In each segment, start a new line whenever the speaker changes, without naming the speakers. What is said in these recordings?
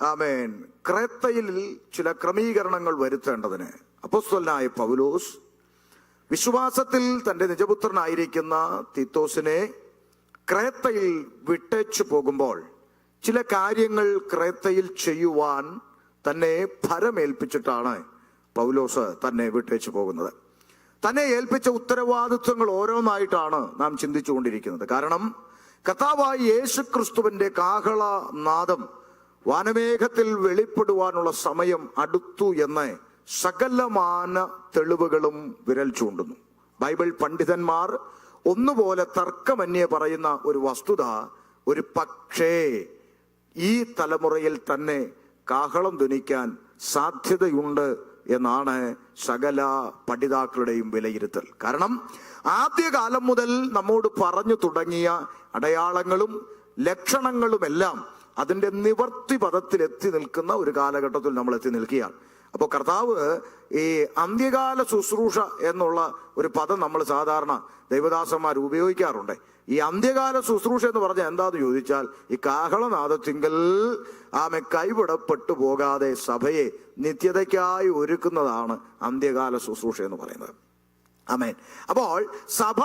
ആമേൻ ക്രേത്തയിൽ ചില ക്രമീകരണങ്ങൾ വരുത്തേണ്ടതിന് അപ്പോസ്തലനായ പൗലോസ് വിശ്വാസത്തിൽ തൻ്റെ നിജപുത്രനായിരിക്കുന്ന തീത്തോസിനെ ക്രേത്തയിൽ വിട്ടേച്ചു പോകുമ്പോൾ ചില കാര്യങ്ങൾ ക്രേത്തയിൽ ചെയ്യുവാൻ തന്നെ ഭരമേൽപ്പിച്ചിട്ടാണ് പൗലോസ് തന്നെ വിട്ടേച്ചു പോകുന്നത്. തന്നെ ഏൽപ്പിച്ച ഉത്തരവാദിത്വങ്ങൾ ഓരോന്നായിട്ടാണ് നാം ചിന്തിച്ചുകൊണ്ടിരിക്കുന്നത്. കാരണം കർത്താവായ യേശുക്രിസ്തുവിന്റെ കാഹളനാദം വാനമേഘത്തിൽ വെളിപ്പെടുവാനുള്ള സമയം അടുത്തു എന്ന് സകലമാന തെളിവുകളും വിരൽ ചൂണ്ടുന്നു. ബൈബിൾ പണ്ഡിതന്മാർ ഒന്നുപോലെ തർക്കമന്യേ പറയുന്ന ഒരു വസ്തുത, ഒരു പക്ഷേ ഈ തലമുറയിൽ തന്നെ കാഹളം ധ്വനിക്കാൻ സാധ്യതയുണ്ട് എന്നാണ് സകല പഠിതാക്കളുടെയും വിലയിരുത്തൽ. കാരണം ആദ്യകാലം മുതൽ നമ്മോട് പറഞ്ഞു തുടങ്ങിയ അടയാളങ്ങളും ലക്ഷണങ്ങളുമെല്ലാം അതിൻ്റെ നിവർത്തി പദത്തിൽ എത്തി നിൽക്കുന്ന ഒരു കാലഘട്ടത്തിൽ നമ്മൾ എത്തി നിൽക്കുകയാണ്. അപ്പോൾ കർത്താവ് ഈ അന്ത്യകാല ശുശ്രൂഷ എന്നുള്ള ഒരു പദം നമ്മൾ സാധാരണ ദൈവദാസന്മാർ ഉപയോഗിക്കാറുണ്ട്. ഈ അന്ത്യകാല ശുശ്രൂഷ എന്ന് പറഞ്ഞാൽ എന്താന്ന് ചോദിച്ചാൽ, ഈ കാഹളനാദത്തിങ്കൽ ആമെ കൈവിടപ്പെട്ടു പോകാതെ സഭയെ നിത്യതയ്ക്കായി ഒരുക്കുന്നതാണ് അന്ത്യകാല ശുശ്രൂഷ എന്ന് പറയുന്നത്. ആമേൻ. അപ്പോൾ സഭ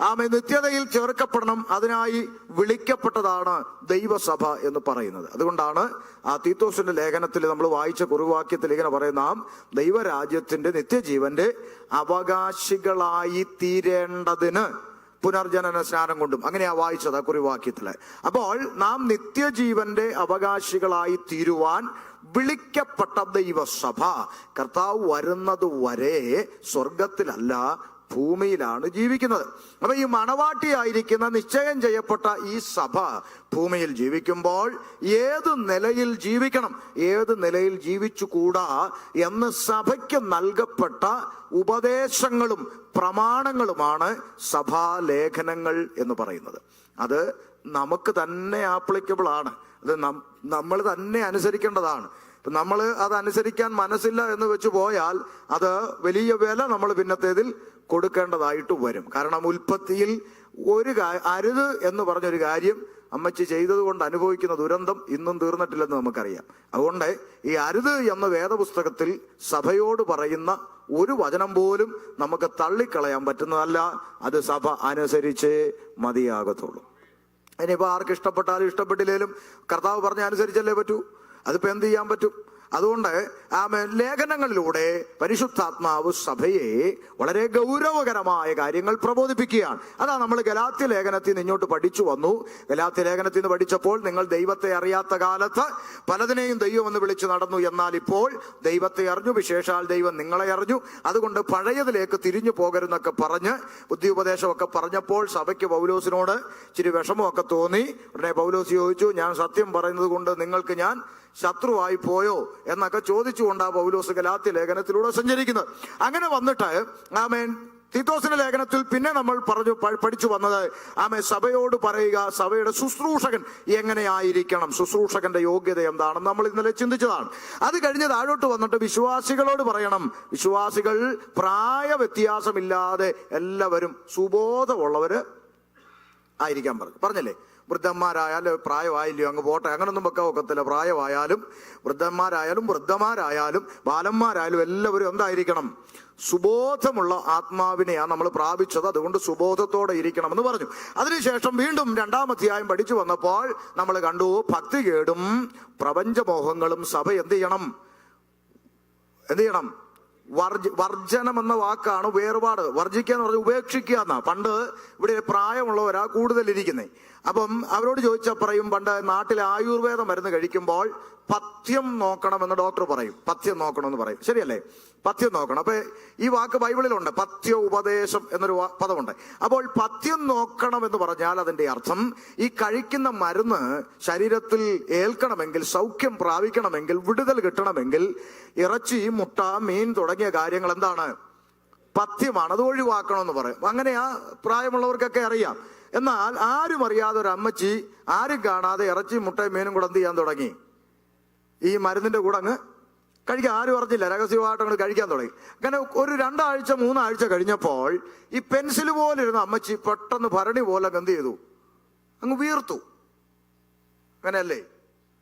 ആമേ നിത്യതയിൽ ചേർക്കപ്പെടണം, അതിനായി വിളിക്കപ്പെട്ടതാണ് ദൈവസഭ എന്ന് പറയുന്നത്. അതുകൊണ്ടാണ് ആ തീത്തോസിന്റെ ലേഖനത്തിൽ നമ്മൾ വായിച്ച കുറുവാക്യത്തിൽ ഇങ്ങനെ പറയുന്ന, നാം ദൈവരാജ്യത്തിന്റെ നിത്യജീവന്റെ അവകാശികളായി തീരേണ്ടതിന് പുനർജനന സ്നാനം കൊണ്ടും, അങ്ങനെയാ വായിച്ചത് ആ കുറിവാക്യത്തില്. അപ്പോൾ നാം നിത്യജീവന്റെ അവകാശികളായി തീരുവാൻ വിളിക്കപ്പെട്ട ദൈവസഭ കർത്താവ് വരുന്നത് വരെ സ്വർഗത്തിലല്ല ഭൂമിയിലാണ് ജീവിക്കുന്നത്. അപ്പൊ ഈ മണവാട്ടിയായിരിക്കുന്ന നിശ്ചയം ചെയ്യപ്പെട്ട ഈ സഭ ഭൂമിയിൽ ജീവിക്കുമ്പോൾ ഏത് നിലയിൽ ജീവിക്കണം, ഏത് നിലയിൽ ജീവിച്ചുകൂടാ എന്ന് സഭയ്ക്ക് നൽകപ്പെട്ട ഉപദേശങ്ങളും പ്രമാണങ്ങളുമാണ് സഭാലേഖനങ്ങൾ എന്ന് പറയുന്നത്. അത് നമുക്ക് തന്നെ ആപ്ലിക്കബിൾ ആണ്. അത് നമ്മൾ തന്നെ അനുസരിക്കേണ്ടതാണ്. ഇപ്പം നമ്മൾ അത് അനുസരിക്കാൻ മനസ്സില്ല എന്ന് വെച്ച് പോയാൽ അത് വലിയ വില നമ്മൾ പിന്നത്തേതിൽ കൊടുക്കേണ്ടതായിട്ട് വരും. കാരണം ഉൽപ്പത്തിയിൽ അരുത് എന്ന് പറഞ്ഞൊരു കാര്യം അമ്മച്ചി ചെയ്തത് കൊണ്ട് അനുഭവിക്കുന്ന ദുരന്തം ഇന്നും തീർന്നിട്ടില്ലെന്ന് നമുക്കറിയാം. അതുകൊണ്ട് ഈ അരുത് എന്ന വേദപുസ്തകത്തിൽ സഭയോട് പറയുന്ന ഒരു വചനം പോലും നമുക്ക് തള്ളിക്കളയാൻ പറ്റുന്നതല്ല. അത് സഭ അനുസരിച്ചേ മതിയാകത്തുള്ളൂ. ഇനിയിപ്പോൾ ആർക്ക് ഇഷ്ടപ്പെട്ടാലും ഇഷ്ടപ്പെട്ടില്ലേലും കർത്താവ് പറഞ്ഞ അനുസരിച്ചല്ലേ പറ്റൂ. അതിപ്പോൾ എന്ത് ചെയ്യാൻ പറ്റും? അതുകൊണ്ട് ലേഖനങ്ങളിലൂടെ പരിശുദ്ധാത്മാവ് സഭയെ വളരെ ഗൗരവകരമായ കാര്യങ്ങൾ പ്രബോധിപ്പിക്കുകയാണ്. അതാ നമ്മൾ ഗലാത്യ ലേഖനത്തിൽ നിന്ന് ഇങ്ങോട്ട് പഠിച്ചു വന്നു. ഗലാത്യ ലേഖനത്തിൽ നിന്ന് പഠിച്ചപ്പോൾ നിങ്ങൾ ദൈവത്തെ അറിയാത്ത കാലത്ത് പലതിനെയും ദൈവം എന്ന് വിളിച്ചു നടന്നു, എന്നാൽ ഇപ്പോൾ ദൈവത്തെ അറിഞ്ഞു, വിശേഷാൽ ദൈവം നിങ്ങളെ അറിഞ്ഞു, അതുകൊണ്ട് പഴയതിലേക്ക് തിരിഞ്ഞു പോകരുതെന്നൊക്കെ പറഞ്ഞ് ബുദ്ധിയുപദേശമൊക്കെ പറഞ്ഞപ്പോൾ സഭയ്ക്ക് പൗലോസിനോട് ഇച്ചിരി വിഷമമൊക്കെ തോന്നി. ഉടനെ പൗലോസ് ചോദിച്ചു, ഞാൻ സത്യം പറയുന്നത് കൊണ്ട് നിങ്ങൾക്ക് ഞാൻ ശത്രുവായി പോയോ എന്നൊക്കെ ചോദിച്ചുകൊണ്ടാ പൗലോസ് ഗലാത്യ ലേഖനത്തിലൂടെ സഞ്ചരിക്കുന്നത്. അങ്ങനെ വന്നിട്ട് ആമേൻ തീത്തോസിന്റെ ലേഖനത്തിൽ പിന്നെ നമ്മൾ പഠിച്ചു വന്നത് സഭയോട് പറയുക, സഭയുടെ ശുശ്രൂഷകൻ എങ്ങനെയായിരിക്കണം, ശുശ്രൂഷകന്റെ യോഗ്യത എന്താണെന്ന് നമ്മൾ ഇന്നലെ ചിന്തിച്ചതാണ്. അത് കഴിഞ്ഞ് താഴോട്ട് വന്നിട്ട് വിശ്വാസികളോട് പറയണം, വിശ്വാസികൾ പ്രായ വ്യത്യാസമില്ലാതെ എല്ലാവരും സുബോധമുള്ളവര് ആയിരിക്കാൻ പറഞ്ഞല്ലേ. വൃദ്ധന്മാരായാലും പ്രായമായില്ലയോ അങ്ങ് പോട്ടെ, അങ്ങനൊന്നും വെക്കാൻ ഒക്കത്തില്ല. പ്രായമായാലും വൃദ്ധന്മാരായാലും ബാലന്മാരായാലും എല്ലാവരും എന്തായിരിക്കണം? സുബോധമുള്ള ആത്മാവിനെയാണ് നമ്മൾ പ്രാപിച്ചത്. അതുകൊണ്ട് സുബോധത്തോടെ ഇരിക്കണമെന്ന് പറഞ്ഞു. അതിനുശേഷം വീണ്ടും 2-ാം അധ്യായം പഠിച്ചു വന്നപ്പോൾ നമ്മൾ കണ്ടു, ഭക്തികേടും പ്രപഞ്ചമോഹങ്ങളും സഭ എന്ത് ചെയ്യണം? വർജനം എന്ന വാക്കാണ് വേർപാട്. വർജിക്കുക എന്ന് പറഞ്ഞാൽ ഉപേക്ഷിക്കുക എന്നാ. പണ്ട് ഇവിടെ പ്രായമുള്ളവരാ കൂടുതൽ ഇരിക്കുന്നേ. അപ്പം അവരോട് ചോദിച്ചാൽ പറയും, പണ്ട് നാട്ടിലെ ആയുർവേദ മരുന്ന് കഴിക്കുമ്പോൾ പഥ്യം നോക്കണമെന്ന് ഡോക്ടർ പറയും. പഥ്യം നോക്കണമെന്ന് പറയും, ശരിയല്ലേ? പഥ്യം നോക്കണം. അപ്പൊ ഈ വാക്ക് ബൈബിളിലുണ്ട്, പഥ്യ ഉപദേശം എന്നൊരു പദമുണ്ട്. അപ്പോൾ പഥ്യം നോക്കണം എന്ന് പറഞ്ഞാൽ അതിന്റെ അർത്ഥം ഈ കഴിക്കുന്ന മരുന്ന് ശരീരത്തിൽ ഏൽക്കണമെങ്കിൽ, സൗഖ്യം പ്രാപിക്കണമെങ്കിൽ, വിടുതൽ കിട്ടണമെങ്കിൽ ഇറച്ചി, മുട്ട, മീൻ തുടങ്ങിയ കാര്യങ്ങൾ എന്താണ്? പഥ്യമാണ്. അത് ഒഴിവാക്കണമെന്ന് പറയും. അങ്ങനെയാ പ്രായമുള്ളവർക്കൊക്കെ അറിയാം. എന്നാൽ ആരും അറിയാതെ ഒരു അമ്മച്ചി ആരും കാണാതെ ഇറച്ചി, മുട്ടയും മീനും കൂടെ എന്ത് ചെയ്യാൻ തുടങ്ങി? ഈ മരുന്നിന്റെ കൂടെ അങ്ങ് കഴിക്കാൻ. ആരും അറിഞ്ഞില്ല, രഹസ്യമായിട്ട് അങ്ങോട്ട് കഴിക്കാൻ തുടങ്ങി. അങ്ങനെ ഒരു 2 ആഴ്ച 3 ആഴ്ച കഴിഞ്ഞപ്പോൾ ഈ പെൻസിൽ പോലെ ഇരുന്ന അമ്മച്ചി പെട്ടെന്ന് ഭരണി പോലെ എന്ത് ചെയ്തു? അങ്ങ് വീർത്തു. അങ്ങനെയല്ലേ?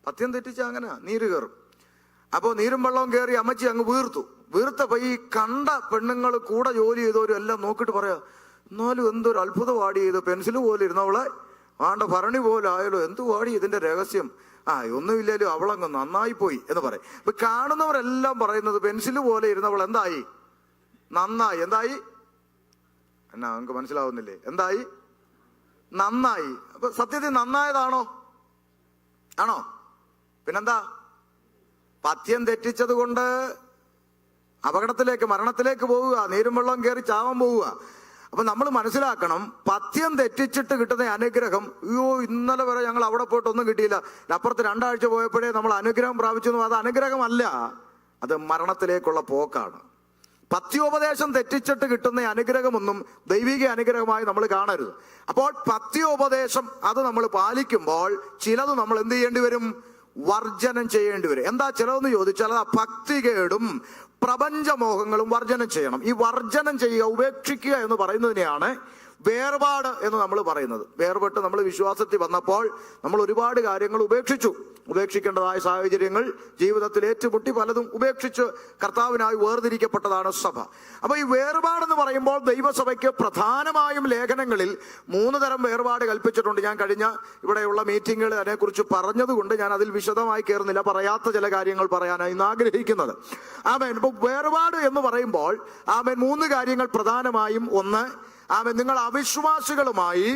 പഥ്യം തെറ്റിച്ച അങ്ങനെ നീര് കയറും. അപ്പോൾ നീരും വെള്ളവും കയറി അമ്മച്ചി അങ്ങ് വീർത്തപ്പോ ഈ കണ്ട പെണ്ണുങ്ങൾ കൂടെ ജോലി ചെയ്തവരും എല്ലാം നോക്കിയിട്ട് പറയാ, എന്നാലും എന്തൊരു അത്ഭുതം വാടി ചെയ്തു, പെൻസിൽ പോലെ ഇരുന്നവളെ ആണ്ട ഭരണി പോലെ ആയാലോ, എന്ത് വാടി ഇതിന്റെ രഹസ്യം, ഒന്നുമില്ലേലും അവളങ്ങ് നന്നായി പോയി എന്ന് പറയും. ഇപ്പൊ കാണുന്നവരെല്ലാം പറയുന്നത് പെൻസിൽ പോലെ ഇരുന്നവൾ എന്തായി, നന്നായി. എന്തായി എന്നാ നമുക്ക് മനസ്സിലാവുന്നില്ലേ? എന്തായി? നന്നായി. അപ്പൊ സത്യത്തിൽ നന്നായതാണോ? ആണോ? പിന്നെന്താ? പഥ്യം തെറ്റിച്ചത് കൊണ്ട് അപകടത്തിലേക്ക്, മരണത്തിലേക്ക് പോവുക, നീരും വെള്ളം കയറി ചാവാൻ പോവുക. അപ്പൊ നമ്മൾ മനസ്സിലാക്കണം, പഥ്യം തെറ്റിച്ചിട്ട് കിട്ടുന്ന അനുഗ്രഹം, അയ്യോ ഇന്നലെ വരെ ഞങ്ങൾ അവിടെ പോയിട്ടൊന്നും കിട്ടിയില്ല, അപ്പുറത്ത് 2 ആഴ്ച പോയപ്പോഴേ നമ്മൾ അനുഗ്രഹം പ്രാപിച്ചു, അത് അനുഗ്രഹമല്ല, അത് മരണത്തിലേക്കുള്ള പോക്കാണ്. പഥ്യോപദേശം തെറ്റിച്ചിട്ട് കിട്ടുന്ന അനുഗ്രഹമൊന്നും ദൈവിക അനുഗ്രഹമായി നമ്മൾ കാണരുത്. അപ്പോൾ പഥ്യോപദേശം അത് നമ്മൾ പാലിക്കുമ്പോൾ ചിലത് നമ്മൾ എന്ത് ചെയ്യേണ്ടി വരും? വർജനം ചെയ്യേണ്ടി വരും. എന്താ ചിലതെന്ന് ചോദിച്ചാൽ അത് ഭക്തികേടും പ്രപഞ്ചമോഹങ്ങളും വർജനം ചെയ്യണം. ഈ വർജനം ചെയ്യുക, ഉപേക്ഷിക്കുക എന്ന് പറയുന്നതിനെയാണ് വേർപാട് എന്ന് നമ്മൾ പറയുന്നത്. വേർപെട്ട് നമ്മൾ വിശ്വാസത്തിൽ വന്നപ്പോൾ നമ്മൾ ഒരുപാട് കാര്യങ്ങൾ ഉപേക്ഷിക്കേണ്ടതായ സാഹചര്യങ്ങൾ ജീവിതത്തിൽ ഏറ്റുമുട്ടി പലതും ഉപേക്ഷിച്ച് കർത്താവിനായി വേർതിരിക്കപ്പെട്ടതാണ് സഭ. അപ്പൊ ഈ വേർപാടെന്ന് പറയുമ്പോൾ ദൈവസഭയ്ക്ക് പ്രധാനമായും ലേഖനങ്ങളിൽ 3 തരം വേർപാട് കൽപ്പിച്ചിട്ടുണ്ട്. ഞാൻ കഴിഞ്ഞ ഇവിടെയുള്ള മീറ്റിങ്ങുകൾ അതിനെക്കുറിച്ച് പറഞ്ഞതുകൊണ്ട് ഞാൻ അതിൽ വിശദമായി കയറുന്നില്ല, പറയാത്ത ചില കാര്യങ്ങൾ പറയാനായി ഇന്ന് ആഗ്രഹിക്കുന്നത്. ആമേൻ. ഇപ്പൊ വേർപാട് എന്ന് പറയുമ്പോൾ ആമേൻ 3 കാര്യങ്ങൾ പ്രധാനമായും. ഒന്ന്, നിങ്ങൾ അവിശ്വാസികളുമായി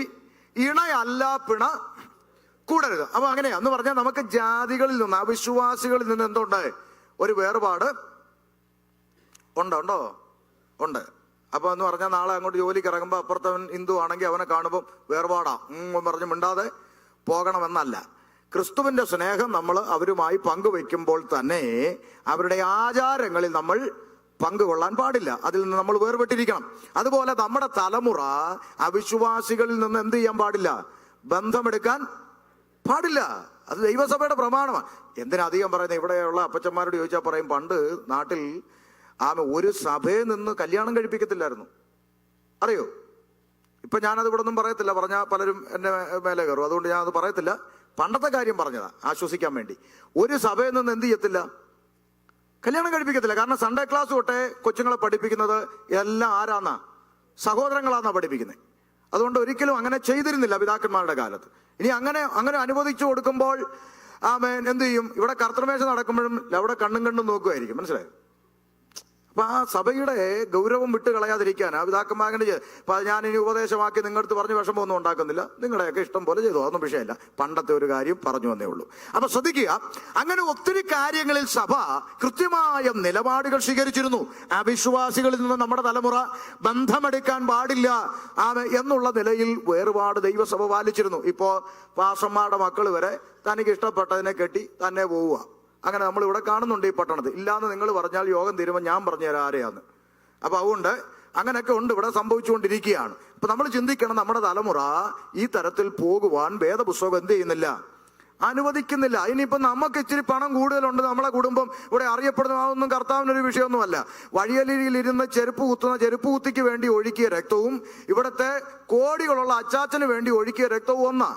ഇണയല്ല പിണ കൂടരുത്. അപ്പൊ അങ്ങനെയാ എന്ന് പറഞ്ഞാൽ നമുക്ക് ജാതികളിൽ നിന്ന്, അവിശ്വാസികളിൽ നിന്ന് എന്തുണ്ട്? ഒരു വേർപാട് ഉണ്ട്. അപ്പൊ എന്ന് പറഞ്ഞാൽ നാളെ അങ്ങോട്ട് ജോലിക്ക് ഇറങ്ങുമ്പോൾ അപ്പുറത്തവൻ ഹിന്ദു ആണെങ്കിൽ അവനെ കാണുമ്പോൾ വേർപാടാ പറഞ്ഞ് മിണ്ടാതെ പോകണമെന്നല്ല. ക്രിസ്തുവിന്റെ സ്നേഹം നമ്മൾ അവരുമായി പങ്കുവെക്കുമ്പോൾ തന്നെ അവരുടെ ആചാരങ്ങളിൽ നമ്മൾ പങ്കുകൊള്ളാൻ പാടില്ല, അതിൽ നിന്ന് നമ്മൾ വേർപെട്ടിരിക്കണം. അതുപോലെ നമ്മുടെ തലമുറ അവിശ്വാസികളിൽ നിന്ന് എന്ത് ചെയ്യാൻ പാടില്ല? ബന്ധമെടുക്കാൻ പാടില്ല. അത് ദൈവസഭയുടെ പ്രമാണമാണ്. എന്തിനധികം പറയുന്നത്? ഇവിടെയുള്ള അപ്പച്ചന്മാരോട് ചോദിച്ചാൽ പറയും, പണ്ട് നാട്ടിൽ ഒരു സഭയിൽ നിന്ന് കല്യാണം കഴിപ്പിക്കത്തില്ലായിരുന്നു, അറിയോ? ഇപ്പൊ ഞാനത് ഇവിടെ ഒന്നും പറയത്തില്ല, പറഞ്ഞാൽ പലരും എന്നെ മേലെ കയറും, അതുകൊണ്ട് ഞാനത് പറയത്തില്ല. പണ്ടത്തെ കാര്യം പറഞ്ഞതാ ആശ്വസിക്കാൻ വേണ്ടി. ഒരു സഭയിൽ നിന്ന് എന്ത് ചെയ്യത്തില്ല? കല്യാണം കഴിപ്പിക്കത്തില്ല. കാരണം സൺഡേ ക്ലാസ് തൊട്ടേ കൊച്ചുങ്ങളെ പഠിപ്പിക്കുന്നത് എല്ലാം ആരാന്നാ? സഹോദരങ്ങളാന്നാ പഠിപ്പിക്കുന്നത്. അതുകൊണ്ട് ഒരിക്കലും അങ്ങനെ ചെയ്തിരുന്നില്ല പിതാക്കന്മാരുടെ കാലത്ത്. ഇനി അങ്ങനെ അനുവദിച്ചു കൊടുക്കുമ്പോൾ എന്ത് ചെയ്യും? ഇവിടെ കർത്തൃമേശ നടക്കുമ്പോഴും അവിടെ കണ്ണും നോക്കുമായിരിക്കും. മനസ്സിലായോ? അപ്പൊ ആ സഭയുടെ ഗൗരവം വിട്ട് കളയാതിരിക്കാൻ പിതാക്കന്മാരുടെ അപ്പൊ ഞാൻ ഇനി ഉപദേശമാക്കി നിങ്ങളടുത്ത് പറഞ്ഞ് വിഷമമൊന്നും ഉണ്ടാക്കുന്നില്ല, നിങ്ങളുടെയൊക്കെ ഇഷ്ടം പോലെ ചെയ്തു, അതൊന്നും വിഷയമല്ല. പണ്ടത്തെ ഒരു കാര്യം പറഞ്ഞു വന്നേ ഉള്ളൂ. അപ്പൊ ശ്രദ്ധിക്കുക, അങ്ങനെ ഒത്തിരി കാര്യങ്ങളിൽ സഭ കൃത്യമായ നിലപാടുകൾ സ്വീകരിച്ചിരുന്നു. അവിശ്വാസികളിൽ നിന്ന് നമ്മുടെ തലമുറ ബന്ധമെടുക്കാൻ പാടില്ല എന്നുള്ള നിലയിൽ വേർപാട് ദൈവസഭ പാലിച്ചിരുന്നു. ഇപ്പോ പാസ്റ്റർമാരുടെ മക്കൾ വരെ തനിക്ക് ഇഷ്ടപ്പെട്ടതിനെ കെട്ടി തന്നെ പോവുക. അങ്ങനെ നമ്മൾ ഇവിടെ കാണുന്നുണ്ട് ഈ പട്ടണത്തിൽ. ഇല്ലാന്ന് നിങ്ങൾ പറഞ്ഞാൽ യോഗം തീരുമ്പോൾ ഞാൻ പറഞ്ഞു തരാം ആരെയാന്ന്. അപ്പൊ അതുകൊണ്ട് അങ്ങനെയൊക്കെ ഉണ്ട്, ഇവിടെ സംഭവിച്ചുകൊണ്ടിരിക്കുകയാണ്. അപ്പൊ നമ്മൾ ചിന്തിക്കണം, നമ്മുടെ തലമുറ ഈ തരത്തിൽ പോകുവാൻ വേദപുസ്തകം എന്ത് ചെയ്യുന്നില്ല? അനുവദിക്കുന്നില്ല. ഇനിയിപ്പോ നമുക്ക് ഇച്ചിരി പണം കൂടുതലുണ്ട്, നമ്മളെ കുടുംബം ഇവിടെ അറിയപ്പെടുന്ന അതൊന്നും കർത്താവിനൊരു വിഷയമൊന്നുമല്ല. വഴിയലിയിൽ ഇരുന്ന് ചെരുപ്പ് കുത്തിക്ക് വേണ്ടി ഒഴുക്കിയ രക്തവും ഇവിടുത്തെ കോടികളുള്ള അച്ചാച്ചന് വേണ്ടി ഒഴുക്കിയ രക്തവും ഒന്നാ.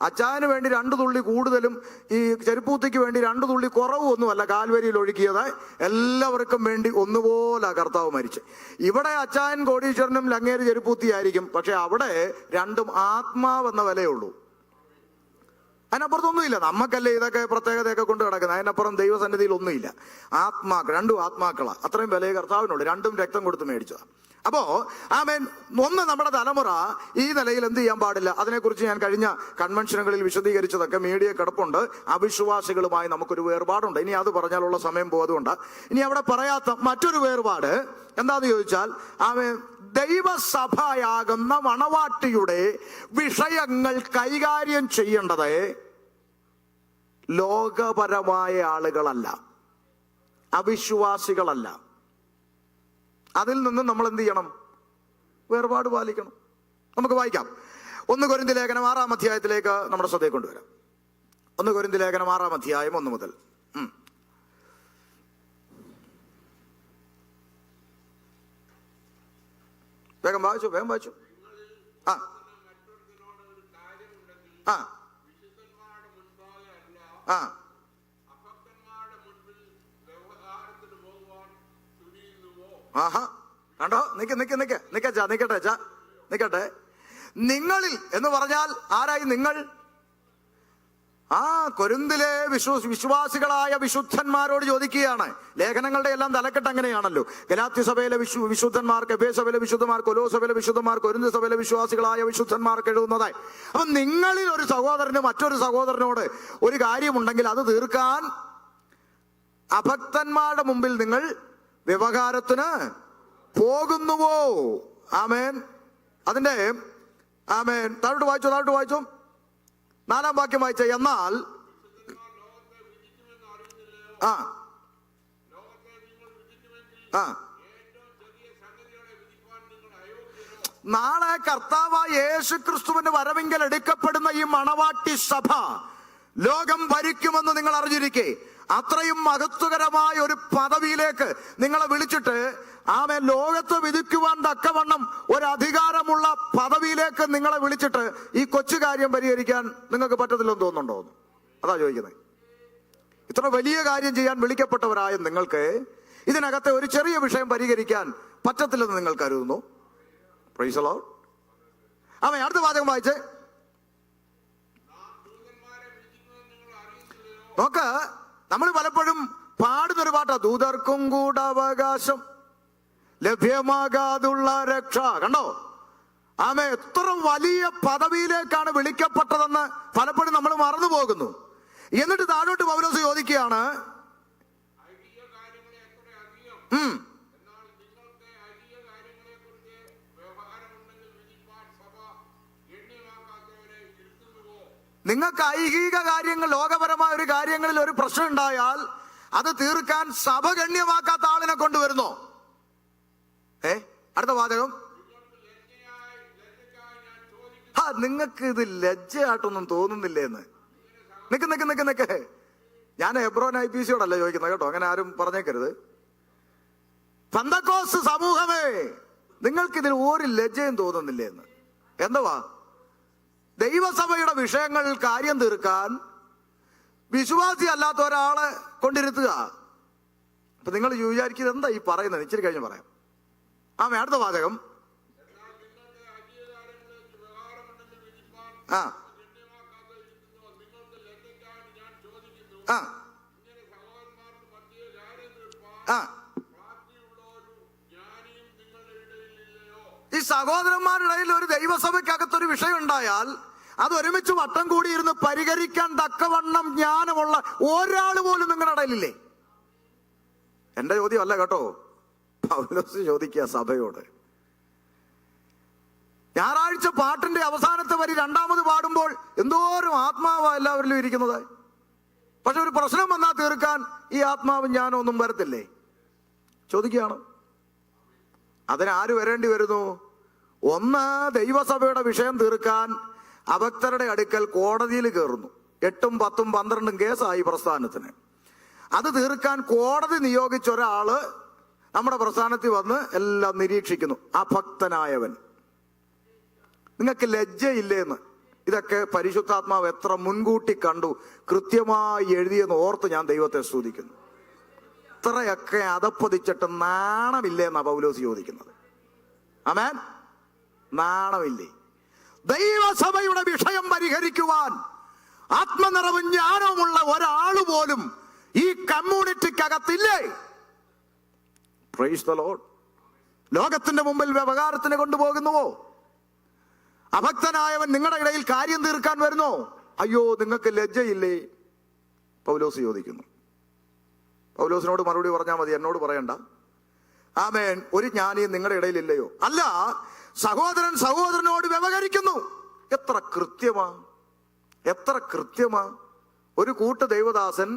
അച്ചായന് വേണ്ടി 2 തുള്ളി കൂടുതലും ഈ ചെരുപ്പൂത്തിക്ക് വേണ്ടി 2 തുള്ളി കുറവും ഒന്നുമല്ല കാൽവരിയിൽ ഒഴുക്കിയത്. എല്ലാവർക്കും വേണ്ടി ഒന്നുപോലെ കർത്താവ് മരിച്ചു. ഇവിടെ അച്ചായൻ കോടീശ്വരനും ലങ്ങേര് ചെരുപ്പൂത്തിയായിരിക്കും, പക്ഷെ അവിടെ രണ്ടും ആത്മാവെന്ന വിലയുള്ളൂ. അതിനപ്പുറത്തൊന്നുമില്ല. നമുക്കല്ലേ ഇതൊക്കെ പ്രത്യേകതയൊക്കെ കൊണ്ട് കിടക്കുന്നത്. അതിനപ്പുറം ദൈവസന്നിധിയിൽ ഒന്നുമില്ല. രണ്ടും ആത്മാക്കളാ. അത്രയും വിലയെ കർത്താവിനുള്ളൂ. രണ്ടും രക്തം കൊടുത്ത് മേടിച്ചതാ. അപ്പോ ഒന്ന്, നമ്മുടെ തലമുറ ഈ നിലയിൽ എന്ത് ചെയ്യാൻ പാടില്ല. അതിനെക്കുറിച്ച് ഞാൻ കഴിഞ്ഞ കൺവെൻഷനുകളിൽ വിശദീകരിച്ചതൊക്കെ മീഡിയ കിടപ്പുണ്ട്. അവിശ്വാസികളുമായി നമുക്കൊരു വേർപാടുണ്ട്. ഇനി അത് പറഞ്ഞാലുള്ള സമയം പോയതുകൊണ്ട് ഇനി അവിടെ പറയാത്ത മറ്റൊരു വേർപാട് എന്താന്ന് ചോദിച്ചാൽ ദൈവസഭയാകുന്ന മണവാട്ടിയുടെ വിഷയങ്ങൾ കൈകാര്യം ചെയ്യേണ്ടത് ലോകപരമായ ആളുകളല്ല, അവിശ്വാസികളല്ല. അതിൽ നിന്ന് നമ്മൾ എന്ത് ചെയ്യണം? വേർപാട് പാലിക്കണം. നമുക്ക് വായിക്കാം. 1 കൊരിന്ത്യർ ലേഖനം 6-ാം അധ്യായത്തിലേക്ക് നമ്മുടെ ശ്രദ്ധയെ കൊണ്ടുവരാം. 1 കൊരിന്ത്യർ ലേഖനം 6-ാം അധ്യായം 1 മുതൽ. വേഗം വായിച്ചു. ആഹാ, കണ്ടോ? നിക്കട്ടെ. നിങ്ങളിൽ എന്ന് പറഞ്ഞാൽ ആരായി നിങ്ങൾ? കൊരിന്തിലെ വിശ്വാസികളായ വിശുദ്ധന്മാരോട് ചോദിക്കുകയാണ്. ലേഖനങ്ങളുടെ എല്ലാം തലക്കെട്ട് അങ്ങനെയാണല്ലോ. ഗലാത്യ സഭയിലെ വിശുദ്ധന്മാർക്ക്, എഫേസ സഭയിലെ വിശുദ്ധന്മാർക്ക്, കൊലോസ് സഭയിലെ വിശുദ്ധന്മാർക്ക്, കൊരിന്ത് സഭയിലെ വിശ്വാസികളായ വിശുദ്ധന്മാർക്ക് എഴുതുന്നതായി. അപ്പൊ നിങ്ങളിൽ ഒരു സഹോദരന് മറ്റൊരു സഹോദരനോട് ഒരു കാര്യമുണ്ടെങ്കിൽ അത് തീർക്കാൻ അഭക്തന്മാരുടെ മുമ്പിൽ നിങ്ങൾ വ്യവഹാരത്തിന് പോകുന്നുവോ? ആമേൻ. അതിന്റെ ആമേൻ താഴോട്ട് വായിച്ചു 4-ാം വാക്യം വായിച്ച. എന്നാൽ നാളെ കർത്താവായ യേശു ക്രിസ്തുവിന്റെ വരവിങ്കൽ എടുക്കപ്പെടുന്ന ഈ മണവാട്ടി സഭ ലോകം ഭരിക്കുമെന്ന് നിങ്ങൾ അറിഞ്ഞിരിക്കെ, അത്രയും മഹത്വകരമായ ഒരു പദവിയിലേക്ക് നിങ്ങളെ വിളിച്ചിട്ട് ലോകത്തെ വിധിക്കുവാൻ തക്കവണ്ണം ഒരു അധികാരമുള്ള പദവിയിലേക്ക് നിങ്ങളെ വിളിച്ചിട്ട് ഈ കൊച്ചു കാര്യം പരിഹരിക്കാൻ നിങ്ങൾക്ക് പറ്റത്തില്ലെന്ന് തോന്നുന്നുണ്ടോ? അതാ ചോദിക്കുന്നത്. ഇത്ര വലിയ കാര്യം ചെയ്യാൻ വിളിക്കപ്പെട്ടവരായ നിങ്ങൾക്ക് ഇതിനകത്തെ ഒരു ചെറിയ വിഷയം പരിഹരിക്കാൻ പറ്റത്തില്ലെന്ന് നിങ്ങൾ കരുതുന്നു? Price the Lord. അടുത്ത വാചകം വായിച്ചേ. നോക്ക്, നമ്മൾ പലപ്പോഴും പാടുന്നൊരു പാട്ടാ, ദൂതർക്കും കൂടെ അവകാശം ലഭ്യമാകാതുള്ള രക്ഷ. കണ്ടോ? എത്ര വലിയ പദവിയിലേക്കാണ് വിളിക്കപ്പെട്ടതെന്ന് പലപ്പോഴും നമ്മൾ മറന്നു പോകുന്നു. എന്നിട്ട് താഴോട്ട് പൗലോസ് ചോദിക്കുകയാണ്, നിങ്ങൾക്ക് ഐഹിക കാര്യങ്ങൾ, ലോകപരമായ ഒരു കാര്യങ്ങളിൽ ഒരു പ്രശ്നം ഉണ്ടായാൽ അത് തീർക്കാൻ സഭ ഗണ്യമാക്കാത്ത ആളിനെ കൊണ്ടുവരുന്നോ? അടുത്ത വാചകം. നിങ്ങൾക്ക് ഇത് ലജ്ജയായിട്ടൊന്നും തോന്നുന്നില്ലേന്ന്? നിക്ക്. ഞാൻ എബ്രോൻ IPCയോടല്ല ചോദിക്കുന്നത് കേട്ടോ, അങ്ങനെ ആരും പറഞ്ഞേക്കരുത്. പെന്തക്കോസ്ത് സമൂഹമേ, നിങ്ങൾക്കിതിൽ ഒരു ലജ്ജയും തോന്നുന്നില്ലേന്ന്? എന്തുവാ? ദൈവസഭയുടെ വിഷയങ്ങളിൽ കാര്യം തീർക്കാൻ വിശ്വാസി അല്ലാത്ത ഒരാളെ കൊണ്ടിരുത്തുക. അപ്പൊ നിങ്ങൾ വിചാരിക്കുന്നത് എന്താ ഈ പറയുന്നത്? ഇച്ചിരി കഴിഞ്ഞ് പറയാം. അടുത്ത വാചകം. ഈ സഹോദരന്മാരുടെ ഇടയിൽ ഒരു ദൈവസഭയ്ക്കകത്തൊരു വിഷയം ഉണ്ടായാൽ അത് ഒരുമിച്ച് വട്ടം കൂടിയിരുന്ന് പരിഹരിക്കാൻ തക്കവണ്ണം ജ്ഞാനമുള്ള ഒരാൾ പോലും നിങ്ങളുടെ ഇടയിലില്ലേ? എന്റെ ചോദ്യം അല്ല കേട്ടോ, പൗലോസ് ചോദിക്കുക സഭയോട്. ഞായറാഴ്ച പാട്ടിന്റെ അവസാനത്തെ വരി രണ്ടാമത് പാടുമ്പോൾ എന്തോരം ആത്മാവാ എല്ലാവരിലും ഇരിക്കുന്നത്. പക്ഷെ ഒരു പ്രശ്നം വന്നാൽ തീർക്കാൻ ഈ ആത്മാവും ഞാനൊന്നും വരത്തില്ലേ? ചോദിക്കുകയാണ്. അതിനാര് വരേണ്ടി വരുന്നു? ഒന്ന്, ദൈവസഭയുടെ വിഷയം തീർക്കാൻ അഭക്തരുടെ അടുക്കൽ കോടതിയിൽ കയറുന്നു. 8, 10, 12 കേസായി പ്രസ്ഥാനത്തിന്. അത് തീർക്കാൻ കോടതി നിയോഗിച്ച ഒരാള് നമ്മുടെ പ്രസ്ഥാനത്തിൽ വന്ന് എല്ലാം നിരീക്ഷിക്കുന്നു. അഭക്തനായവൻ. നിങ്ങൾക്ക് ലജ്ജയില്ലേന്ന്? ഇതൊക്കെ പരിശുദ്ധാത്മാവ് എത്ര മുൻകൂട്ടി കണ്ടു, കൃത്യമായി എഴുതിയെന്ന് ഓർത്ത് ഞാൻ ദൈവത്തെ സ്തുതിക്കുന്നു. ഇത്രയൊക്കെ അതപ്പതിച്ചിട്ട് നാണമില്ലേന്നാ പൗലോസ് ചോദിക്കുന്നത്. ആമേൻ. നാണമില്ലേ? ദൈവസഭയുടെ വിഷയം പരിഹരിക്കുവാൻ ആത്മനിറവും ജ്ഞാനവുമുള്ള ഒരാള് പോലും ഈ കമ്മ്യൂണിറ്റിക്കകത്തില്ലേ? Price the Lord. ലോകത്തിന്റെ മുമ്പിൽ വ്യവഹാരത്തിന് കൊണ്ടുപോകുന്നുവോ? അഭക്തനായവൻ നിങ്ങളുടെ ഇടയിൽ കാര്യം തീർക്കാൻ വരുന്നോ? അയ്യോ, നിങ്ങൾക്ക് ലജ്ജയില്ലേ? പൗലോസ് ചോദിക്കുന്നു. പൗലോസിനോട് മറുപടി പറഞ്ഞാൽ മതി, എന്നോട് പറയണ്ട. ആമേൻ. ഒരു ജ്ഞാനിയും നിങ്ങളുടെ ഇടയിൽ ഇല്ലയോ? അല്ല, സഹോദരൻ സഹോദരനോട് വ്യവഹരിക്കുന്നു. എത്ര കൃത്യമാ! ഒരു കൂട്ട് ദൈവദാസൻ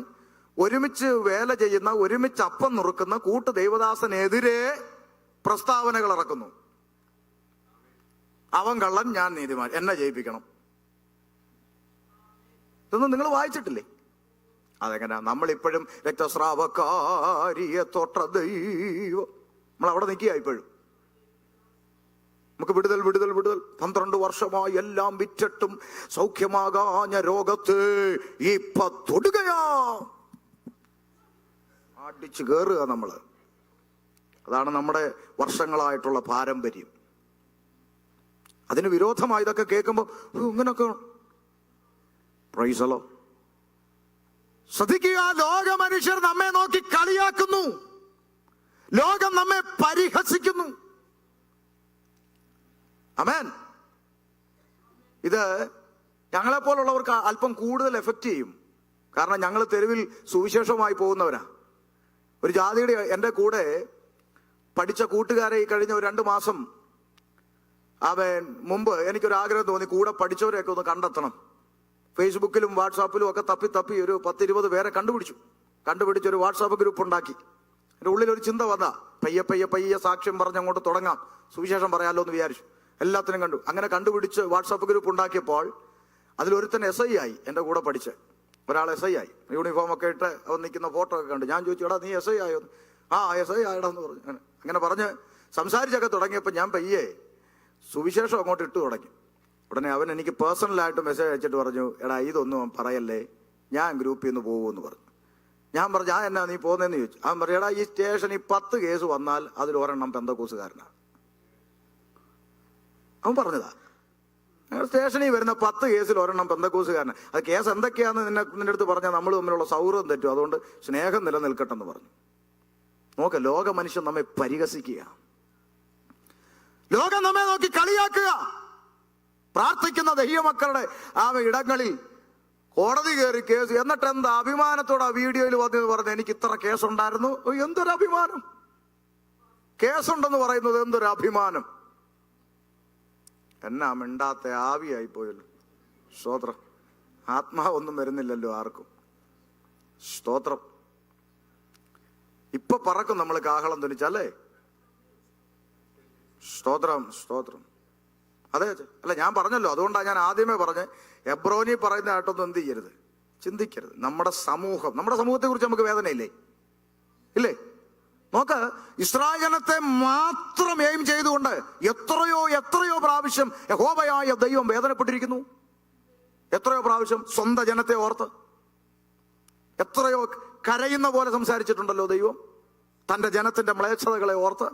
ഒരുമിച്ച് വേല ചെയ്യുന്ന, ഒരുമിച്ച് അപ്പം നുറുക്കുന്ന കൂട്ട് ദൈവദാസനെതിരെ പ്രസ്താവനകൾ ഇറക്കുന്നു. അവൻ കള്ളൻ, ഞാൻ നീതിമാൻ, എന്നെ ജയിപ്പിക്കണം. ഇതൊന്നും നിങ്ങൾ വായിച്ചിട്ടില്ലേ? അതെങ്ങനെയാ? നമ്മളിപ്പോഴും രക്തസ്രാവക്കാരിയെ തൊട്ട ദൈവം, നമ്മൾ അവിടെ നിൽക്കുക ഇപ്പോഴും. നമുക്ക് വിടുതൽ 12 വർഷമായി എല്ലാം വിറ്റിട്ടും സൗഖ്യമാകാഞ്ഞ രോഗത്തെ ഇപ്പൊ തൊടുകയാ, അടിച്ചു കയറുക നമ്മള്. അതാണ് നമ്മുടെ വർഷങ്ങളായിട്ടുള്ള പാരമ്പര്യം. അതിന് വിരോധമായി ഇതൊക്കെ കേൾക്കുമ്പോൾ ഇങ്ങനൊക്കെ പ്രൈസലോ. ശ്രദ്ധിക്കുക, ലോക മനുഷ്യർ നമ്മെ നോക്കി കളിയാക്കുന്നു, ലോകം നമ്മെ പരിഹസിക്കുന്നു. ആമേൻ. ഇത് ഞങ്ങളെപ്പോലുള്ളവർക്ക് അല്പം കൂടുതൽ എഫക്റ്റ് ചെയ്യും. കാരണം ഞങ്ങൾ തെരുവിൽ സുവിശേഷമായി പോകുന്നവരാ. ഒരു ജാതിയുടെ എൻ്റെ കൂടെ പഠിച്ച കൂട്ടുകാരെ ഈ കഴിഞ്ഞ ഒരു 2 മാസം മുമ്പ് എനിക്കൊരാഗ്രഹം തോന്നി, കൂടെ പഠിച്ചവരെയൊക്കെ ഒന്ന് കണ്ടെത്തണം. ഫേസ്ബുക്കിലും വാട്സാപ്പിലും ഒക്കെ തപ്പി ഒരു 10-20 പേരെ കണ്ടുപിടിച്ചൊരു വാട്സാപ്പ് ഗ്രൂപ്പ് ഉണ്ടാക്കി. എൻ്റെ ഉള്ളിലൊരു ചിന്ത വന്നാ, പയ്യെ സാക്ഷ്യം പറഞ്ഞ് അങ്ങോട്ട് തുടങ്ങാം, സുവിശേഷം പറയാമല്ലോ എന്ന് വിചാരിച്ചു. എല്ലാത്തിനും അങ്ങനെ കണ്ടുപിടിച്ച് വാട്സാപ്പ് ഗ്രൂപ്പ് ഉണ്ടാക്കിയപ്പോൾ അതിലൊരുത്തൻ SI ആയി. എൻ്റെ കൂടെ പഠിച്ച് ഒരാൾ SI ആയി, യൂണിഫോം ഒക്കെ ഇട്ട് അവൻ നിൽക്കുന്ന ഫോട്ടോ ഒക്കെ കണ്ടു. ഞാൻ ചോദിച്ചു, എടാ നീ SI ആയോ? ആ SI ആയടാന്ന് പറഞ്ഞു. അങ്ങനെ പറഞ്ഞ് സംസാരിച്ചൊക്കെ തുടങ്ങിയപ്പോൾ ഞാൻ പയ്യെ സുവിശേഷം അങ്ങോട്ട് ഇട്ടു തുടങ്ങി. ഉടനെ അവൻ എനിക്ക് പേഴ്സണലായിട്ട് മെസ്സേജ് അയച്ചിട്ട് പറഞ്ഞു, എടാ ഇതൊന്നും പറയല്ലേ, ഞാൻ ഗ്രൂപ്പിൽ നിന്ന് പോകുമെന്ന് പറഞ്ഞു. ഞാൻ പറഞ്ഞു, ആ എന്നാ നീ പോകുന്നതെന്ന് ചോദിച്ചു. അവൻ പറഞ്ഞു, എടാ ഈ സ്റ്റേഷനിൽ 10 കേസ് വന്നാൽ അതിൽ ഒരെണ്ണം പെന്തക്കോസുകാരനാണ്. അവൻ പറഞ്ഞതാ, സ്റ്റേഷനിൽ വരുന്ന 10 കേസിൽ ഒരെണ്ണം പെന്തക്കോസുകാരനാണ്. അത് കേസ് എന്തൊക്കെയാന്ന് നിന്റെ അടുത്ത് പറഞ്ഞാൽ നമ്മൾ തമ്മിലുള്ള സൗഹൃദം തെറ്റും, അതുകൊണ്ട് സ്നേഹം നിലനിൽക്കട്ടെന്ന് പറഞ്ഞു. നോക്ക്, ലോക മനുഷ്യൻ നമ്മെ പരിഹസിക്കുക, ലോകം നമ്മെ നോക്കി കളിയാക്കുക. പ്രാർത്ഥിക്കുന്ന ദൈവമക്കളുടെ ഇടങ്ങളിൽ കോടതി കയറി കേസ്, എന്നിട്ട് എന്താ അഭിമാനത്തോടെ ആ വീഡിയോയിൽ വന്നെന്ന് പറഞ്ഞു, എനിക്ക് ഇത്ര കേസുണ്ടായിരുന്നു. എന്തൊരു അഭിമാനം! കേസുണ്ടെന്ന് പറയുന്നത് എന്തൊരു അഭിമാനം! എന്നാ മിണ്ടാത്ത ആവിയായി പോയല്ലോ. സ്തോത്രം. ആത്മാവൊന്നും വരുന്നില്ലല്ലോ ആർക്കും. സ്തോത്രം. ഇപ്പൊ പറക്കും നമ്മൾ കാഹളം ധനിച്ചല്ലേ. സ്തോത്രം. അതെ അല്ല, ഞാൻ പറഞ്ഞല്ലോ, അതുകൊണ്ടാണ് ഞാൻ ആദ്യമേ പറഞ്ഞ് എബ്രോനി പറയുന്നതായിട്ടൊന്നും എന്ത് ചെയ്യരുത്, ചിന്തിക്കരുത്. നമ്മുടെ സമൂഹത്തെ കുറിച്ച് നമുക്ക് വേദനയില്ലേ? ഇല്ലേ? നോക്ക്, ഇസ്രായേൽ ജനത്തെ മാത്രം എയിം ചെയ്തുകൊണ്ട് എത്രയോ പ്രാവശ്യം യഹോവയായ ദൈവം വേദനപ്പെട്ടിരിക്കുന്നു. എത്രയോ പ്രാവശ്യം സ്വന്തം ജനത്തെ ഓർത്ത് എത്രയോ കരയുന്ന പോലെ സംസാരിച്ചിട്ടുണ്ടല്ലോ ദൈവം തന്റെ ജനത്തിന്റെ മ്ലേച്ഛതകളെ ഓർത്ത്.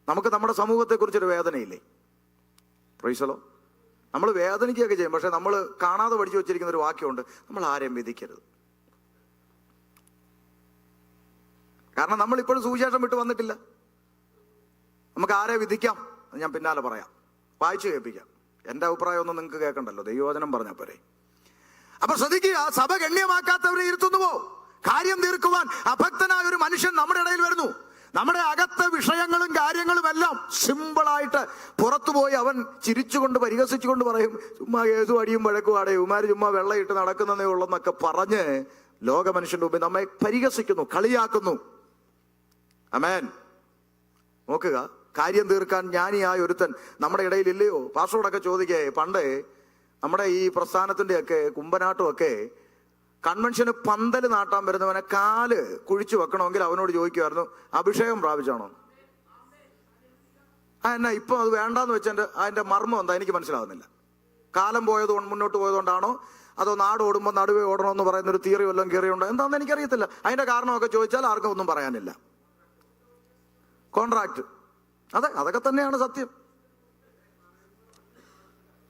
നമുക്ക് നമ്മുടെ സമൂഹത്തെ കുറിച്ചൊരു വേദനയില്ലേ? പ്രൈസലോ. നമ്മൾ വേദനിക്കുകയൊക്കെ ചെയ്യും, പക്ഷെ നമ്മൾ കാണാതെ പഠിച്ചു വെച്ചിരിക്കുന്ന ഒരു വാക്യമുണ്ട്, നമ്മൾ ആരെയും വിധിക്കരുത്. കാരണം നമ്മൾ ഇപ്പോഴും സുവിശേഷം വിട്ട് വന്നിട്ടില്ല. നമുക്ക് ആരെ വിധിക്കാം ഞാൻ പിന്നാലെ പറയാം, വായിച്ചു കേൾപ്പിക്കാം. എൻ്റെ അഭിപ്രായം ഒന്നും നിങ്ങൾക്ക് കേൾക്കണ്ടല്ലോ, ദൈവവചനം പറഞ്ഞാൽ പോരെ. അപ്പൊ ശ്രദ്ധിക്കുക, സഭ ഗണ്യമാക്കാത്തവരെ ഇരുത്തുന്നുവോ? കാര്യം തീർക്കുവാൻ അഭക്തനായ ഒരു മനുഷ്യൻ നമ്മുടെ ഇടയിൽ വരുന്നു. നമ്മുടെ അകത്തെ വിഷയങ്ങളും കാര്യങ്ങളും എല്ലാം സിമ്പിളായിട്ട് പുറത്തുപോയി അവൻ ചിരിച്ചുകൊണ്ട് പരിഹസിച്ചുകൊണ്ട് പറയും, ചുമ്മാ കേസും അടിയും വഴക്കുവാടേ, ഉമാര് ചുമ്മാ വെള്ളയിട്ട് നടക്കുന്നതേ ഉള്ളെന്നൊക്കെ പറഞ്ഞ് ലോക മനുഷ്യന്റെ മുമ്പിൽ നമ്മെ പരിഹസിക്കുന്നു, കളിയാക്കുന്നു. ആമേൻ. നോക്കുക, കാര്യം തീർക്കാൻ ജ്ഞാനിയായ ഒരുത്തൻ നമ്മുടെ ഇടയിൽ ഇല്ലയോ? പാസ്റ്ററോടൊക്കെ ചോദിക്കേ, പണ്ട് നമ്മുടെ ഈ പ്രസ്ഥാനത്തിന്റെ ഒക്കെ കുമ്പനാട്ടും ഒക്കെ കൺവെൻഷന് പന്തല് നാട്ടാൻ വരുന്നവനെ കാല് കുഴിച്ചു വെക്കണമെങ്കിൽ അവനോട് ചോദിക്കുമായിരുന്നു, അഭിഷേകം പ്രാപിച്ചാണോ? എന്നാ ഇപ്പൊ അത് വേണ്ടാന്ന് വെച്ചതിന്റെ അതിന്റെ മർമ്മം എന്താ എനിക്ക് മനസ്സിലാവുന്നില്ല. കാലം മുന്നോട്ട് പോയതുകൊണ്ടാണോ, അതോ നാട് ഓടുമ്പോൾ നടുവേ ഓടണമെന്ന് പറയുന്ന ഒരു തിയറി വല്ലതും കയറിയുണ്ടോ എന്താണെന്ന് എനിക്കറിയത്തില്ല. അതിന്റെ കാരണമൊക്കെ ചോദിച്ചാൽ ആർക്കും ഒന്നും പറയാനില്ല. കോൺട്രാക്ട്, അതൊക്കെ തന്നെയാണ് സത്യം.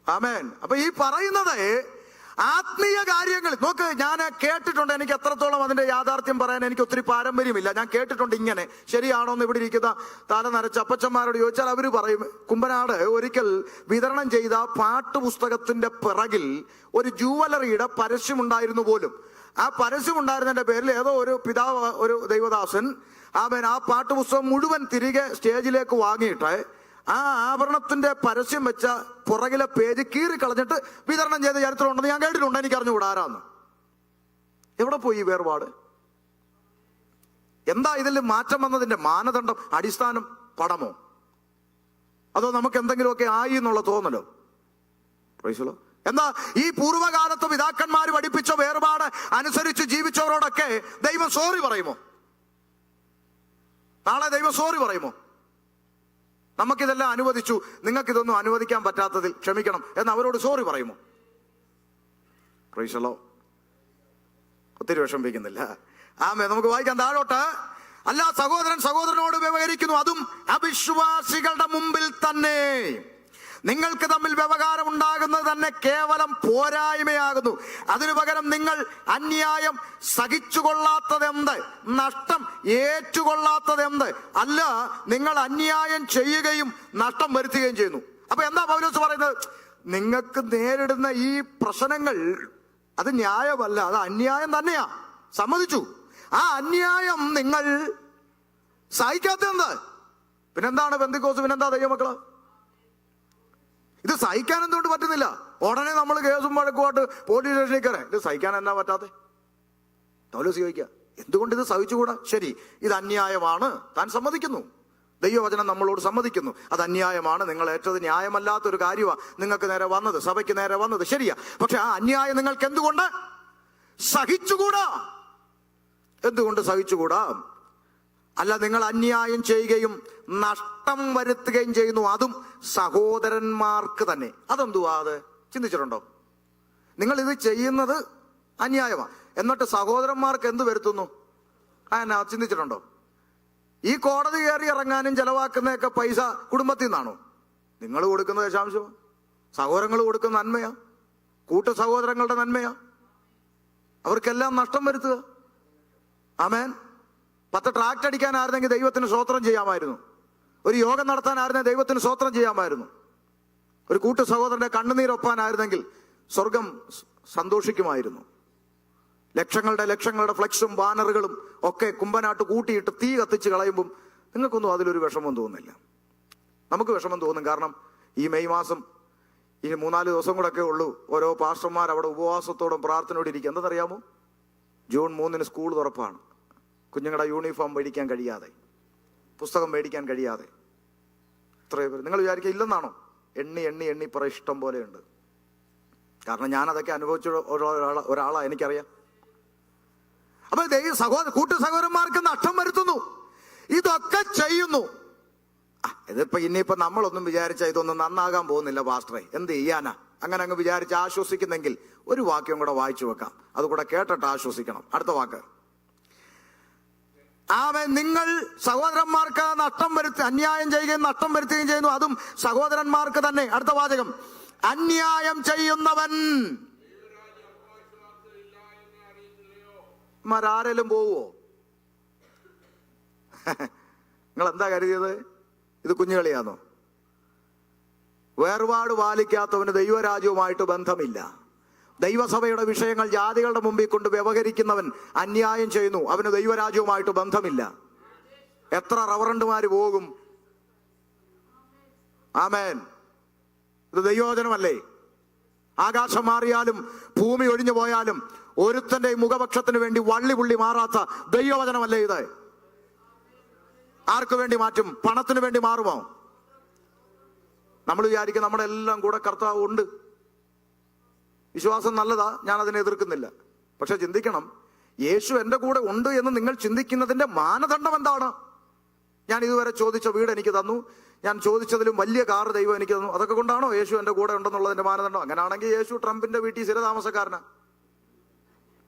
ആമേൻ. അപ്പൊ ഈ പറയുന്നത് ആത്മീയ കാര്യങ്ങൾ നോക്ക്. ഞാൻ കേട്ടിട്ടുണ്ട്, എനിക്ക് എത്രത്തോളം അതിന്റെ യാഥാർത്ഥ്യം പറയാൻ എനിക്ക് ഒത്തിരി പാരമ്പര്യമില്ല. ഞാൻ കേട്ടിട്ടുണ്ട് ഇങ്ങനെ, ശരിയാണോ എന്ന് ഇവിടെ ഇരിക്കുന്ന തല നരച്ച അപ്പച്ചന്മാരോട് ചോദിച്ചാൽ അവര് പറയും, കുമ്പനാട് ഒരിക്കൽ വിതരണം ചെയ്ത പാട്ടുപുസ്തകത്തിന്റെ പിറകിൽ ഒരു ജുവലറിയുടെ പരസ്യമുണ്ടായിരുന്നു പോലും. ആ പരസ്യമുണ്ടായിരുന്നതിന്റെ പേരിൽ ഏതോ ഒരു പിതാവ്, ഒരു ദൈവദാസൻ ആ പാട്ടുപുസ്തകം മുഴുവൻ തിരികെ സ്റ്റേജിലേക്ക് വാങ്ങിയിട്ട് ആ ആഭരണത്തിന്റെ പരസ്യം വെച്ച പുറകിലെ പേജ് കീറി കളഞ്ഞിട്ട് വിതരണം ചെയ്ത ചരിത്രം ഉണ്ടെന്ന് ഞാൻ കേട്ടിട്ടുണ്ട്. എനിക്ക് അറിഞ്ഞുകൂടാ ആരാന്ന്. എവിടെ പോയി ഈ വേർപാട്? എന്താ ഇതിൽ മാറ്റം വന്നതിന്റെ മാനദണ്ഡം, അടിസ്ഥാനം പണമോ, അതോ നമുക്ക് എന്തെങ്കിലുമൊക്കെ ആയി എന്നുള്ള തോന്നലോ? പ്രൈസലോ. എന്താ ഈ പൂർവ്വകാലത്ത് പിതാക്കന്മാർ പഠിപ്പിച്ച വേർപാട് അനുസരിച്ച് ജീവിച്ചവരോടൊക്കെ ദൈവം സോറി പറയുമോ? നാളെ ദൈവം സോറി പറയുമോ? നമുക്കിതെല്ലാം അനുവദിച്ചു, നിങ്ങൾക്കിതൊന്നും അനുവദിക്കാൻ പറ്റാത്തതിൽ ക്ഷമിക്കണം എന്ന് അവരോട് സോറി പറയുമോ? Price the Lord. ഒത്തിരി വിഷമിപ്പിക്കുന്നില്ല. ആമേൻ. നമുക്ക് വായിക്കാം താഴോട്ട്. അല്ല, സഹോദരൻ സഹോദരനോട് വ്യവഹരിക്കുന്നു, അതും അവിശ്വാസികളുടെ മുമ്പിൽ തന്നെ. നിങ്ങൾക്ക് തമ്മിൽ വ്യവഹാരം ഉണ്ടാകുന്നത് തന്നെ കേവലം പോരായ്മയാകുന്നു. അതിനു പകരം നിങ്ങൾ അന്യായം സഹിച്ചുകൊള്ളാത്തതെന്ത്? നഷ്ടം ഏറ്റുകൊള്ളാത്തതെന്ത്? അല്ല, നിങ്ങൾ അന്യായം ചെയ്യുകയും നഷ്ടം വരുത്തുകയും ചെയ്യുന്നു. അപ്പൊ എന്താ പൗലോസ് പറയുന്നത്? നിങ്ങൾക്ക് നേരിടുന്ന ഈ പ്രശ്നങ്ങൾ അത് ന്യായമല്ല, അത് അന്യായം തന്നെയാ. സമ്മതിച്ചു. ആ അന്യായം നിങ്ങൾ സഹിക്കാത്തതെന്ത്? പിന്നെന്താണ് പെന്തിക്കോസ്? പിന്നെന്താ ദൈവമക്കള്? ഇത് സഹിക്കാൻ എന്തുകൊണ്ട് പറ്റുന്നില്ല? ഉടനെ നമ്മൾ കേസും വഴക്കുമായിട്ട് പോലീസ് സ്റ്റേഷനിൽ കയറാൻ. ഇത് സഹിക്കാൻ എന്നാ പറ്റാതെ? പൗലോസ് ചോദിക്കുക, എന്തുകൊണ്ട് ഇത് സഹിച്ചുകൂടാ? ശരി, ഇത് അന്യായമാണ്, താൻ സമ്മതിക്കുന്നു. ദൈവവചനം നമ്മളോട് സമ്മതിക്കുന്നു, അത് അന്യായമാണ്, നിങ്ങൾ ഏറ്റത് ന്യായമല്ലാത്തൊരു കാര്യമാണ് നിങ്ങൾക്ക് നേരെ വന്നത്, സഭയ്ക്ക് നേരെ വന്നത്. ശരിയാ. പക്ഷെ ആ അന്യായം നിങ്ങൾക്ക് എന്തുകൊണ്ട് സഹിച്ചുകൂടാ? എന്തുകൊണ്ട് സഹിച്ചുകൂടാ? അല്ല, നിങ്ങൾ അന്യായം ചെയ്യുകയും നഷ്ടം വരുത്തുകയും ചെയ്യുന്നു, അതും സഹോദരന്മാർക്ക് തന്നെ. അതെന്തുവാ? അത് ചിന്തിച്ചിട്ടുണ്ടോ? നിങ്ങൾ ഇത് ചെയ്യുന്നത് അന്യായമാണ്, എന്നിട്ട് സഹോദരന്മാർക്ക് എന്ത് വരുത്തുന്നു? എന്നാ ചിന്തിച്ചിട്ടുണ്ടോ? ഈ കോടതി കയറി ഇറങ്ങാനും ചെലവാക്കുന്നതൊക്കെ പൈസ കുടുംബത്തിൽ നിന്നാണോ? നിങ്ങൾ കൊടുക്കുന്ന ദശാംശം സഹോദരങ്ങൾ കൊടുക്കുന്ന നന്മയാ, കൂട്ടു സഹോദരങ്ങളുടെ നന്മയാ. അവർക്കെല്ലാം നഷ്ടം വരുത്തുക. ആമേൻ. 10 ട്രാക്ട് അടിക്കാനായിരുന്നെങ്കിൽ ദൈവത്തിന് സ്തോത്രം ചെയ്യാമായിരുന്നു. ഒരു യോഗം നടത്താനായിരുന്നെങ്കിൽ ദൈവത്തിന് സ്തോത്രം ചെയ്യാമായിരുന്നു. ഒരു കൂട്ടു സഹോദരന്റെ കണ്ണുനീരൊപ്പാനായിരുന്നെങ്കിൽ സ്വർഗം സന്തോഷിക്കുമായിരുന്നു. ലക്ഷങ്ങളുടെ ഫ്ലക്സും ബാനറുകളും ഒക്കെ കുമ്പനാട്ട് കൂട്ടിയിട്ട് തീ കത്തിച്ച് കളയുമ്പം നിങ്ങൾക്കൊന്നും അതിലൊരു വിഷമം തോന്നുന്നില്ല. നമുക്ക് വിഷമം തോന്നും. കാരണം ഈ മെയ് മാസം ഈ 3-4 ദിവസം കൂടെ ഒക്കെ ഉള്ളൂ. ഓരോ പാസ്റ്റർമാർ അവിടെ ഉപവാസത്തോടും പ്രാർത്ഥനയോടെ ഇരിക്കുക. എന്താണെന്നറിയാമോ? ജൂൺ 3 സ്കൂൾ തുറപ്പാണ്. കുഞ്ഞുങ്ങളുടെ യൂണിഫോം മേടിക്കാൻ കഴിയാതെ, പുസ്തകം മേടിക്കാൻ കഴിയാതെ എത്രയോ പേര്. നിങ്ങൾ വിചാരിക്കുക ഇല്ലെന്നാണോ? എണ്ണി പറ ഇഷ്ടം പോലെയുണ്ട്. കാരണം ഞാനതൊക്കെ അനുഭവിച്ച ഒരാളാ, എനിക്കറിയാം. അപ്പൊ കൂട്ടു സഹോദരന്മാർക്ക് നഷ്ടം വരുത്തുന്നു, ഇതൊക്കെ ചെയ്യുന്നു. ഇതിപ്പോ ഇനിയിപ്പോ നമ്മളൊന്നും വിചാരിച്ച ഇതൊന്നും നന്നാകാൻ പോകുന്നില്ല പാസ്റ്ററെ, എന്ത് ചെയ്യാനാ? അങ്ങനെ അങ്ങ് വിചാരിച്ച് ആശ്വസിക്കുന്നെങ്കിൽ ഒരു വാക്യം കൂടെ വായിച്ചു വെക്കാം, അതുകൂടെ കേട്ടിട്ട് ആശ്വസിക്കണം. അടുത്ത വാക്ക്, നിങ്ങൾ സഹോദരന്മാർക്ക് അന്യായം ചെയ്യുകയും നഷ്ടം വരുത്തുകയും ചെയ്യുന്നു, അതും സഹോദരന്മാർക്ക് തന്നെ. അടുത്ത വാചകം, അന്യായം ചെയ്യുന്നവൻ ആരെങ്കിലും പോവോ? നിങ്ങൾ എന്താ കരുതിയത്? ഇത് കുഞ്ഞുകളിയാണോ? വേർപാട് പാലിക്കാത്തവന് ദൈവരാജ്യവുമായിട്ട് ബന്ധമില്ല. ദൈവസഭയുടെ വിഷയങ്ങൾ ജാതികളുടെ മുമ്പിൽ കൊണ്ട് വ്യവഹരിക്കുന്നവൻ അന്യായം ചെയ്യുന്നു, അവന് ദൈവരാജ്യവുമായിട്ട് ബന്ധമില്ല. എത്ര റവറണ്ടുമാര് പോകും? ആമേൻ. ഇത് ദൈവവചനമല്ലേ? ആകാശം മാറിയാലും ഭൂമി ഒഴിഞ്ഞു പോയാലും ഒരുത്തന്റെ മുഖപക്ഷത്തിന് വേണ്ടി വള്ളി പുള്ളി മാറാത്ത ദൈവവചനമല്ലേ ഇത്? ആർക്ക് വേണ്ടി മാറ്റും? പണത്തിന് വേണ്ടി മാറുമോ? നമ്മൾ വിചാരിക്കും നമ്മുടെ എല്ലാം കൂടെ കർത്താവ് ഉണ്ട്. വിശ്വാസം നല്ലതാ, ഞാൻ അതിനെ എതിർക്കുന്നില്ല. പക്ഷെ ചിന്തിക്കണം, യേശു എന്റെ കൂടെ ഉണ്ട് എന്ന് നിങ്ങൾ ചിന്തിക്കുന്നതിന്റെ മാനദണ്ഡം എന്താണ്? ഞാൻ ഇതുവരെ ചോദിച്ച വീട് എനിക്ക് തന്നു, ഞാൻ ചോദിച്ചതിലും വലിയ കാർ ദൈവം എനിക്ക് തന്നു, അതൊക്കെ കൊണ്ടാണോ യേശു എന്റെ കൂടെ ഉണ്ടെന്നുള്ളതിന്റെ മാനദണ്ഡം? അങ്ങനെയാണെങ്കിൽ യേശു ട്രംപിന്റെ വീട്ടിൽ സ്ഥിരതാമസക്കാരനാ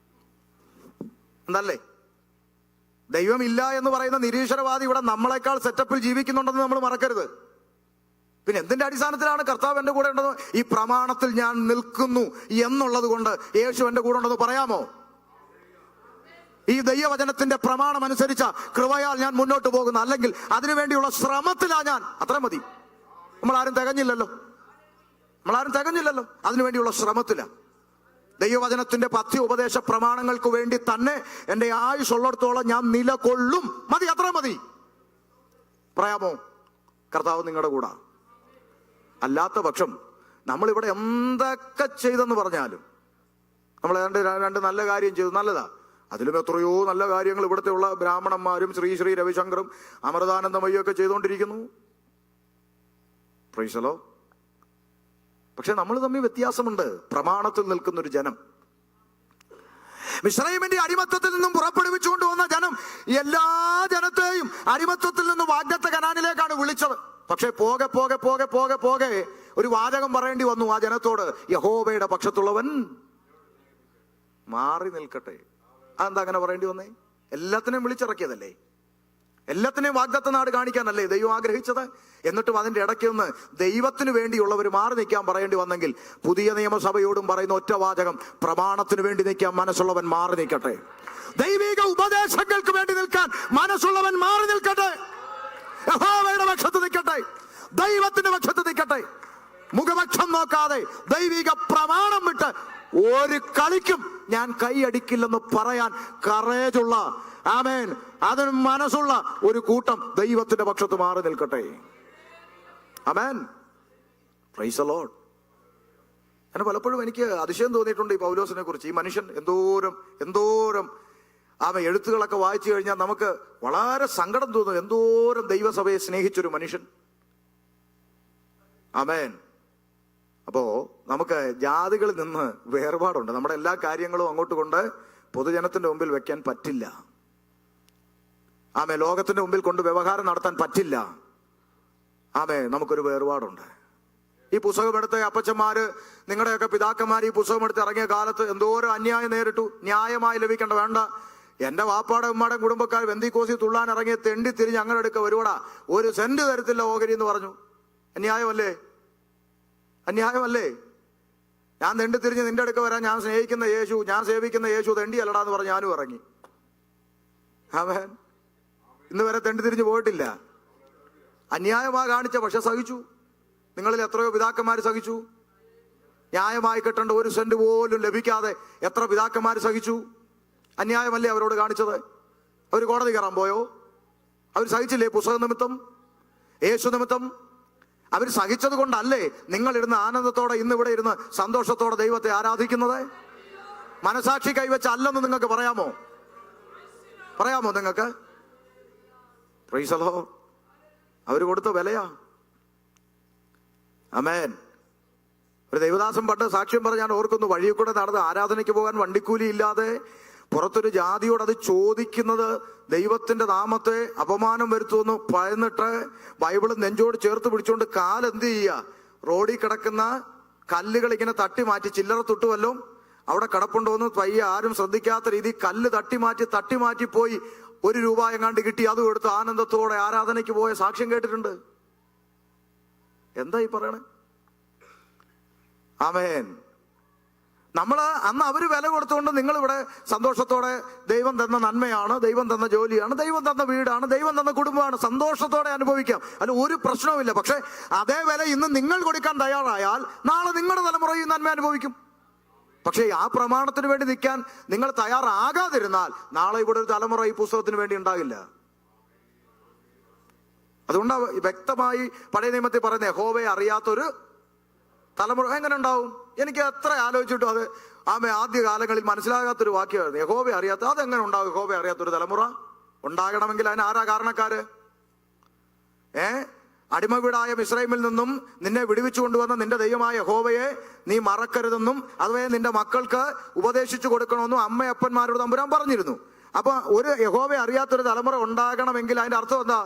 എന്നല്ലേ? ദൈവം ഇല്ല എന്ന് പറയുന്ന നിരീശ്വരവാദി ഇവിടെ നമ്മളെക്കാൾ സെറ്റപ്പിൽ ജീവിക്കുന്നുണ്ടെന്ന് നമ്മൾ മറക്കരുത്. പിന്നെ എന്തിന്റെ അടിസ്ഥാനത്തിലാണ് കർത്താവ് എന്റെ കൂടെ ഉണ്ടെന്ന്? ഈ പ്രമാണത്തിൽ ഞാൻ നിൽക്കുന്നു എന്നുള്ളത് കൊണ്ട് യേശു എന്റെ കൂടെ ഉണ്ടെന്ന് പറയാമോ? ഈ ദൈവവചനത്തിന്റെ പ്രമാണം അനുസരിച്ച കൃപയാൽ ഞാൻ മുന്നോട്ട് പോകുന്നു, അല്ലെങ്കിൽ അതിനുവേണ്ടിയുള്ള ശ്രമത്തിലാ ഞാൻ. അത്ര മതി. നമ്മളാരും തികഞ്ഞില്ലല്ലോ, അതിനുവേണ്ടിയുള്ള ശ്രമത്തിലാ. ദൈവവചനത്തിന്റെ പഥ്യ ഉപദേശ പ്രമാണങ്ങൾക്ക് വേണ്ടി തന്നെ എന്റെ ആയുസ്സുള്ളിടത്തോളം ഞാൻ നിലകൊള്ളും. മതി, അത്ര മതി. പറയാമോ? കർത്താവ് നിങ്ങളുടെ കൂടെ. അല്ലാത്ത പക്ഷം നമ്മളിവിടെ എന്തൊക്കെ ചെയ്തെന്ന് പറഞ്ഞാലും, നമ്മൾ രണ്ട് നല്ല കാര്യം ചെയ്തു, നല്ലതാ. അതിലും എത്രയോ നല്ല കാര്യങ്ങൾ ഇവിടുത്തെ ഉള്ള ബ്രാഹ്മണന്മാരും ശ്രീ രവിശങ്കറും അമൃതാനന്ദമയ്യും ഒക്കെ ചെയ്തുകൊണ്ടിരിക്കുന്നു. പ്രൈസലോ. പക്ഷെ നമ്മൾ തമ്മിൽ വ്യത്യാസമുണ്ട്. പ്രമാണത്തിൽ നിൽക്കുന്ന ഒരു ജനം, മിസ്രയീമിന്റെ അടിമത്തത്തിൽ നിന്നും പുറപ്പെടുവിച്ചുകൊണ്ട് വന്ന ജനം എല്ലാ ജനത്തെയും അടിമത്തത്തിൽ നിന്ന് വാഗ്ദത്ത കനാനിലേക്കാണ് വിളിച്ചത്. പക്ഷെ പോകെ പോകെ പോകെ പോകെ പോകെ ഒരു വാചകം പറയേണ്ടി വന്നു ആ ജനത്തോട്, യഹോവയുടെ പക്ഷത്തുള്ളവൻ മാറി നിൽക്കട്ടെ. അതെന്താ അങ്ങനെ പറയേണ്ടി വന്നേ? എല്ലാത്തിനെയും വിളിച്ചിറക്കിയതല്ലേ. എല്ലാത്തിനെയും വാഗ്ദത്ത നാട് കാണിക്കാനല്ലേ ദൈവം ആഗ്രഹിച്ചത്? എന്നിട്ടും അതിന്റെ ഇടയ്ക്ക് നിന്ന് ദൈവത്തിന് വേണ്ടിയുള്ളവർ മാറി നിൽക്കാൻ പറയേണ്ടി വന്നെങ്കിൽ പുതിയ നിയമസഭയോടും പറയുന്ന ഒറ്റ വാചകം: പ്രമാണത്തിന് വേണ്ടി നിൽക്കാൻ മനസ്സുള്ളവൻ മാറി നിൽക്കട്ടെ. ദൈവിക ഉപദേശങ്ങൾക്ക് വേണ്ടി നിൽക്കാൻ മനസ്സുള്ളവൻ മാറി നിൽക്കട്ടെ. യഹോവയുടെ പക്ഷത്ത് നിൽക്കട്ടെ, ദൈവത്തിന്റെ പക്ഷത്ത് നിൽക്കട്ടെ. മുഖപക്ഷം നോക്കാതെ ദൈവിക പ്രമാണം വിട്ട് ഒരു കളിക്കും ഞാൻ കൈയടിക്കില്ലെന്ന് പറയാൻ കറേജുള്ള, ആമേൻ, അതിന് മനസ്സുള്ള ഒരു കൂട്ടം ദൈവത്തിന്റെ പക്ഷത്ത് മാറി നിൽക്കട്ടെ. ആമേൻ, പ്രൈസ് ദി ലോർഡ്. അങ്ങനെ പലപ്പോഴും എനിക്ക് അതിശയം തോന്നിയിട്ടുണ്ട് ഈ പൗലോസിനെ കുറിച്ച്. ഈ മനുഷ്യൻ എന്തോരം എഴുത്തുകളൊക്കെ വായിച്ചു കഴിഞ്ഞാൽ നമുക്ക് വളരെ സങ്കടം തോന്നും. എന്തോരം ദൈവസഭയെ സ്നേഹിച്ചൊരു മനുഷ്യൻ. ആമേൻ. അപ്പോ നമുക്ക് ജാതികളിൽ നിന്ന് വേർപാടുണ്ട്. നമ്മുടെ എല്ലാ കാര്യങ്ങളും അങ്ങോട്ട് കൊണ്ട് പൊതുജനത്തിന്റെ മുമ്പിൽ വെക്കാൻ പറ്റില്ല. ആമേ, ലോകത്തിന്റെ മുമ്പിൽ കൊണ്ട് വ്യവഹാരം നടത്താൻ പറ്റില്ല. ആമേ, നമുക്കൊരു വേർപാടുണ്ട്. ഈ പുസ്തകമെടുത്ത അപ്പച്ചന്മാര്, നിങ്ങളുടെയൊക്കെ പിതാക്കന്മാർ ഈ പുസ്തകമെടുത്ത് ഇറങ്ങിയ കാലത്ത് എന്തോരം അന്യായം നേരിട്ടു. ന്യായമായി ലഭിക്കേണ്ട വേണ്ട. എന്റെ വാപ്പാടെ ഉമ്മാടെ കുടുംബക്കാർ വെന്തിക്കോസി തുള്ളാൻ ഇറങ്ങിയ തെണ്ടി തിരിഞ്ഞ് അങ്ങനെ എടുക്ക വരുവാടാ, 1 സെന്റ് തരത്തില്ല ഓഹരി എന്ന് പറഞ്ഞു. അന്യായമല്ലേ? അന്യായമല്ലേ? ഞാൻ തെണ്ടി തിരിഞ്ഞ് നിന്റെ അടുക്ക വരാൻ ഞാൻ സ്നേഹിക്കുന്ന യേശു, ഞാൻ സേവിക്കുന്ന യേശു തെണ്ടി അല്ലടാന്ന് പറഞ്ഞ് ഞാനും ഇറങ്ങി. ആമേൻ. ഇന്ന് വരെ തെണ്ടി തിരിഞ്ഞ് പോയിട്ടില്ല. അന്യായമാ കാണിച്ച, പക്ഷെ സഹിച്ചു. നിങ്ങളിൽ എത്രയോ പിതാക്കന്മാർ സഹിച്ചു. ന്യായമായി കിട്ടേണ്ട 1 സെന്റ് പോലും ലഭിക്കാതെ എത്ര പിതാക്കന്മാർ സഹിച്ചു. അന്യായമല്ലേ അവരോട് കാണിച്ചത്? അവർ കോടതി കയറാൻ പോയോ? അവർ സഹിച്ചില്ലേ? പുസ്തക നിമിത്തം, യേശു നിമിത്തം അവർ സഹിച്ചത് കൊണ്ടല്ലേ നിങ്ങളിരുന്ന് ആനന്ദത്തോടെ ഇന്ന് ഇവിടെ ഇരുന്ന് സന്തോഷത്തോടെ ദൈവത്തെ ആരാധിക്കുന്നത്? മനസാക്ഷി കൈവച്ച് അല്ലെന്ന് നിങ്ങൾക്ക് പറയാമോ? നിങ്ങൾക്ക്? Price the Lord. അവർ കൊടുത്ത വിലയാ. ആമേൻ. ഒരു ദൈവദാസൻ പണ്ട് സാക്ഷ്യം പറഞ്ഞാൽ ഓർക്കുന്നു. വഴിയിൽ കൂടെ നടന്ന് ആരാധനയ്ക്ക് പോകാൻ വണ്ടിക്കൂലി ഇല്ലാതെ പുറത്തൊരു ജാതിയോട് അത് ചോദിക്കുന്നത് ദൈവത്തിന്റെ നാമത്തെ അപമാനം വരുത്തുമെന്ന് ഭയന്നിട്ട് ബൈബിള് നെഞ്ചോട് ചേർത്ത് പിടിച്ചുകൊണ്ട് കാലെന്ത് ചെയ്യുക? റോഡിൽ കിടക്കുന്ന കല്ലുകൾ ഇങ്ങനെ തട്ടി മാറ്റി, ചില്ലറ തൊട്ടുവല്ലോ അവിടെ കിടപ്പുണ്ടോന്ന് പയ്യെ ആരും ശ്രദ്ധിക്കാത്ത രീതി കല്ല് തട്ടി മാറ്റി പോയി 1 രൂപ എങ്ങാണ്ട് കിട്ടി, അതും എടുത്ത് ആനന്ദത്തോടെ ആരാധനയ്ക്ക് പോയ സാക്ഷ്യം കേട്ടിട്ടുണ്ട്. എന്താ ഈ പറയണേ? ആമേൻ. അന്ന് അവര് വില കൊടുത്തുകൊണ്ട് നിങ്ങളിവിടെ സന്തോഷത്തോടെ ദൈവം തന്ന നന്മയാണ്, ദൈവം തന്ന ജോലിയാണ്, ദൈവം തന്ന വീടാണ്, ദൈവം തന്ന കുടുംബമാണ്, സന്തോഷത്തോടെ അനുഭവിക്കാം. അതിൽ ഒരു പ്രശ്നവുമില്ല. പക്ഷെ അതേ വില ഇന്ന് നിങ്ങൾ കൊടുക്കാൻ തയ്യാറായാൽ നാളെ നിങ്ങളുടെ തലമുറ ഈ നന്മ അനുഭവിക്കും. പക്ഷേ ആ പ്രമാണത്തിന് വേണ്ടി നിൽക്കാൻ നിങ്ങൾ തയ്യാറാകാതിരുന്നാൽ നാളെ ഇവിടെ ഒരു തലമുറ ഈ പുസ്തകത്തിന് വേണ്ടി ഉണ്ടാകില്ല. അതുകൊണ്ടാണ് വ്യക്തമായി പഴയ നിയമത്തിൽ പറയുന്നത് യഹോവയെ അറിയാത്തൊരു തലമുറ എങ്ങനെ ഉണ്ടാവും? എനിക്ക് എത്ര ആലോചിച്ചിട്ടും അത് ആദ്യ കാലങ്ങളിൽ മനസ്സിലാകാത്തൊരു വാക്യമായിരുന്നു. യഹോവയെ അറിയാത്ത, അതെങ്ങനെ ഉണ്ടാവും? യഹോവയെ അറിയാത്തൊരു തലമുറ ഉണ്ടാകണമെങ്കിൽ അതിന് ആരാ കാരണക്കാര്? അടിമ വീടായ മിസ്രൈമിൽ നിന്നും നിന്നെ വിടുവിച്ചു കൊണ്ടുവന്ന നിന്റെ ദൈവമായ യഹോവയെ നീ മറക്കരുതെന്നും അതുവേ നിന്റെ മക്കൾക്ക് ഉപദേശിച്ചു കൊടുക്കണമെന്നും അമ്മയപ്പന്മാരോട് തമ്പുരാൻ പറഞ്ഞിരുന്നു. അപ്പൊ ഒരു യഹോവയെ അറിയാത്തൊരു തലമുറ ഉണ്ടാകണമെങ്കിൽ അതിന്റെ അർത്ഥം എന്താ?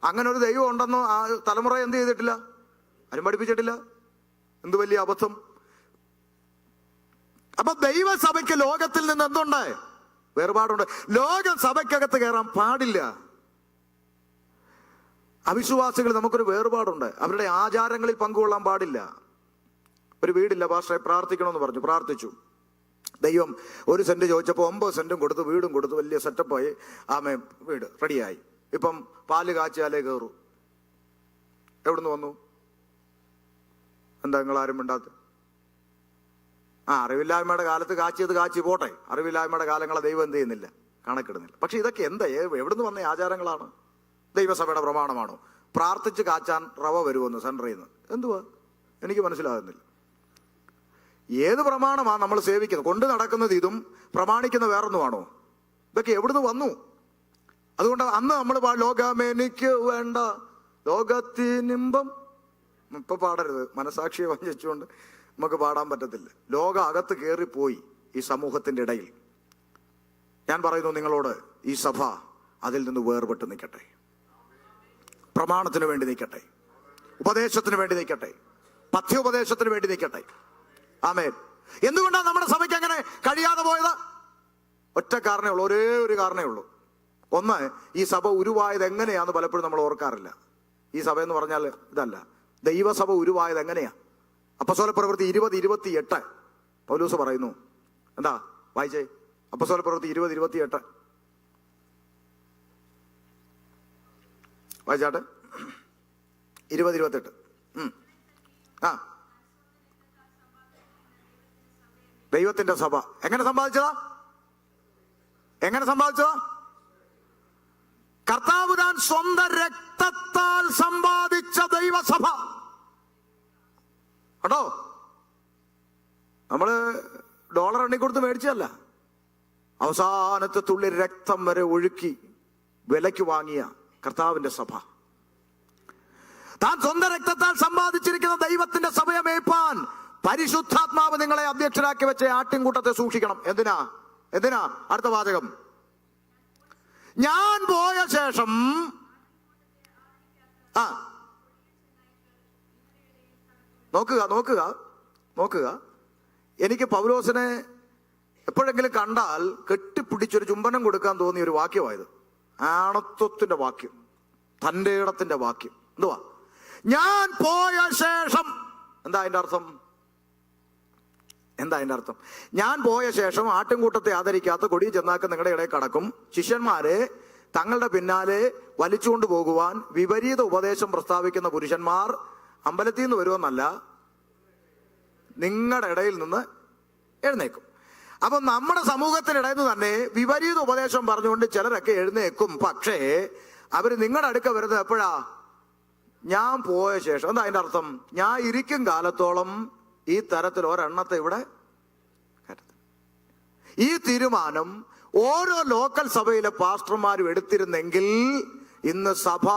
അങ്ങനെ ഒരു ദൈവം ഉണ്ടെന്നോ ആ തലമുറ എന്ത് ചെയ്തിട്ടില്ല? ആരും പഠിപ്പിച്ചിട്ടില്ല. എന്ത് വലിയ അബദ്ധം! അപ്പൊ ദൈവസഭയ്ക്ക് ലോകത്തിൽ നിന്ന് എന്തുണ്ട്? വേർപാടുണ്ട്. ലോകം സഭയ്ക്കകത്ത് കയറാൻ പാടില്ല. അവിശ്വാസികൾ നമുക്കൊരു വേർപാടുണ്ട്. അവരുടെ ആചാരങ്ങളിൽ പങ്കുകൊള്ളാൻ പാടില്ല. ഒരു വീടില്ല പാസ്റ്ററെ, പ്രാർത്ഥിക്കണമെന്ന് പറഞ്ഞു, പ്രാർത്ഥിച്ചു. ദൈവം 1 സെന്റ് ചോദിച്ചപ്പോൾ 9 സെന്റും കൊടുത്തു, വീടും കൊടുത്തു, വലിയ സെറ്റപ്പായി. വീട് റെഡിയായി. ഇപ്പം പാല് കാച്ചിയാലേ കയറൂ. എവിടുന്ന് വന്നു? എന്താ നിങ്ങൾ ആരും മിണ്ടാത്ത? അറിവില്ലായ്മയുടെ കാലത്ത് കാച്ചി പോട്ടെ. അറിവില്ലായ്മയുടെ കാലങ്ങളെ ദൈവം എന്ത് ചെയ്യുന്നില്ല? കണക്കിടുന്നില്ല. പക്ഷെ ഇതൊക്കെ എന്താ? എവിടുന്ന് വന്ന ആചാരങ്ങളാണ്? ദൈവസഭയുടെ പ്രമാണമാണോ? പ്രാർത്ഥിച്ച് കാച്ചാൻ റവ വരുമെന്ന് സെൻറ്ററിൽ നിന്ന്? എന്തുവാ? എനിക്ക് മനസ്സിലാകുന്നില്ല. ഏത് പ്രമാണമാണ് നമ്മൾ സേവിക്കുന്നത്? കൊണ്ട് നടക്കുന്നത് ഇതും പ്രമാണിക്കുന്ന വേറൊന്നുമാണോ? ഇതൊക്കെ എവിടുന്ന് വന്നു? അതുകൊണ്ട് അന്ന് നമ്മൾ ലോകമെനിക്ക് വേണ്ട ലോകത്തിനിമ്പം ഇപ്പൊ പാടരുത്, മനസാക്ഷിയെ വഞ്ചിച്ചുകൊണ്ട് നമുക്ക് പാടാൻ പറ്റത്തില്ല. ലോകം അകത്ത് കയറിപ്പോയി ഈ സമൂഹത്തിന്റെ ഇടയിൽ. ഞാൻ പറയുന്നു നിങ്ങളോട്, ഈ സഭ അതിൽ നിന്ന് വേർപെട്ട് നിൽക്കട്ടെ. പ്രമാണത്തിന് വേണ്ടി നിൽക്കട്ടെ, ഉപദേശത്തിന് വേണ്ടി നിൽക്കട്ടെ, പഥ്യോപദേശത്തിന് വേണ്ടി നിൽക്കട്ടെ. ആമേൻ. എന്തുകൊണ്ടാണ് നമ്മുടെ സഭയ്ക്ക് അങ്ങനെ കഴിയാതെ പോയത്? ഒറ്റ കാരണമേ ഉള്ളൂ, ഒരേ ഒരു കാരണമേ ഉള്ളൂ. ഒന്ന്, ഈ സഭ ഉരുവായത് എങ്ങനെയാന്ന് പലപ്പോഴും നമ്മൾ ഓർക്കാറില്ല. ഈ സഭ എന്ന് പറഞ്ഞാൽ ഇതല്ല, ദൈവസഭ ഉരുവായത് എങ്ങനെയാ? അപ്പസ്തോലപ്രവൃത്തി 20:28 പൗലോസ് പറയുന്നു. എന്താ വായിച്ചേ? അപ്പസ്തോലപ്രവൃത്തി 20:28 വായിച്ചാട്ടെ. 20:28. ആ, ദൈവത്തിന്റെ സഭ എങ്ങനെ സമ്പാദിച്ചതാ? കർത്താവ് താൻ സ്വന്തം രക്തത്താൽ സമ്പാദിച്ച ദൈവസഭ. കേട്ടോ, നമ്മള് ഡോളർ എണ്ണിക്കൊടുത്ത് മേടിച്ചതല്ല, അവസാനത്തെ തുള്ളി രക്തം വരെ ഒഴുക്കി വിലയ്ക്ക് വാങ്ങിയ കർത്താവിന്റെ സഭ. താൻ സ്വന്തം രക്തത്താൽ സമ്പാദിച്ചിരിക്കുന്ന ദൈവത്തിന്റെ സഭയെ മേയ്പാൻ പരിശുദ്ധാത്മാവ് നിങ്ങളെ അധ്യക്ഷരാക്കി വെച്ച ആട്ടിൻകൂട്ടത്തെ സൂക്ഷിക്കണം. എന്തിനാ? അടുത്ത വാചകം, ഞാൻ പോയ ശേഷം നോക്കുക. എനിക്ക് പൗലോസിനെ എപ്പോഴെങ്കിലും കണ്ടാൽ കെട്ടിപ്പിടിച്ചൊരു ചുംബനം കൊടുക്കാൻ തോന്നിയ ഒരു വാക്യമായത്. ആണത്വത്തിന്റെ വാക്യം, തന്റെ ഇടത്തിന്റെ വാക്യം. എന്തുവാ? ഞാൻ പോയ ശേഷം. എന്താ അതിന്റെ അർത്ഥം? ഞാൻ പോയ ശേഷം ആട്ടിൻകൂട്ടത്തെ ആദരിക്കാത്ത കൊടിയ ചെന്നാക്ക് നിങ്ങളുടെ ഇടയിൽ കടക്കും. ശിഷ്യന്മാരെ തങ്ങളുടെ പിന്നാലെ വലിച്ചുകൊണ്ട് പോകുവാൻ വിപരീത ഉപദേശം പ്രസ്താവിക്കുന്ന പുരുഷന്മാർ അമ്പലത്തിൽ നിന്ന് വരുമെന്നല്ല, നിങ്ങളുടെ ഇടയിൽ നിന്ന് എഴുന്നേക്കും. അപ്പൊ നമ്മുടെ സമൂഹത്തിനിടയിൽ നിന്ന് തന്നെ വിപരീത ഉപദേശം പറഞ്ഞുകൊണ്ട് ചിലരൊക്കെ എഴുന്നേക്കും. പക്ഷേ അവര് നിങ്ങളുടെ അടുക്ക വരുന്നത് എപ്പോഴാ? ഞാൻ പോയ ശേഷം. എന്താ അതിന്റെ അർത്ഥം? ഞാൻ ഇരിക്കും കാലത്തോളം ഈ തരത്തിൽ ഒരെണ്ണത്തെ ഇവിടെ. ഈ തീരുമാനം ഓരോ ലോക്കൽ സഭയിലെ പാസ്റ്റർമാരും എടുത്തിരുന്നെങ്കിൽ ഇന്ന് സഭ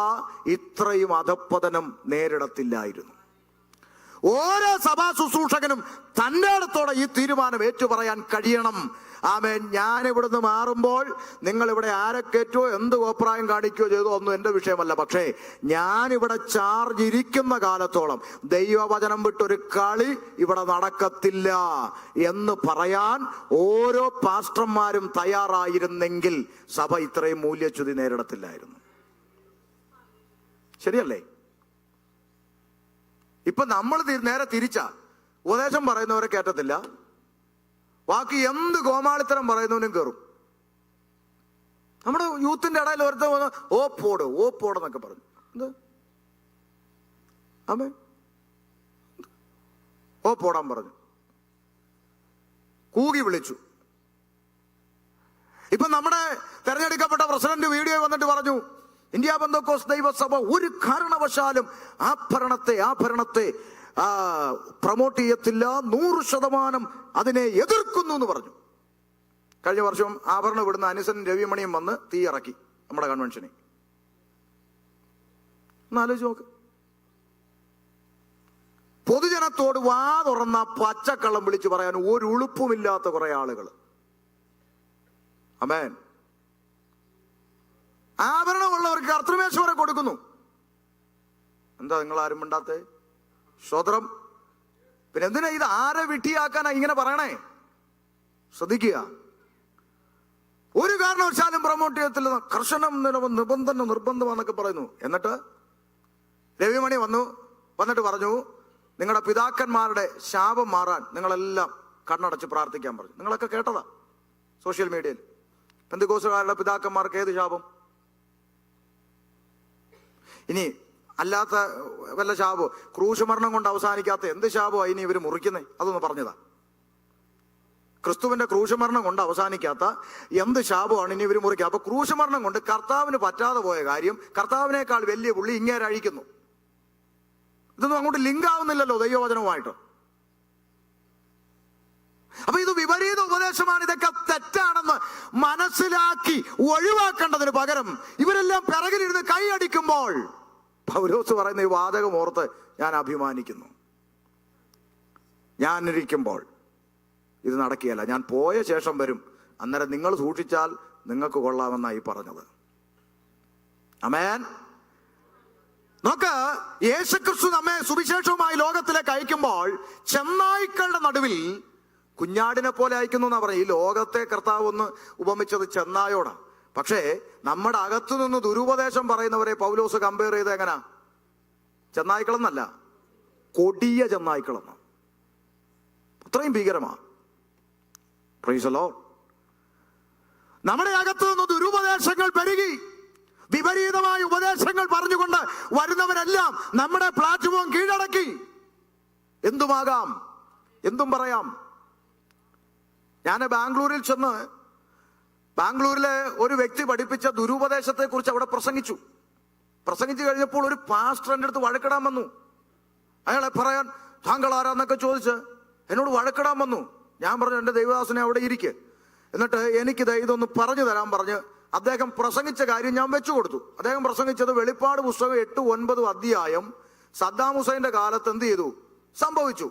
ഇത്രയും അധപ്പതനം നേരിടത്തില്ലായിരുന്നു. ഓരോ സഭാ ശുശ്രൂഷകനും തന്റെ അടുത്തോടെ ഈ തീരുമാനം ഏറ്റുപറയാൻ കഴിയണം. ആമേൻ. ഞാൻ ഇവിടുന്ന് മാറുമ്പോൾ നിങ്ങൾ ഇവിടെ ആരൊക്കെറ്റോ എന്ത് അഭിപ്രായം കാണിക്കുകയോ ചെയ്തോ ഒന്നും എന്റെ വിഷയമല്ല. പക്ഷേ ഞാനിവിടെ ചാർജ് ഇരിക്കുന്ന കാലത്തോളം ദൈവവചനം വിട്ടൊരു കളി ഇവിടെ നടക്കത്തില്ല എന്ന് പറയാൻ ഓരോ പാസ്റ്റർമാരും തയ്യാറായിരുന്നെങ്കിൽ സഭ ഇത്രയും മൂല്യച്യുതി നേരിടത്തില്ലായിരുന്നു. ശരിയല്ലേ? ഇപ്പൊ നമ്മൾ നേരെ തിരിച്ചാ. ഉപദേശം പറയുന്നവരെ കേട്ടത്തില്ല, ബാക്കി എന്ത് കോമാളിത്തരം പറയുന്നവനും കയറും. നമ്മുടെ യൂത്തിന്റെ ഇടയിൽ ഒരുത്തം വന്ന് ഓപ്പോടെന്നൊക്കെ പറഞ്ഞു. എന്ത് ആമേ? ഓപ്പോടാൻ പറഞ്ഞു, കൂകി വിളിച്ചു. ഇപ്പൊ നമ്മുടെ തെരഞ്ഞെടുക്കപ്പെട്ട പ്രസിഡന്റ് വീഡിയോ വന്നിട്ട് പറഞ്ഞു, ഇന്ത്യ പെന്തക്കോസ്ത് ദൈവസഭ ഒരു കാരണവശാലും ആഭരണത്തെ പ്രൊമോട്ട് ചെയ്യത്തില്ല, 100% അതിനെ എതിർക്കുന്നു എന്ന് പറഞ്ഞു. കഴിഞ്ഞ വർഷം ആഭരണം വിടുന്ന അനിസൻ രവിമണിയും വന്ന് തീ ഇറക്കി നമ്മുടെ കൺവെൻഷനെ. ഒന്നാലോചിച്ച് നോക്ക്. പൊതുജനത്തോട് വാ തുറന്ന പച്ചക്കള്ളം വിളിച്ചു പറയാൻ ഒരു ഉളുപ്പുമില്ലാത്ത കുറെ ആളുകൾ. ആമേൻ. ആഭരണമുള്ളവർക്ക് കർത്തൃമേശ്വരെ കൊടുക്കുന്നു. എന്താ നിങ്ങൾ ആരും മിണ്ടാത്തെ? സ്വതന്ത്രം. പിന്നെ എന്തിനാ ഇത്? ആരെ വിട്ടിയാക്കാനാ ഇങ്ങനെ പറയണേ? ശ്രദ്ധിക്കുക. ഒരു കാരണവശാലും പ്രൊമോട്ട് ചെയ്യത്തില്ല, കർശനം നിർബന്ധമാണെന്നൊക്കെ പറയുന്നു. എന്നിട്ട് രവിമണി വന്നിട്ട് പറഞ്ഞു, നിങ്ങളുടെ പിതാക്കന്മാരുടെ ശാപം മാറാൻ നിങ്ങളെല്ലാം കണ്ണടച്ച് പ്രാർത്ഥിക്കാൻ പറഞ്ഞു. നിങ്ങളൊക്കെ കേട്ടതാ സോഷ്യൽ മീഡിയയിൽ. പെന്തക്കോസ്തുകാരുടെ പിതാക്കന്മാർക്ക് ഏത് ശാപം? ഇനി അല്ലാത്ത വല്ല ശാപോ, ക്രൂശുമരണം കൊണ്ട് അവസാനിക്കാത്ത എന്ത് ശാപോ ഇനി ഇവർ മുറിക്കുന്നേ? അതൊന്ന് പറഞ്ഞതാ. ക്രിസ്തുവിന്റെ ക്രൂശുമരണം കൊണ്ട് അവസാനിക്കാത്ത എന്ത് ശാപമാണ് ഇനി ഇവർ മുറിക്കുക? അപ്പൊ ക്രൂശുമരണം കൊണ്ട് കർത്താവിന് പറ്റാതെ പോയ കാര്യം കർത്താവിനേക്കാൾ വലിയ പുള്ളി ഇങ്ങേരെ അഴിക്കുന്നു. ഇതൊന്നും അങ്ങോട്ട് ലിങ്ക് ആവുന്നില്ലല്ലോ ദൈവവചനവുമായിട്ട്. അപ്പൊ ഇത് വിപരീത ഉപദേശമാണ്, ഇതൊക്കെ തെറ്റാണെന്ന് മനസ്സിലാക്കി ഒഴിവാക്കേണ്ടതിന് പകരം ഇവരെല്ലാം പിറകിലിരുന്ന് കൈയടിക്കുമ്പോൾ പൗലോസ് പറയുന്ന ഈ വാചകം ഓർത്ത് ഞാൻ അഭിമാനിക്കുന്നു. ഞാനിരിക്കുമ്പോൾ ഇത് നടക്കുകയല്ല, ഞാൻ പോയ ശേഷം വരും, അന്നേരം നിങ്ങൾ സൂക്ഷിച്ചാൽ നിങ്ങൾക്ക് കൊള്ളാമെന്നായി പറഞ്ഞത്. ആമേൻ. നോക്ക്, യേശുക്രിസ്തു നമ്മെ സുവിശേഷവുമായി ലോകത്തിലേക്ക് അയക്കുമ്പോൾ ചെന്നായ്ക്കളുടെ നടുവിൽ കുഞ്ഞാടിനെ പോലെ അയക്കുന്നു എന്നാ പറയും. ഈ ലോകത്തെ കർത്താവ് ഒന്ന് ഉപമിച്ചത് ചെന്നായോടാ. പക്ഷേ നമ്മുടെ അകത്തു നിന്ന് ദുരുപദേശം പറയുന്നവരെ പൗലോസ് കമ്പയർ ചെയ്ത് എങ്ങനാ? ചെന്നായ്ക്കളെന്നല്ല, കൊടിയ ചെന്നായ്ക്കളെന്ന്. അത്രയും ഭീകരമാ. Price the Lord. നമ്മുടെ അകത്തു നിന്ന് ദുരുപദേശങ്ങൾ പെരുകി വിപരീതമായ ഉപദേശങ്ങൾ പറഞ്ഞുകൊണ്ട് വരുന്നവരെല്ലാം നമ്മുടെ പ്ലാറ്റ്ഫോം കീഴടക്കി. എന്തുമാകാം, എന്തും പറയാം. ഞാൻ ബാംഗ്ലൂരിൽ ചെന്ന് ബാംഗ്ലൂരിലെ ഒരു വ്യക്തി പഠിപ്പിച്ച ദുരുപദേശത്തെ കുറിച്ച് അവിടെ പ്രസംഗിച്ചു കഴിഞ്ഞപ്പോൾ ഒരു പാസ്റ്റർ എൻ്റെ അടുത്ത് വഴക്കിടാൻ വന്നു. അയാളെ പറയാൻ താങ്കൾ ആരാന്നൊക്കെ ചോദിച്ച് എന്നോട് വഴക്കിടാൻ വന്നു. ഞാൻ പറഞ്ഞു, എൻ്റെ ദൈവദാസനെ അവിടെ ഇരിക്കെ, എന്നിട്ട് എനിക്കിത് ഇതൊന്ന് പറഞ്ഞു തരാൻ പറഞ്ഞ് അദ്ദേഹം പ്രസംഗിച്ച കാര്യം ഞാൻ വെച്ചു കൊടുത്തു. അദ്ദേഹം പ്രസംഗിച്ചത് വെളിപ്പാട് പുസ്തകം 8-9 അധ്യായം സദ്ദാം ഹുസൈന്റെ കാലത്ത് എന്ത് ചെയ്തു, സംഭവിച്ചു.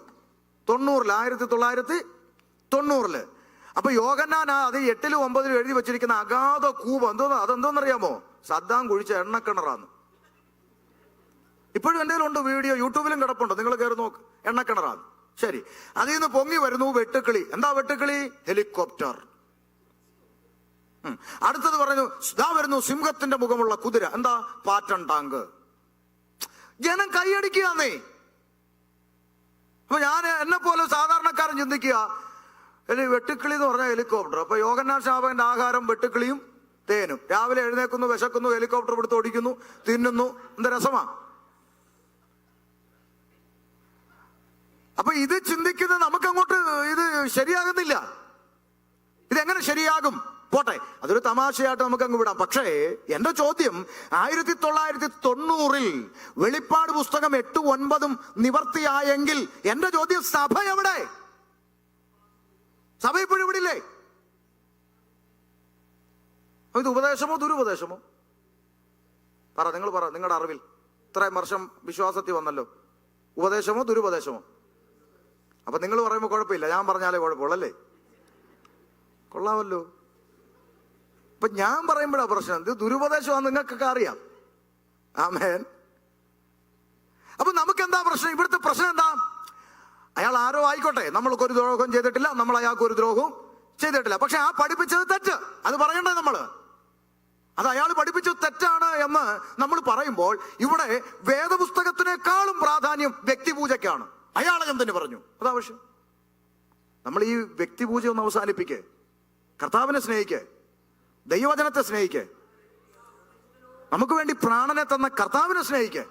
1990. അപ്പൊ യോഹന്നാൻ അത് 8-9 എഴുതി വെച്ചിരിക്കുന്ന അഗാധ കൂപം അതെന്തോന്നറിയാമോ? സദ്ദാം കുഴിച്ച എണ്ണക്കിണറാന്ന്. ഇപ്പോഴും എൻ്റെ ഉണ്ട് വീഡിയോ, യൂട്യൂബിലും കിടപ്പുണ്ട്, നിങ്ങൾ കയറി നോക്ക്. എണ്ണക്കിണറാന്ന്. ശരി, അതിൽ നിന്ന് പൊങ്ങി വരുന്നു വെട്ടുക്കിളി. എന്താ വെട്ടുക്കിളി? ഹെലികോപ്റ്റർ. അടുത്തത് പറഞ്ഞു, ഇതാ വരുന്നു സിംഹത്തിന്റെ മുഖമുള്ള കുതിര. എന്താ? Patton tank. ജനം കൈയടിക്കുകയാന്നേ. അപ്പൊ ഞാൻ എന്നെ പോലെ സാധാരണക്കാരൻ ചിന്തിക്കുക, വെട്ടുക്കിളി എന്ന് പറഞ്ഞാൽ ഹെലികോപ്റ്റർ. അപ്പൊ യോഹന്നാൻ സ്നാപകന്റെ ആഹാരം വെട്ടുക്കിളിയും തേനും. രാവിലെ എഴുന്നേക്കുന്നു, വിശക്കുന്നു, ഹെലികോപ്റ്റർ എടുത്ത് ഓടിക്കുന്നു, തിന്നുന്നു. എന്ത് രസമാ! അപ്പൊ ഇത് ചിന്തിക്കുന്നത് നമുക്കങ്ങോട്ട് ഇത് ശരിയാകുന്നില്ല. ഇതെങ്ങനെ ശരിയാകും? പോട്ടെ, അതൊരു തമാശയായിട്ട് നമുക്ക് അങ്ങ് വിടാം. പക്ഷേ എന്റെ ചോദ്യം, 1990 വെളിപ്പാട് പുസ്തകം 8-9 നിവർത്തിയായെങ്കിൽ എന്റെ ചോദ്യം, സഭ എവിടെ? സഭ ഇപ്പോഴും ഇവിടില്ലേ? ഇത് ഉപദേശമോ ദുരുപദേശമോ? നിങ്ങൾ പറ, നിങ്ങളുടെ അറിവിൽ ഇത്രയും വർഷം വിശ്വാസത്തിൽ വന്നല്ലോ, ഉപദേശമോ ദുരുപദേശമോ? അപ്പൊ നിങ്ങൾ പറയുമ്പോൾ കുഴപ്പമില്ല, ഞാൻ പറഞ്ഞാലേ കുഴപ്പമുള്ളല്ലേ? കൊള്ളാമല്ലോ. അപ്പൊ ഞാൻ പറയുമ്പോഴാ പ്രശ്നം. ഇത് ദുരുപദേശമാണെന്ന് നിങ്ങൾക്കൊക്കെ അറിയാം. ആമേൻ. അപ്പൊ നമുക്ക് എന്താ പ്രശ്നം? ഇവിടുത്തെ പ്രശ്നം എന്താ? അയാൾ ആരോ ആയിക്കോട്ടെ, നമ്മൾക്കൊരു ദ്രോഹം ചെയ്തിട്ടില്ല, നമ്മൾ അയാൾക്ക് ഒരു ദ്രോഹവും ചെയ്തിട്ടില്ല. പക്ഷെ ആ പഠിപ്പിച്ചത് തെറ്റ്, അത് പറയണ്ടേ നമ്മള്? അത് അയാൾ പഠിപ്പിച്ചത് തെറ്റാണ് എന്ന് നമ്മൾ പറയുമ്പോൾ ഇവിടെ വേദപുസ്തകത്തിനേക്കാളും പ്രാധാന്യം വ്യക്തിപൂജയ്ക്കാണ്. അയാളെ എന്തിനു പറഞ്ഞു? അതാവശ്യം. നമ്മൾ ഈ വ്യക്തിപൂജ ഒന്ന് അവസാനിപ്പിക്കേ, കർത്താവിനെ സ്നേഹിക്കേ, ദൈവവചനത്തെ സ്നേഹിക്കേ, നമുക്ക് വേണ്ടി പ്രാണനെ തന്ന കർത്താവിനെ സ്നേഹിക്കേ.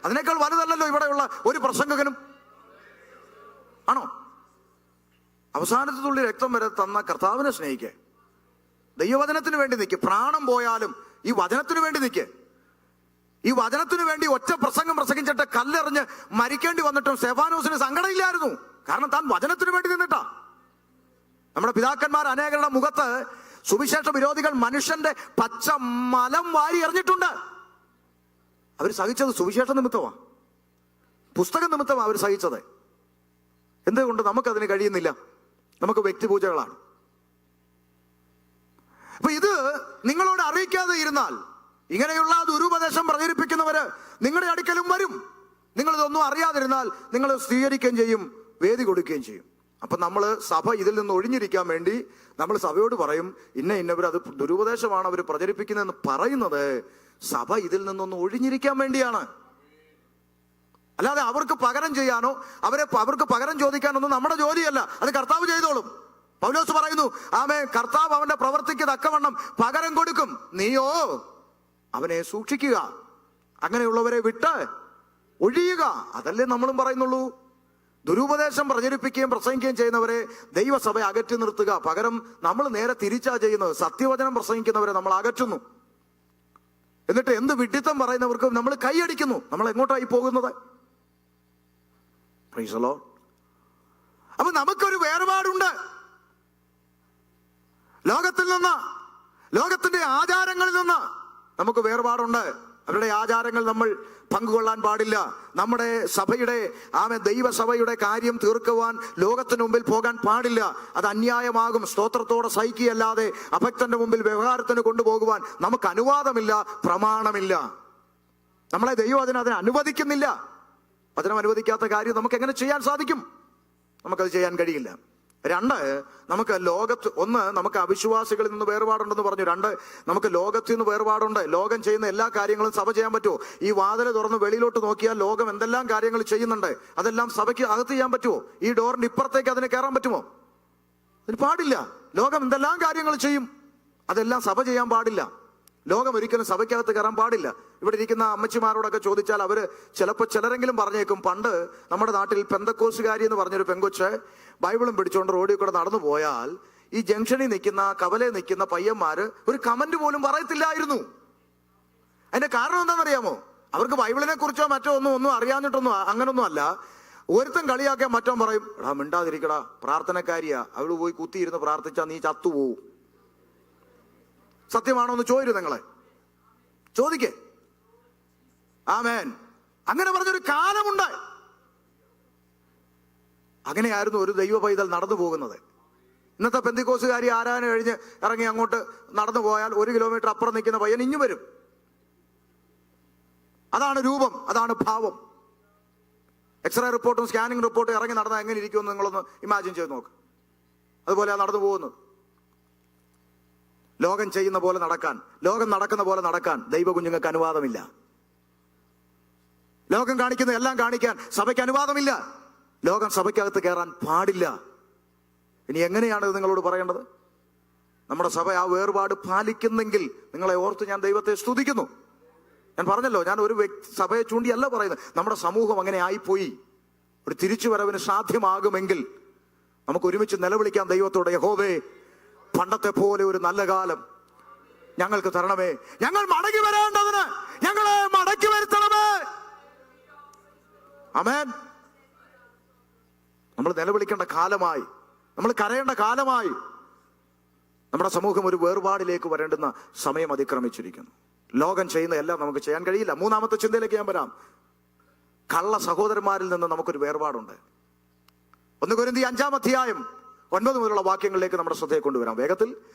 അതിനേക്കാൾ വലുതല്ലല്ലോ ഇവിടെയുള്ള ഒരു പ്രസംഗകനും. ആണോ? അവസാനത്തെ തുള്ളി രക്തം വരെ തന്ന കർത്താവിനെ സ്നേഹിക്കേ, ദൈവവചനത്തിന് വേണ്ടി നിൽക്ക്. പ്രാണം പോയാലും ഈ വചനത്തിന് വേണ്ടി നിൽക്ക്. ഈ വചനത്തിന് വേണ്ടി ഒറ്റ പ്രസംഗം പ്രസംഗിച്ചിട്ട് കല്ലെറിഞ്ഞ് മരിക്കേണ്ടി വന്നിട്ടും സ്തെഫാനോസിന് സങ്കടമില്ലായിരുന്നു. കാരണം താൻ വചനത്തിന് വേണ്ടി നിന്നിട്ടാ. നമ്മുടെ പിതാക്കന്മാർ അനേകരുടെ മുഖത്ത് സുവിശേഷ വിരോധികൾ മനുഷ്യന്റെ പച്ച മലം വാരി എറിഞ്ഞിട്ടുണ്ട്. അവർ സഹിച്ചത് സുവിശേഷ നിമിത്തമാ, പുസ്തക നിമിത്തമാ അവർ സഹിച്ചത്. എന്തുകൊണ്ട് നമുക്കതിന് കഴിയുന്നില്ല? നമുക്ക് വ്യക്തിപൂജകളാണ്. അപ്പൊ ഇത് നിങ്ങളോട് അറിയിക്കാതെ ഇരുന്നാൽ ഇങ്ങനെയുള്ള ദുരുപദേശം പ്രചരിപ്പിക്കുന്നവര് നിങ്ങളുടെ അടുക്കലും വരും. നിങ്ങളിതൊന്നും അറിയാതിരുന്നാൽ നിങ്ങൾ സ്വീകരിക്കുകയും ചെയ്യും, വേദി കൊടുക്കുകയും ചെയ്യും. അപ്പൊ നമ്മള് സഭ ഇതിൽ നിന്ന് ഒഴിഞ്ഞിരിക്കാൻ വേണ്ടി നമ്മൾ സഭയോട് പറയും, ഇന്നവർ അത് ദുരുപദേശമാണ് അവർ പ്രചരിപ്പിക്കുന്നതെന്ന് പറയുന്നത് സഭ ഇതിൽ നിന്നൊന്ന് ഒഴിഞ്ഞിരിക്കാൻ വേണ്ടിയാണ്. അല്ലാതെ അവർക്ക് പകരം ചെയ്യാനോ അവർക്ക് പകരം ചോദിക്കാനൊന്നും നമ്മുടെ ജോലിയല്ല. അത് കർത്താവ് ചെയ്തോളും. പൗലോസ് പറയുന്നു, ആമേ, കർത്താവ് അവന്റെ പ്രവൃത്തിക്ക് തക്കവണ്ണം പകരം കൊടുക്കും, നീയോ അവനെ സൂക്ഷിക്കുക, അങ്ങനെയുള്ളവരെ വിട്ട് ഒഴിയുക. അതല്ലേ നമ്മളും പറയുന്നുള്ളൂ. ദുരുപദേശം പ്രചരിപ്പിക്കുകയും പ്രസംഗിക്കുകയും ചെയ്യുന്നവരെ ദൈവസഭ അകറ്റി നിർത്തുക. പകരം നമ്മൾ നേരെ തിരിച്ചാ ചെയ്യുന്നത്. സത്യവചനം പ്രസംഗിക്കുന്നവരെ നമ്മൾ അകറ്റുന്നു. എന്നിട്ട് എന്ത് വിഡ്ഢിത്തം പറയുന്നവർക്കും നമ്മൾ കൈയടിക്കുന്നു. നമ്മൾ എങ്ങോട്ടായി പോകുന്നത്? Price the Lord. അപ്പൊ നമുക്കൊരു വേർപാടുണ്ട്. ലോകത്തിൽ നിന്ന്, ലോകത്തിന്റെ ആചാരങ്ങളിൽ നിന്ന് നമുക്ക് വേർപാടുണ്ട്. അവരുടെ ആചാരങ്ങൾ നമ്മൾ പങ്കുകൊള്ളാൻ പാടില്ല. നമ്മുടെ സഭയുടെ ദൈവസഭയുടെ കാര്യം തീർക്കുവാൻ ലോകത്തിന് മുമ്പിൽ പോകാൻ പാടില്ല. അത് അന്യായമാകും. സ്തോത്രത്തോടെ സഹിക്കുകയല്ലാതെ അഭക്തന്റെ മുമ്പിൽ വ്യവഹാരത്തിന് കൊണ്ടുപോകുവാൻ നമുക്ക് അനുവാദമില്ല, പ്രമാണമില്ല. നമ്മളെ ദൈവം അതിനെ അനുവദിക്കുന്നില്ല. വചനം അനുവദിക്കാത്ത കാര്യം നമുക്ക് എങ്ങനെ ചെയ്യാൻ സാധിക്കും? നമുക്കത് ചെയ്യാൻ കഴിയില്ല. രണ്ട്, നമുക്ക് ലോകത്ത്, ഒന്ന് നമുക്ക് അവിശ്വാസികളിൽ നിന്ന് വേർപാടുണ്ടെന്ന് പറഞ്ഞു. രണ്ട്, നമുക്ക് ലോകത്തിൽ നിന്ന് വേർപാടുണ്ട്. ലോകം ചെയ്യുന്ന എല്ലാ കാര്യങ്ങളും സഭ ചെയ്യാൻ പറ്റുമോ? ഈ വാതിൽ തുറന്ന് വെളിയിലോട്ട് നോക്കിയാൽ ലോകം എന്തെല്ലാം കാര്യങ്ങൾ ചെയ്യുന്നുണ്ട്, അതെല്ലാം സഭയ്ക്ക് അകത്ത് ചെയ്യാൻ പറ്റുമോ? ഈ ഡോറിന്റെ ഇപ്പുറത്തേക്ക് അതിന് കയറാൻ പറ്റുമോ? അതിന് പാടില്ല. ലോകം എന്തെല്ലാം കാര്യങ്ങൾ ചെയ്യും, അതെല്ലാം സഭ ചെയ്യാൻ പാടില്ല. ലോകം ഒരിക്കലും സഭയ്ക്കകത്ത് കയറാൻ പാടില്ല. ഇവിടെ ഇരിക്കുന്ന അമ്മച്ചിമാരോടൊക്കെ ചോദിച്ചാൽ അവര് ചിലപ്പോൾ ചിലരെങ്കിലും പറഞ്ഞേക്കും, പണ്ട് നമ്മുടെ നാട്ടിൽ പെന്തക്കോസുകാരി എന്ന് പറഞ്ഞൊരു പെങ്കൊച്ച് ബൈബിളും പിടിച്ചുകൊണ്ട് റോഡിൽ കൂടെ നടന്നു പോയാൽ ഈ ജംഗ്ഷനിൽ നിൽക്കുന്ന, കവലയിൽ നിൽക്കുന്ന പയ്യന്മാര് ഒരു കമന്റ് പോലും പറയത്തില്ലായിരുന്നു. അതിന്റെ കാരണം എന്താണെന്നറിയാമോ? അവർക്ക് ബൈബിളിനെ കുറിച്ചോ മറ്റോ ഒന്നും അറിയാഞ്ഞിട്ടൊന്നും അങ്ങനൊന്നും അല്ല. ഒരുത്തൻ കളിയാക്കാൻ മറ്റോ പറയും, എടാ മിണ്ടാതിരിക്കടാ, പ്രാർത്ഥനക്കാരിയാ, അവള് പോയി കുത്തിയിരുന്ന് പ്രാർത്ഥിച്ചാ നീ ചത്തുപോവും. സത്യമാണോ എന്ന് ചോദിച്ചു, നിങ്ങളെ ചോദിക്കേ. ആമേൻ. അങ്ങനെ പറഞ്ഞൊരു കാലമുണ്ട്. അങ്ങനെയായിരുന്നു ഒരു ദൈവ പൈതൽ നടന്നു പോകുന്നത്. ഇന്നത്തെ പെന്തിക്കോസുകാരി ആരാധന കഴിഞ്ഞ് ഇറങ്ങി അങ്ങോട്ട് നടന്നു പോയാൽ 1 കിലോമീറ്റർ അപ്പുറം നിൽക്കുന്ന പയ്യൻ ഇഞ്ഞു വരും. അതാണ് രൂപം, അതാണ് ഭാവം. എക്സ്റേ റിപ്പോർട്ടും സ്കാനിങ് റിപ്പോർട്ടും ഇറങ്ങി നടന്നാൽ എങ്ങനെ ഇരിക്കുമെന്ന് നിങ്ങളൊന്ന് ഇമാജിൻ ചെയ്ത് നോക്ക്. അതുപോലെയാണ് നടന്നു പോകുന്നത്. ലോകം ചെയ്യുന്ന പോലെ നടക്കാൻ, ലോകം നടക്കുന്ന പോലെ നടക്കാൻ ദൈവ കുഞ്ഞുങ്ങൾക്ക് അനുവാദമില്ല. ലോകം കാണിക്കുന്ന എല്ലാം കാണിക്കാൻ സഭയ്ക്ക് അനുവാദമില്ല. ലോകം സഭയ്ക്കകത്ത് കയറാൻ പാടില്ല. ഇനി എങ്ങനെയാണ് ഇത് നിങ്ങളോട് പറയേണ്ടത്? നമ്മുടെ സഭ ആ വേർപാട് പാലിക്കുന്നെങ്കിൽ നിങ്ങളെ ഓർത്ത് ഞാൻ ദൈവത്തെ സ്തുതിക്കുന്നു. ഞാൻ പറഞ്ഞല്ലോ, ഞാൻ ഒരു സഭയെ ചൂണ്ടിയല്ല പറയുന്നത്. നമ്മുടെ സമൂഹം അങ്ങനെ ആയിപ്പോയി. ഒരു തിരിച്ചുവരവിന് സാധ്യമാകുമെങ്കിൽ നമുക്ക് ഒരുമിച്ച് നിലവിളിക്കാൻ ദൈവത്തോടെ, യഹോവേ, പണ്ടത്തെ പോലെ ഒരു നല്ല കാലം ഞങ്ങൾക്ക് തരണമേ. ഞങ്ങൾ മടങ്ങി വരേണ്ടതിന് ഞങ്ങളെ മടക്കി വരുത്തണമേ. ആമേൻ. നമ്മൾ നിലവിളിക്കേണ്ട കാലമായി, നമ്മൾ കരയേണ്ട കാലമായി. നമ്മുടെ സമൂഹം ഒരു വേർപാടിലേക്ക് വരേണ്ടുന്ന സമയം അതിക്രമിച്ചിരിക്കുന്നു. ലോകം ചെയ്യുന്ന എല്ലാം നമുക്ക് ചെയ്യാൻ കഴിയില്ല. മൂന്നാമത്തെ ചിന്തയിലേക്ക് ഞാൻ വരാം. കള്ള സഹോദരന്മാരിൽ നിന്ന് നമുക്കൊരു വേർപാടുണ്ട്. 1 കൊരിന്ത്യർ 5-ാം അധ്യായം 9 മുതലുള്ള വാക്യങ്ങളിലേക്ക് നമ്മുടെ ശ്രദ്ധയെ കൊണ്ടുവരാം. വേഗത്തിൽ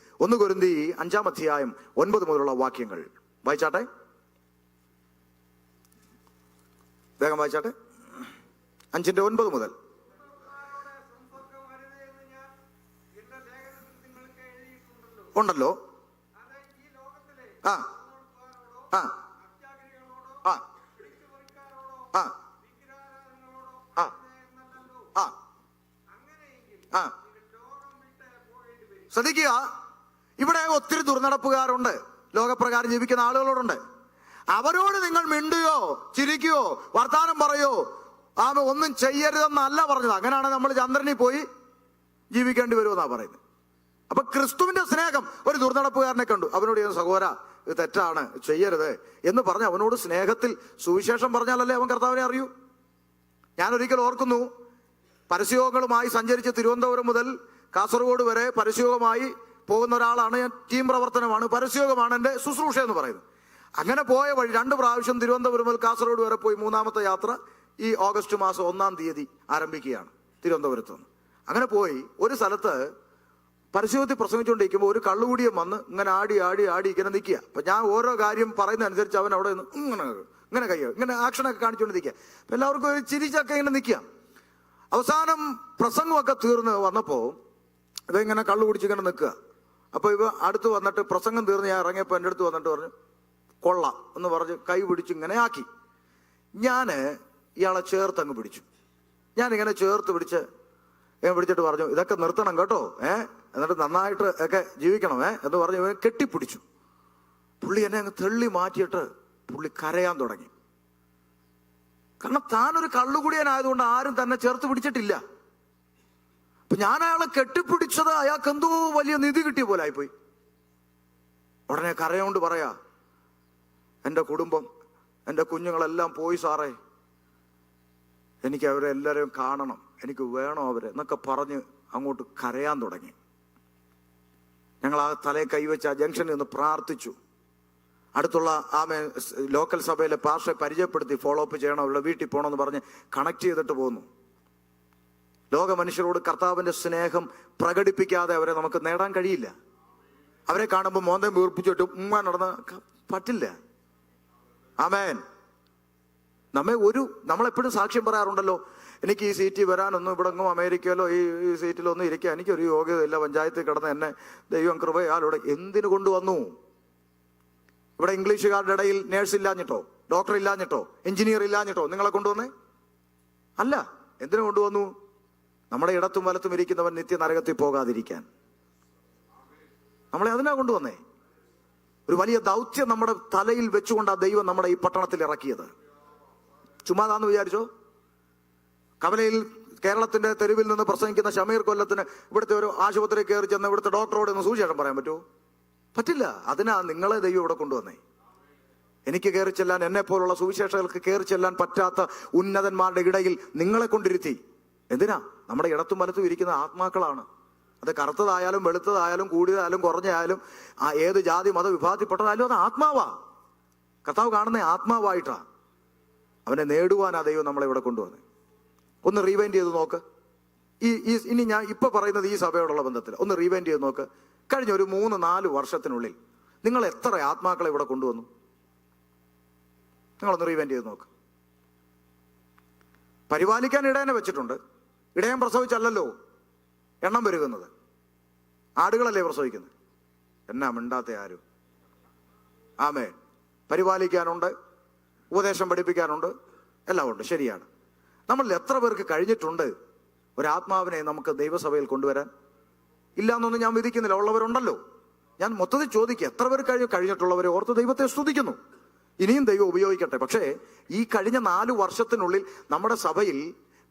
1 കൊരിന്ത്യർ 5-ാം അധ്യായം 9 മുതലുള്ള വാക്യങ്ങൾ വായിച്ചാട്ടെ. വേഗം വായിച്ചാട്ടെ. 5:9 മുതൽ. ഉണ്ടല്ലോ. ആ ആ ആ ആ ആ ആ ശ്രദ്ധിക്കുക. ഇവിടെ ഒത്തിരി ദുർനടപ്പുകാരുണ്ട്, ലോകപ്രകാരം ജീവിക്കുന്ന ആളുകളോടുണ്ട്. അവരോട് നിങ്ങൾ മിണ്ടുകയോ ചിരിക്കുകയോ വർത്താനം പറയോ ഒന്നും ചെയ്യരുതെന്നല്ല പറഞ്ഞത്. അങ്ങനെയാണ് നമ്മൾ ചന്ദ്രനിൽ പോയി ജീവിക്കേണ്ടി വരുമെന്നാ പറയുന്നത്. അപ്പൊ ക്രിസ്തുവിന്റെ സ്നേഹം ഒരു ദുർനടപ്പുകാരനെ കണ്ടു, അവനോട് സഹോദര ഇത് തെറ്റാണ്, ചെയ്യരുത് എന്ന് പറഞ്ഞ് അവനോട് സ്നേഹത്തിൽ സുവിശേഷം പറഞ്ഞാലല്ലേ അവൻ കർത്താവിനെ അറിയൂ. ഞാൻ ഒരിക്കൽ ഓർക്കുന്നു, പരസ്യയോഗങ്ങളുമായി സഞ്ചരിച്ച് തിരുവനന്തപുരം മുതൽ കാസർഗോഡ് വരെ പരസ്യയോഗമായി പോകുന്ന ഒരാളാണ് ഞാൻ. ടീം പ്രവർത്തനമാണ്, പരസ്യയോഗമാണ് എൻ്റെ ശുശ്രൂഷ എന്ന് പറയുന്നത്. അങ്ങനെ പോയ വഴി 2 പ്രാവശ്യം തിരുവനന്തപുരം മുതൽ കാസർഗോഡ് വരെ പോയി. 3-ാമത്തെ യാത്ര ഈ ഓഗസ്റ്റ് മാസം 1-ാം തീയതി ആരംഭിക്കുകയാണ് തിരുവനന്തപുരത്ത് നിന്ന്. അങ്ങനെ പോയി ഒരു സ്ഥലത്ത് പരസ്യത്തിൽ പ്രസംഗിച്ചുകൊണ്ടിരിക്കുമ്പോൾ ഒരു കള്ളുകൂടിയം വന്ന് ഇങ്ങനെ ആടി ആടി ആടി ഇങ്ങനെ നിൽക്കുക. അപ്പൊ ഞാൻ ഓരോ കാര്യം പറയുന്നതനുസരിച്ച് അവൻ അവിടെ നിന്ന് ഇങ്ങനെ കയ്യോ ഇങ്ങനെ ആക്ഷനൊക്കെ കാണിച്ചുകൊണ്ട് നിൽക്കുക. അപ്പൊ എല്ലാവർക്കും ഒരു ചിരിച്ചൊക്കെ ഇങ്ങനെ നിൽക്കുക. അവസാനം പ്രസംഗമൊക്കെ തീർന്ന് വന്നപ്പോ ഇവ കള്ളു കുടിച്ചിങ്ങനെ നിൽക്കുക. അപ്പൊ ഇവ അടുത്ത് വന്നിട്ട് പ്രസംഗം തീർന്ന് ഞാൻ ഇറങ്ങിയപ്പോ എൻ്റെ അടുത്ത് വന്നിട്ട് പറഞ്ഞു, കൊള്ളാം എന്ന് പറഞ്ഞ് കൈ പിടിച്ച് ഇങ്ങനെ ആക്കി. ഞാന് ഇയാളെ ചേർത്തങ്ങ് പിടിച്ചു. ഞാനിങ്ങനെ ചേർത്ത് പിടിച്ചിട്ട് പറഞ്ഞു, ഇതൊക്കെ നിർത്തണം കേട്ടോ, എന്നിട്ട് നന്നായിട്ട് ഒക്കെ ജീവിക്കണം എന്ന് പറഞ്ഞ് ഇവനെ കെട്ടിപ്പിടിച്ചു. പുള്ളി എന്നെ അങ്ങ് തെള്ളി മാറ്റിയിട്ട് പുള്ളി കരയാൻ തുടങ്ങി. കാരണം താനൊരു കള്ളുകുടിയനായതുകൊണ്ട് ആരും തന്നെ ചേർത്ത് പിടിച്ചിട്ടില്ല. അപ്പൊ ഞാൻ അയാളെ കെട്ടിപ്പിടിച്ചത് അയാൾക്ക് എന്തോ വലിയ നിധി കിട്ടിയ പോലെ ആയിപ്പോയി. ഉടനെ കരയോണ്ട് പറയാ, എൻ്റെ കുടുംബം, എൻ്റെ കുഞ്ഞുങ്ങളെല്ലാം പോയി സാറേ, എനിക്ക് അവരെ എല്ലാവരെയും കാണണം, എനിക്ക് വേണം അവരെ എന്നൊക്കെ പറഞ്ഞ് അങ്ങോട്ട് കരയാൻ തുടങ്ങി. ഞങ്ങൾ ആ തലയെ കൈവച്ച് ആ ജംഗ്ഷനിൽ നിന്ന് പ്രാർത്ഥിച്ചു. അടുത്തുള്ള ലോക്കൽ സഭയിലെ പാസ്റ്ററെ പരിചയപ്പെടുത്തി ഫോളോ അപ്പ് ചെയ്യണം, അവരുടെ വീട്ടിൽ പോകണമെന്ന് പറഞ്ഞ് കണക്ട് ചെയ്തിട്ട് പോന്നു. ലോക മനുഷ്യരോട് കർത്താവിന്റെ സ്നേഹം പ്രകടിപ്പിക്കാതെ അവരെ നമുക്ക് നേടാൻ കഴിയില്ല. അവരെ കാണുമ്പോൾ മോന്തം വീർപ്പിച്ചിട്ട് നടന്ന പറ്റില്ല. ആമേൻ. നമ്മളെപ്പോഴും സാക്ഷ്യം പറയാറുണ്ടല്ലോ, എനിക്ക് ഈ സീറ്റിൽ വരാനൊന്നും ഇവിടെ എങ്ങും അമേരിക്കയിലോ ഈ സീറ്റിലൊന്നും ഇരിക്കാൻ എനിക്കൊരു യോഗ്യതയില്ല, പഞ്ചായത്തിൽ കിടന്ന് എന്നെ ദൈവം കൃപയാലൂടെ എന്തിനു കൊണ്ടുവന്നു? ഇവിടെ ഇംഗ്ലീഷുകാരുടെ ഇടയിൽ നേഴ്സ് ഇല്ലാഞ്ഞിട്ടോ, ഡോക്ടർ ഇല്ലാഞ്ഞിട്ടോ, എഞ്ചിനീയർ ഇല്ലാഞ്ഞിട്ടോ നിങ്ങളെ കൊണ്ടുവന്നേ അല്ല. എന്തിനു കൊണ്ടുവന്നു? നമ്മുടെ ഇടത്തും വലത്തും ഇരിക്കുന്നവൻ നിത്യ നരകത്തിൽ പോകാതിരിക്കാൻ. നമ്മളെ അതിനാ കൊണ്ടുവന്നേ. ഒരു വലിയ ദൗത്യം നമ്മുടെ തലയിൽ വെച്ചുകൊണ്ടാ ദൈവം നമ്മുടെ ഈ പട്ടണത്തിൽ ഇറക്കിയത്. ചുമ്മാതാന്ന് വിചാരിച്ചോ? കവലയിൽ കേരളത്തിന്റെ തെരുവിൽ നിന്ന് പ്രസംഗിക്കുന്ന ഷമീർ കൊല്ലത്തിന് ഇവിടുത്തെ ഒരു ആശുപത്രി കയറി ചെന്ന് ഇവിടുത്തെ ഡോക്ടറോട് ഒന്ന് സുവിശേഷം പറയാൻ പറ്റുമോ? പറ്റില്ല. അതിനാ നിങ്ങളെ ദൈവം ഇവിടെ കൊണ്ടുവന്നേ. എനിക്ക് കയറി ചെല്ലാൻ, എന്നെ പോലുള്ള സുവിശേഷകൾക്ക് കയറി ചെല്ലാൻ പറ്റാത്ത ഉന്നതന്മാരുടെ ഇടയിൽ നിങ്ങളെ കൊണ്ടിരുത്തി. എന്തിനാ? നമ്മുടെ ഇടത്തും വലത്തും ഇരിക്കുന്ന ആത്മാക്കളാണ്. അത് കറുത്തതായാലും വെളുത്തതായാലും കൂടിയതായാലും കുറഞ്ഞായാലും ഏത് ജാതി മത വിഭാഗത്തിൽപ്പെട്ടതായാലും അത് ആത്മാവാ. കർത്താവ് കാണുന്ന ആത്മാവായിട്ടാ. അവനെ നേടുവാനാ ദൈവം നമ്മളെ ഇവിടെ കൊണ്ടുവന്നത്. ഒന്ന് റീവൈൻഡ് ചെയ്ത് നോക്ക്. ഇനി ഞാൻ ഇപ്പൊ പറയുന്നത് ഈ സഭയോടുള്ള ബന്ധത്തിൽ ഒന്ന് റീവൈൻഡ് ചെയ്ത് നോക്ക്. കഴിഞ്ഞ ഒരു 3-4 വർഷത്തിനുള്ളിൽ നിങ്ങൾ എത്ര ആത്മാക്കളെ ഇവിടെ കൊണ്ടുവന്നു? നിങ്ങളൊന്ന് റീവൈൻഡ് ചെയ്ത് നോക്ക്. പരിപാലിക്കാൻ ഇടയനെ വെച്ചിട്ടുണ്ട്. ഇടയൻ പ്രസവിച്ചല്ലല്ലോ എണ്ണം പെരുകുന്നത്. ആടുകളല്ലേ പ്രസവിക്കുന്നത്. എന്നാ മിണ്ടാത്ത ആരും? ആമേ. പരിപാലിക്കാനുണ്ട്, ഉപദേശം പഠിപ്പിക്കാനുണ്ട്, എല്ലാം ഉണ്ട്. ശരിയാണ്. നമ്മളിൽ എത്ര പേർക്ക് കഴിഞ്ഞിട്ടുണ്ട് ഒരാത്മാവിനെ നമുക്ക് ദൈവസഭയിൽ കൊണ്ടുവരാൻ? ഇല്ലാന്നൊന്നും ഞാൻ വിധിക്കുന്നില്ല, ഉള്ളവരുണ്ടല്ലോ. ഞാൻ മൊത്തത്തിൽ ചോദിക്കുക, എത്ര പേർ കഴിഞ്ഞിട്ടുള്ളവരെ ഓർത്ത് ദൈവത്തെ സ്തുതിക്കുന്നു. ഇനിയും ദൈവം ഉപയോഗിക്കട്ടെ. പക്ഷേ ഈ കഴിഞ്ഞ 4 വർഷത്തിനുള്ളിൽ നമ്മുടെ സഭയിൽ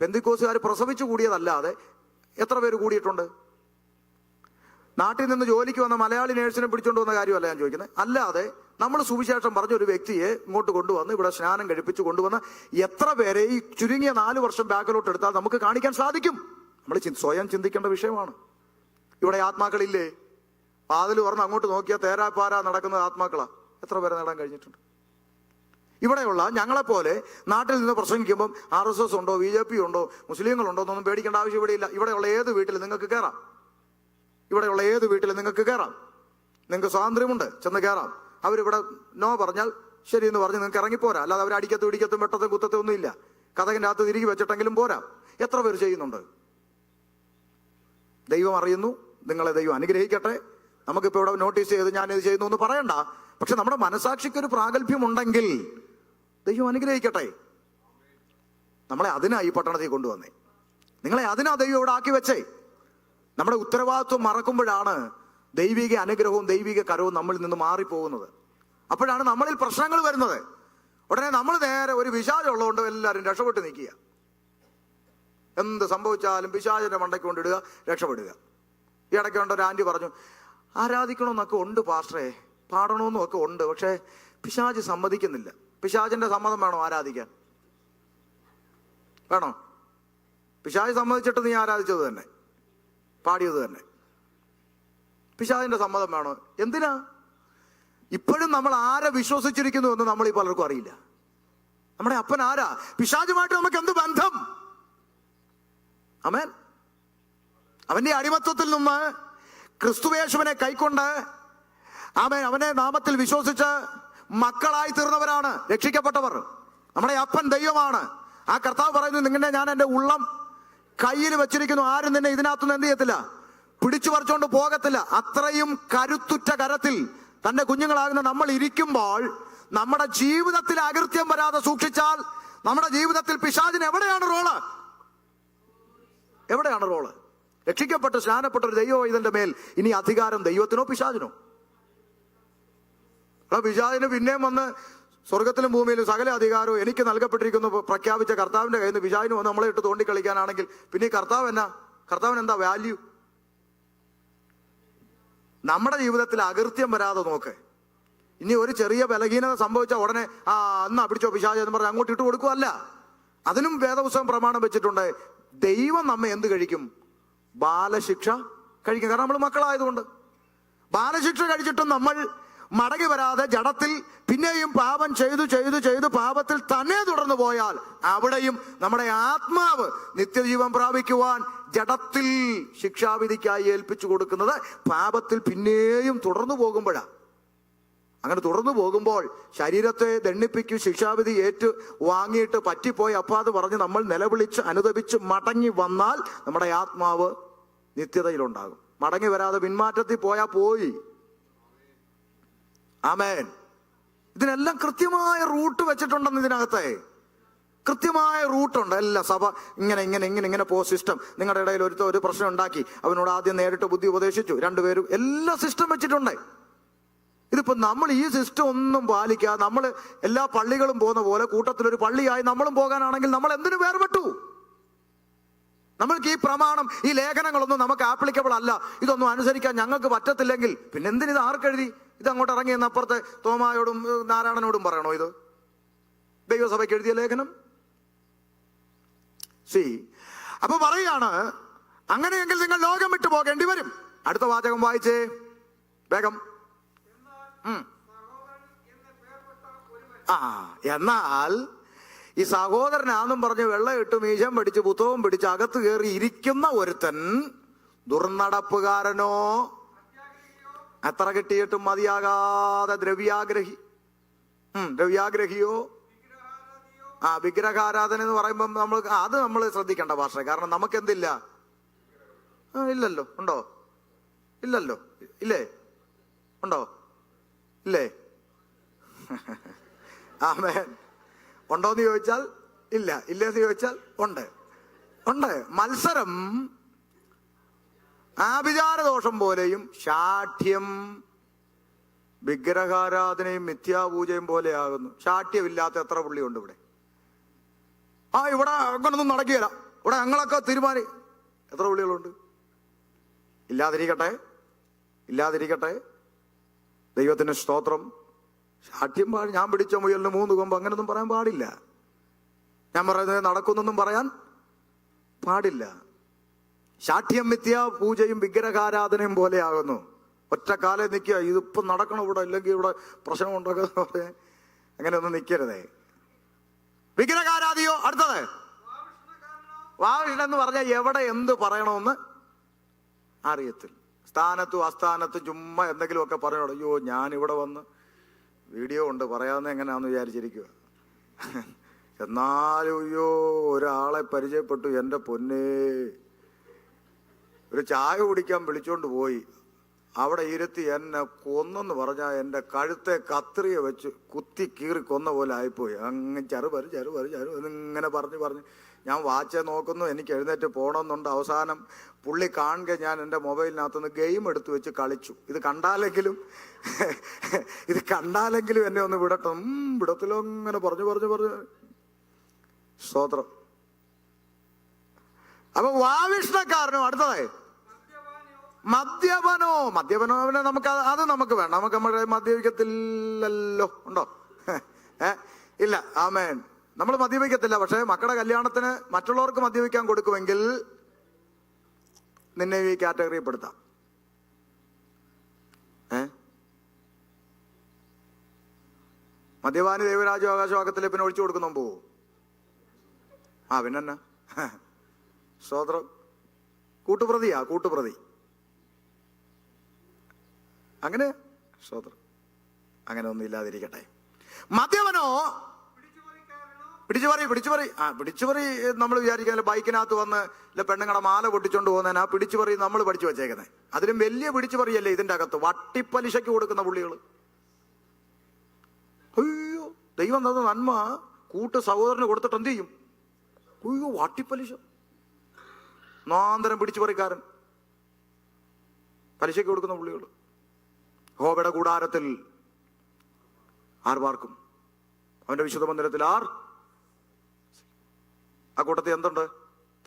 പെന്തിക്കോസുകാർ പ്രസവിച്ചു കൂടിയതല്ലാതെ എത്ര പേര് കൂടിയിട്ടുണ്ട്? നാട്ടിൽ നിന്ന് ജോലിക്ക് വന്ന മലയാളി നേഴ്സിനെ പിടിച്ചോണ്ട് വന്ന കാര്യമല്ല ഞാൻ ചോദിക്കുന്നത്. അല്ലാതെ നമ്മൾ സുവിശേഷം പറഞ്ഞ ഒരു വ്യക്തിയെ ഇങ്ങോട്ട് കൊണ്ടുവന്ന് ഇവിടെ സ്നാനം കഴിപ്പിച്ച് കൊണ്ടുവന്ന് എത്ര പേരെ ഈ ചുരുങ്ങിയ 4 വർഷം ബാക്കിലോട്ട് എടുത്താൽ നമുക്ക് കാണിക്കാൻ സാധിക്കും? നമ്മൾ സ്വയം ചിന്തിക്കേണ്ട വിഷയമാണ്. ഇവിടെ ആത്മാക്കളില്ലേ? വാതിൽ തുറന്ന് അങ്ങോട്ട് നോക്കിയാൽ തേരാപ്പാര നടക്കുന്ന ആത്മാക്കളാ. എത്ര പേരെ നേടാൻ കഴിഞ്ഞിട്ടുണ്ട്? ഇവിടെയുള്ള ഞങ്ങളെപ്പോലെ നാട്ടിൽ നിന്ന് പ്രസംഗിക്കുമ്പം RSS ഉണ്ടോ, BJP ഉണ്ടോ, മുസ്ലിങ്ങളുണ്ടോ എന്നൊന്നും പേടിക്കേണ്ട ആവശ്യം ഇവിടെയില്ല. ഇവിടെയുള്ള ഏത് വീട്ടിൽ നിങ്ങൾക്ക് കയറാം. ഇവിടെയുള്ള ഏത് വീട്ടിൽ നിങ്ങൾക്ക് കയറാം. നിങ്ങൾക്ക് സ്വാതന്ത്ര്യമുണ്ട്, ചെന്ന് കയറാം. അവരിവിടെ നോ പറഞ്ഞാൽ ശരി എന്ന് പറഞ്ഞ് നിങ്ങൾക്ക് ഇറങ്ങിപ്പോരാ. അല്ലാതെ അവർ അടിക്കത്തും ഇടിക്കത്തും വെട്ടത്തും കുത്തത്തും ഒന്നും ഇല്ല. കഥകിൻ്റെ അകത്ത് തിരികെ വെച്ചിട്ടെങ്കിലും പോരാ. എത്ര പേര് ചെയ്യുന്നുണ്ട്? ദൈവം അറിയുന്നു. നിങ്ങളെ ദൈവം അനുഗ്രഹിക്കട്ടെ. നമുക്കിപ്പോൾ ഇവിടെ നോട്ടീസ് ചെയ്ത് ഞാനിത് ചെയ്യുന്നു എന്ന് പറയണ്ട. പക്ഷെ നമ്മുടെ മനസാക്ഷിക്കൊരു പ്രാഗൽഭ്യമുണ്ടെങ്കിൽ ദൈവം അനുഗ്രഹിക്കട്ടെ. നമ്മളെ അതിനാ ഈ പട്ടണത്തിൽ കൊണ്ടുവന്നേ. നിങ്ങളെ അതിനാ ദൈവം ഇവിടെ ആക്കി വെച്ചേ. നമ്മുടെ ഉത്തരവാദിത്വം മറക്കുമ്പോഴാണ് ദൈവിക അനുഗ്രഹവും ദൈവിക കരവും നമ്മളിൽ നിന്ന് മാറിപ്പോകുന്നത്. അപ്പോഴാണ് നമ്മളിൽ പ്രശ്നങ്ങൾ വരുന്നത്. ഉടനെ നമ്മൾ നേരെ ഒരു പിശാചുള്ളതുകൊണ്ട് എല്ലാവരും രക്ഷപ്പെട്ട് നിൽക്കുക. എന്ത് സംഭവിച്ചാലും പിശാചിന്റെ മണ്ടയ്ക്ക് കൊണ്ടിടുക, രക്ഷപ്പെടുക. ഈ ഇടയ്ക്ക് ഒരു ആന്റി പറഞ്ഞു, ആരാധിക്കണമെന്നൊക്കെ ഉണ്ട് പാസ്റ്ററെ, പാടണമെന്നും ഒക്കെ ഉണ്ട്, പക്ഷേ പിശാച് സമ്മതിക്കുന്നില്ല. പിശാചിന്റെ സമ്മതം വേണോ ആരാധിക്കാൻ? വേണോ? പിശാച് സമ്മതിച്ചിട്ട് നീ ആരാധിച്ചത് തന്നെ, പാടിയത് തന്നെ. പിശാചിന്റെ സമ്മതം വേണോ? എന്തിനാ? ഇപ്പോഴും നമ്മൾ ആരെ വിശ്വസിച്ചിരിക്കുന്നു എന്ന് നമ്മൾ ഈ പലർക്കും അറിയില്ല. നമ്മുടെ അപ്പൻ ആരാ? പിശാചുമായിട്ട് നമുക്ക് എന്ത് ബന്ധം? ആമേൻ. അവന്റെ അടിമത്വത്തിൽ നിന്ന് ക്രിസ്തുയേശുവിനെ കൈക്കൊണ്ട് ആമേൻ അവനെ നാമത്തിൽ വിശ്വസിച്ച് മക്കളായി തീർന്നവരാണ് രക്ഷിക്കപ്പെട്ടവർ. നമ്മുടെ അപ്പൻ ദൈവമാണ്. ആ കർത്താവ് പറയുന്നു, നിന്നെ ഞാൻ എൻ്റെ ഉള്ളം കയ്യിൽ വെച്ചിരിക്കുന്നു, ആരും നിന്നെ ഇതിനകത്തുനിന്ന് എന്ത് ചെയ്യത്തില്ല, പിടിച്ചു പറിച്ചുകൊണ്ട് പോകത്തില്ല. അത്രയും കരുത്തുറ്റ കരത്തിൽ തന്റെ കുഞ്ഞുങ്ങളാകുന്ന നമ്മൾ ഇരിക്കുമ്പോൾ നമ്മുടെ ജീവിതത്തിൽ അകൃത്യം വരാതെ സൂക്ഷിച്ചാൽ നമ്മുടെ ജീവിതത്തിൽ പിശാചിന് എവിടെയാണ് റോള്? എവിടെയാണ് റോള്? രക്ഷിക്കപ്പെട്ട് സ്നാനപ്പെട്ട ഒരു ദൈവ ഇതിന്റെ മേൽ ഇനി അധികാരം ദൈവത്തിനോ പിശാചിനോ? പിശാചിന് പിന്നെയും വന്ന് സ്വർഗത്തിലും ഭൂമിയിലും സകല അധികാരവും എനിക്ക് നൽകപ്പെട്ടിരിക്കുന്നു പ്രഖ്യാപിച്ച കർത്താവിന്റെ കയ്യിൽ നിന്ന് പിശാചിന് വന്ന് നമ്മളെ ഇട്ട് തോണ്ടിക്കളിക്കാനാണെങ്കിൽ പിന്നെ ഈ കർത്താവിന് എന്താ വാല്യൂ? നമ്മുടെ ജീവിതത്തിൽ അകൃത്യം വരാതെ നോക്ക്. ഇനി ഒരു ചെറിയ ബലഹീനത സംഭവിച്ച ഉടനെ എന്നാ പിടിച്ചോ പിശാച് എന്ന് പറഞ്ഞ് അങ്ങോട്ട് ഇട്ട് കൊടുക്കുവല്ല. അതിനും വേദപുസ്തകം പ്രമാണം വെച്ചിട്ടുണ്ട്. ദൈവം നമ്മെ എന്ത് കഴിക്കും? ബാലശിക്ഷ കഴിക്കും. കാരണം നമ്മൾ മക്കളായതുകൊണ്ട്. ബാലശിക്ഷ കഴിച്ചിട്ടും നമ്മൾ മടങ്ങി വരാതെ ജഡത്തിൽ പിന്നെയും പാപം ചെയ്തു ചെയ്തു ചെയ്തു പാപത്തിൽ തന്നെ തുടർന്നു പോയാൽ അവിടെയും നമ്മുടെ ആത്മാവ് നിത്യജീവൻ പ്രാപിക്കുവാൻ ജഡത്തിൽ ശിക്ഷാവിധിക്കായി ഏൽപ്പിച്ചു കൊടുക്കുന്നത് പാപത്തിൽ പിന്നെയും തുടർന്നു പോകുമ്പോഴാണ്. അങ്ങനെ തുടർന്നു പോകുമ്പോൾ ശരീരത്തെ ദണ്ഡിപ്പിക്കും ശിക്ഷാവിധി ഏറ്റു വാങ്ങിയിട്ട് പറ്റിപ്പോയി അപ്പാത് പറഞ്ഞ് നമ്മൾ നിലവിളിച്ച് അനുതപിച്ച് മടങ്ങി വന്നാൽ നമ്മുടെ ആത്മാവ് നിത്യതയിലുണ്ടാകും. മടങ്ങി വരാതെ പിന്മാറ്റത്തിൽ പോയാൽ പോയി. ആമേൻ. ഇതിനെല്ലാം കൃത്യമായ റൂട്ട് വെച്ചിട്ടുണ്ടെന്ന് ഇതിനകത്തെ കൃത്യമായ റൂട്ടുണ്ട്. എല്ലാ സഭ ഇങ്ങനെ പോ സിസ്റ്റം. നിങ്ങളുടെ ഇടയിൽ ഒരു പ്രശ്നം ഉണ്ടാക്കി, അവനോട് ആദ്യം നേരിട്ട് ബുദ്ധി ഉപദേശിച്ചു, രണ്ടുപേരും എല്ലാ സിസ്റ്റം വെച്ചിട്ടുണ്ട്. ഇതിപ്പോ നമ്മൾ ഈ സിസ്റ്റം ഒന്നും പാലിക്കാതെ നമ്മൾ എല്ലാ പള്ളികളും പോകുന്ന പോലെ കൂട്ടത്തിലൊരു പള്ളിയായി നമ്മളും പോകാനാണെങ്കിൽ നമ്മൾ എന്തിനു വേർപെട്ടു? നമ്മൾക്ക് ഈ പ്രമാണം, ഈ ലേഖനങ്ങളൊന്നും നമുക്ക് ആപ്ലിക്കബിൾ അല്ല, ഇതൊന്നും അനുസരിക്കാൻ ഞങ്ങൾക്ക് പറ്റത്തില്ലെങ്കിൽ പിന്നെ എന്തിനിത് ആർക്കെഴുതി? ഇത് അങ്ങോട്ട് ഇറങ്ങി എന്ന് അപ്പുറത്തെ തോമായോടും നാരായണനോടും പറയണോ? ഇത് ദൈവസഭയ്ക്ക് എഴുതിയ ലേഖനം. അപ്പൊ പറയാണ്, അങ്ങനെയെങ്കിൽ നിങ്ങൾ ലോകം വിട്ടു പോകേണ്ടി വരും. അടുത്ത വാചകം വായിച്ചേ വേഗം. എന്നാൽ ഈ സഹോദരനാന്നും പറഞ്ഞ് വെള്ളമിട്ട് മീശം പിടിച്ച് പുത്തവും പിടിച്ച് അകത്ത് കയറി ഇരിക്കുന്ന ഒരുത്തൻ ദുർനടപ്പുകാരനോ, എത്ര കിട്ടിയിട്ടും മതിയാകാതെ ദ്രവ്യാഗ്രഹിയോ, വിഗ്രഹാരാധന എന്ന് പറയുമ്പം നമ്മൾ ശ്രദ്ധിക്കേണ്ട ഭാഷ. കാരണം നമുക്ക് എന്തില്ല? ഇല്ലല്ലോ. ഉണ്ടോ? ഇല്ലല്ലോ. ഇല്ലേ? ഉണ്ടോ? ഇല്ലേ? ആമേൻ. ഉണ്ടോന്ന് ചോദിച്ചാൽ ഇല്ല, ഇല്ലെന്ന് ചോദിച്ചാൽ ഉണ്ട്. മത്സരം ആഭിചാരദോഷം പോലെയും ശാഠ്യം വിഗ്രഹാരാധനയും മിഥ്യാപൂജയും പോലെയാകുന്നു. ശാഠ്യമില്ലാത്ത എത്ര പുള്ളിയുണ്ട് ഇവിടെ? ഇവിടെ അങ്ങനൊന്നും നടക്കുകയില്ല, ഇവിടെ ഞങ്ങളൊക്കെ തീരുമാനി. എത്ര പുള്ളികളുണ്ട്? ഇല്ലാതിരിക്കട്ടെ. ദൈവത്തിന് സ്തോത്രം. ശാഠ്യം ഞാൻ പിടിച്ച മുയലിന് 3 കൊമ്പ് അങ്ങനൊന്നും പറയാൻ പാടില്ല. ഞാൻ പറയുന്നത് നടക്കുന്നൊന്നും പറയാൻ പാടില്ല. ശാഠ്യം മിഥ്യാപൂജയും വിഗ്രഹാരാധനയും പോലെയാകുന്നു. ഒറ്റക്കാലം നിൽക്കുക, ഇതിപ്പം നടക്കണം ഇവിടെ, ഇല്ലെങ്കിൽ ഇവിടെ പ്രശ്നം ഉണ്ടാക്കുക. അങ്ങനെയൊന്നും നിൽക്കരുതേ. വിഗ്രഹാരാധിയോ? അടുത്തത് വാവിഷ്ണൻ എന്ന് പറഞ്ഞാൽ എവിടെ എന്ത് പറയണമെന്ന് അറിയത്തില്ല. സ്ഥാനത്തും അസ്ഥാനത്തും ചുമ്മാ എന്തെങ്കിലുമൊക്കെ പറയണോ. അയ്യോ, ഞാനിവിടെ വന്ന് വീഡിയോ ഉണ്ട്, പറയാവുന്ന എങ്ങനെയാന്ന് വിചാരിച്ചിരിക്കുക. എന്നാലും അയ്യോ, ഒരാളെ പരിചയപ്പെട്ടു, എൻ്റെ പൊന്നേ, ഒരു ചായ കുടിക്കാൻ വിളിച്ചോണ്ട് പോയി. അവിടെ ഇരുത്തി എന്നെ കൊന്നെന്ന് പറഞ്ഞാൽ എൻ്റെ കഴുത്തെ കത്രിയ വെച്ച് കുത്തി കീറി കൊന്ന പോലെ ആയിപ്പോയി. അങ്ങ് ചറുപരു എന്നിങ്ങനെ പറഞ്ഞ് ഞാൻ വാച്ച് നോക്കുന്നു, എനിക്ക് എഴുന്നേറ്റ് പോകണമെന്നുണ്ട്. അവസാനം പുള്ളി കാണുക ഞാൻ എൻ്റെ മൊബൈലിനകത്തുനിന്ന് ഗെയിം എടുത്ത് വെച്ച് കളിച്ചു. ഇത് കണ്ടാലെങ്കിലും എന്നെ ഒന്ന് വിടത്തിലോ അങ്ങനെ പറഞ്ഞു സ്തോത്രം. അപ്പൊ വാവിഷ്ണക്കാരനോ? അടുത്തതായി മദ്യപനോ നമുക്ക് വേണം. നമുക്ക് നമ്മുടെ മദ്യപിക്കത്തില്ലല്ലോ. ഉണ്ടോ? ഇല്ല. ആമേൻ. നമ്മൾ മദ്യപിക്കത്തില്ല. പക്ഷെ മക്കളുടെ കല്യാണത്തിന് മറ്റുള്ളവർക്ക് മദ്യപിക്കാൻ കൊടുക്കുമെങ്കിൽ നിന്നെ ഈ കാറ്റഗറിയിൽ പെടുത്താം. മദ്യപാനി ദൈവരാജ്യ അവകാശവാക്കത്തിലെ പിന്നെ ഒഴിച്ചു കൊടുക്കുന്നു പോവോ? പിന്നെന്നാ സ്തോത്രം. കൂട്ടുപ്രതി അങ്ങനെ സ്തോത്രം. അങ്ങനെ ഒന്നും ഇല്ലാതിരിക്കട്ടെ. മദ്യപനോ? പിടിച്ചുപറി നമ്മൾ വിചാരിക്കാൻ ബൈക്കിനകത്ത് വന്ന് ഇല്ല പെണ്ണുങ്ങളുടെ മാല പൊട്ടിച്ചോണ്ട് പോകുന്നതിന് ആ പിടിച്ചുപറി നമ്മൾ പഠിച്ചു വെച്ചേക്കുന്നത്. അതിലും വലിയ പിടിച്ചുപറിയല്ലേ ഇതിന്റെ അകത്ത് വട്ടിപ്പലിശയ്ക്ക് കൊടുക്കുന്ന പുള്ളികൾ. അയ്യോ, ദൈവം തന്ന നന്മ സഹോദരന് കൊടുത്തിട്ട് എന്ത് ചെയ്യും? അയ്യോ, വട്ടിപ്പലിശ. നാന്തരം പിടിച്ചുപറിക്കാരൻ, പലിശയ്ക്ക് കൊടുക്കുന്ന പുള്ളികൾ. യഹോവയുടെ കൂടാരത്തിൽ ആർ പാർക്കും? അവന്റെ വിശുദ്ധ മന്ദിരത്തിൽ ആർ? ആ കൂട്ടത്തിൽ എന്തുണ്ട്?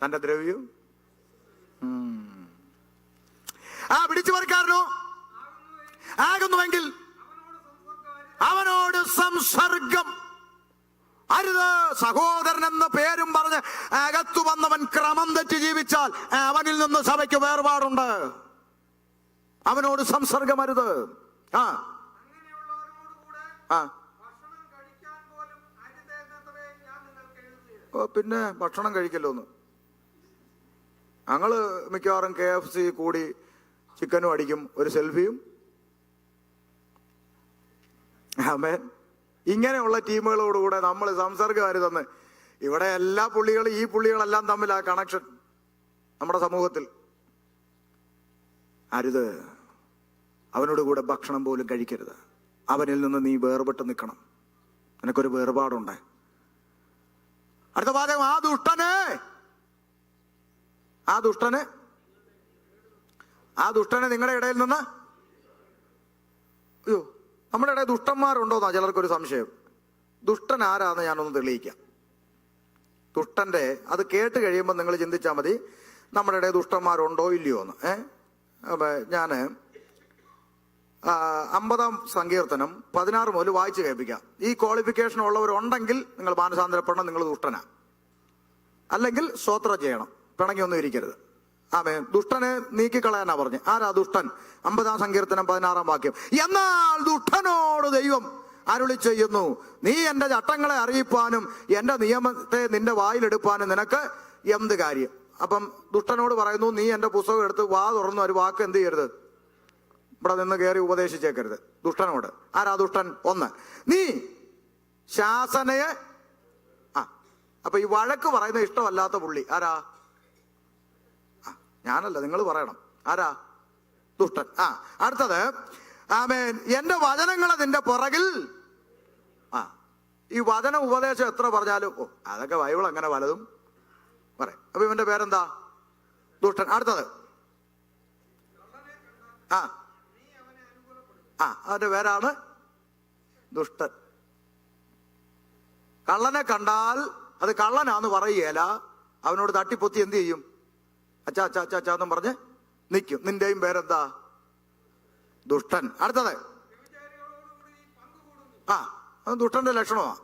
തന്റെ ദ്രവ്യം. പിടിച്ചുപറിക്കാരനോ ആകുന്നുവെങ്കിൽ അവനോട് സംസർഗം അരുത്. സഹോദരൻ എന്ന പേരും പറഞ്ഞ് അകത്തു വന്നവൻ ക്രമം തെറ്റി ജീവിച്ചാൽ അവനിൽ നിന്ന് സഭയ്ക്ക് വേർപാടുണ്ട്. അവനോട് സംസർഗം അരുത്. പിന്നെ ഭക്ഷണം കഴിക്കല്ലോന്ന്. ഞങ്ങള് മിക്കവാറും KFC കൂടി ചിക്കനും അടിക്കും, ഒരു സെൽഫിയും ആമേൻ. ഇങ്ങനെയുള്ള ടീമുകളോടുകൂടെ നമ്മൾ സംസർഗമായിരുതെന്ന്. ഇവിടെ എല്ലാ പുള്ളികളും ഈ പുള്ളികളെല്ലാം തമ്മിൽ ആ കണക്ഷൻ നമ്മുടെ സമൂഹത്തിൽ അരുത്. അവനോട് കൂടെ ഭക്ഷണം പോലും കഴിക്കരുത്. അവനിൽ നിന്ന് നീ വേർപെട്ട് നിൽക്കണം. നിനക്കൊരു വേർപാടുണ്ട്. അടുത്ത വാചകം, ആ ദുഷ്ടനെ നിങ്ങളുടെ ഇടയിൽ നിന്ന്. അയ്യോ, നമ്മുടെ ഇടയിൽ ദുഷ്ടന്മാരുണ്ടോന്നാ ചിലർക്കൊരു സംശയം. ദുഷ്ടൻ ആരാന്ന് ഞാനൊന്ന് തെളിയിക്കാം. ദുഷ്ടന്റെ അത് കേട്ട് കഴിയുമ്പോൾ നിങ്ങൾ ചിന്തിച്ചാൽ മതി നമ്മുടെ ഇടയിൽ ദുഷ്ടന്മാരുണ്ടോ ഇല്ലയോ എന്ന്. ഞാന് 50-ാം സങ്കീർത്തനം 16 മുതൽ വായിച്ചു കേൾപ്പിക്കാം. ഈ ക്വാളിഫിക്കേഷൻ ഉള്ളവരുണ്ടെങ്കിൽ നിങ്ങൾ മാനസാന്തരപ്പെടണം, നിങ്ങൾ ദുഷ്ടനാ. അല്ലെങ്കിൽ സ്തോത്രം ചെയ്യണം, പിണങ്ങിയൊന്നും ഇരിക്കരുത്. ആമേൻ. ദുഷ്ടനെ നീക്കിക്കളയാനാ പറഞ്ഞ്. ആരാ ദുഷ്ടൻ? 50-ാം സങ്കീർത്തനം 16-ാം വാക്യം. എന്നാൽ ദുഷ്ടനോട് ദൈവം അരുളി ചെയ്യുന്നു, നീ എന്റെ ചട്ടങ്ങളെ അറിയിപ്പാനും എന്റെ നിയമത്തെ നിന്റെ വായിലെടുപ്പാനും നിനക്ക് എന്ത് കാര്യം? അപ്പം ദുഷ്ടനോട് പറയുന്നു, നീ എന്റെ പുസ്തകം എടുത്ത് വാ തുറന്നു ഒരു വാക്ക് എന്ത് ചെയ്യരുത്, ഇവിടെ നിന്ന് കയറി ഉപദേശിച്ചേക്കരുത്. ദുഷ്ടനോട്. ആരാ ദുഷ്ടൻ? 1, നീ ശാസനയെ. അപ്പൊ ഈ വഴക്ക് പറയുന്ന ഇഷ്ടമല്ലാത്ത പുള്ളി ആരാ? ഞാനല്ല, നിങ്ങൾ പറയണം. ആരാ? ദുഷ്ടൻ. അടുത്തത്, ആമേൻ, എന്റെ വചനങ്ങളെ നിന്റെ പുറകിൽ. ഈ വചന ഉപദേശം എത്ര പറഞ്ഞാലും അതൊക്കെ ബൈബിൾ അങ്ങനെ പലതും പറയും. അപ്പൊ ഇവന്റെ പേരെന്താ? ദുഷ്ടൻ. അടുത്തത്, അവന്റെ പേരാണ് ദുഷ്ടൻ. കള്ളനെ കണ്ടാൽ അത് കള്ളനാന്ന് പറയുകയില്ല. അവനോട് തട്ടിപ്പൊത്തി എന്ത് ചെയ്യും? അച്ചാന്നും പറഞ്ഞ് നിൽക്കും. നിന്റെയും പേരെന്താ? ദുഷ്ടൻ. അടുത്തത്, അത് ദുഷ്ടന്റെ ലക്ഷണമാണ്.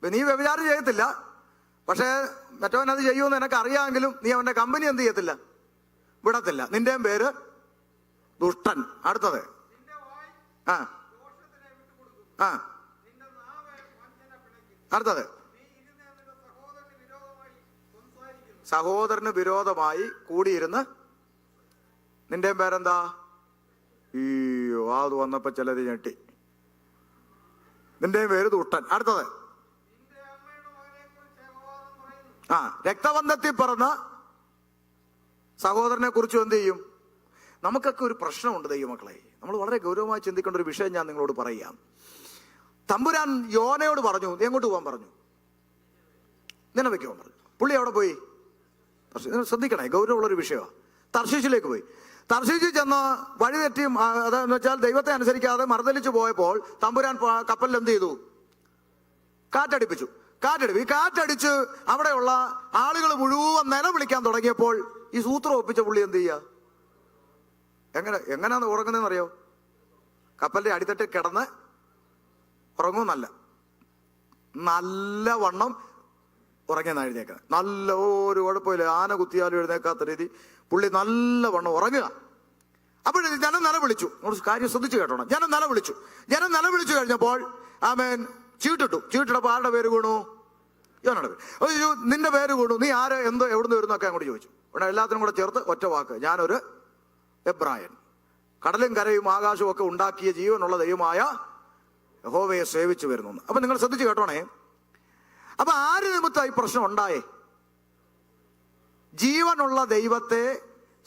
നീ വ്യഭിചാരം ചെയ്യത്തില്ല, പക്ഷേ മറ്റവൻ അത് ചെയ്യുമെന്ന് നിനക്ക് അറിയാമെങ്കിലും നീ അവന്റെ കമ്പനി എന്ത് ചെയ്യത്തില്ല, വിടത്തില്ല. നിന്റെയും പേര് ദുഷ്ടൻ. അടുത്തത്, അടുത്തത്, സഹോദരന് വിരോധമായി കൂടിയിരുന്ന്. നിന്റെയും പേരെന്താ? അയ്യോ, അത് വന്നപ്പോ ചിലര് ഞെട്ടി. നിന്റെയും പേര് ദുഷ്ടൻ. അടുത്തത്, രക്തബന്ധത്തിൽ പറഞ്ഞ സഹോദരനെ കുറിച്ചും എന്ത് ചെയ്യും? നമുക്കൊക്കെ ഒരു പ്രശ്നമുണ്ട് ദൈവമക്കളെ. നമ്മൾ വളരെ ഗൗരവമായി ചിന്തിക്കേണ്ട ഒരു വിഷയം ഞാൻ നിങ്ങളോട് പറയാം. തമ്പുരാൻ യോനയോട് പറഞ്ഞു, നീ എങ്ങോട്ട് പോകാൻ പറഞ്ഞു? നിനവയ്ക്ക് പോകാൻ പറഞ്ഞു. പുള്ളി അവിടെ പോയി. ശ്രദ്ധിക്കണേ, ഗൗരവമുള്ളൊരു വിഷയമാണ്. തർശീശിലേക്ക് പോയി. തർശീശിൽ ചെന്ന് വഴി തെറ്റിയും അതെന്ന് വെച്ചാൽ ദൈവത്തെ അനുസരിക്കാതെ മറുതലിച്ചു പോയപ്പോൾ തമ്പുരാൻ കപ്പലിൽ എന്ത് ചെയ്തു? കാറ്റടിപ്പിച്ചു. ഈ കാറ്റടിച്ച് അവിടെയുള്ള ആളുകൾ മുഴുവൻ നിലവിളിക്കാൻ തുടങ്ങിയപ്പോൾ ഈ സൂത്രം ഒപ്പിച്ച പുള്ളി എന്ത് ചെയ്യുക? എങ്ങനെയാന്ന് ഉറങ്ങുന്നതെന്ന് അറിയോ? കപ്പലിന്റെ അടിത്തട്ടിൽ കിടന്ന് ഉറങ്ങുന്നല്ല, നല്ല വണ്ണം ഉറങ്ങിയെന്ന് എഴുന്നേക്കുന്നത്. നല്ല ഒരു കുഴപ്പമില്ല, ആന കുത്തിയാലും എഴുന്നേക്കാത്ത രീതി പുള്ളി നല്ല വണ്ണം ഉറങ്ങുക. അപ്പോൾ ജനം നിലവിളിച്ചു. കാര്യം ശ്രദ്ധിച്ചു കേട്ടോണം. ജനം നിലവിളിച്ചു കഴിഞ്ഞപ്പോൾ ആമേൻ ചീട്ടിട്ടപ്പോൾ ആരുടെ പേര് വീണു? യോനയുടെ പേര്. നിന്റെ പേര് വീണു. നീ ആര്, എന്തോ, എവിടുന്ന് വരുന്നൊക്കെ അങ്ങോട്ട് ചോദിച്ചു. ഇവിടെ എല്ലാത്തിനും കൂടെ ചേർത്ത് ഒറ്റ വാക്ക്, ഞാനൊരു എബ്രായൻ, കടലും കരയും ആകാശവും ഒക്കെ ഉണ്ടാക്കിയ ജീവനുള്ള ദൈവമായ യഹോവയെ സേവിച്ചു വരുന്നു. അപ്പൊ നിങ്ങൾ ശ്രദ്ധിച്ചു കേട്ടോണേ. അപ്പൊ ആര് നിമിത്തമായി പ്രശ്നം ഉണ്ടായേ? ജീവനുള്ള ദൈവത്തെ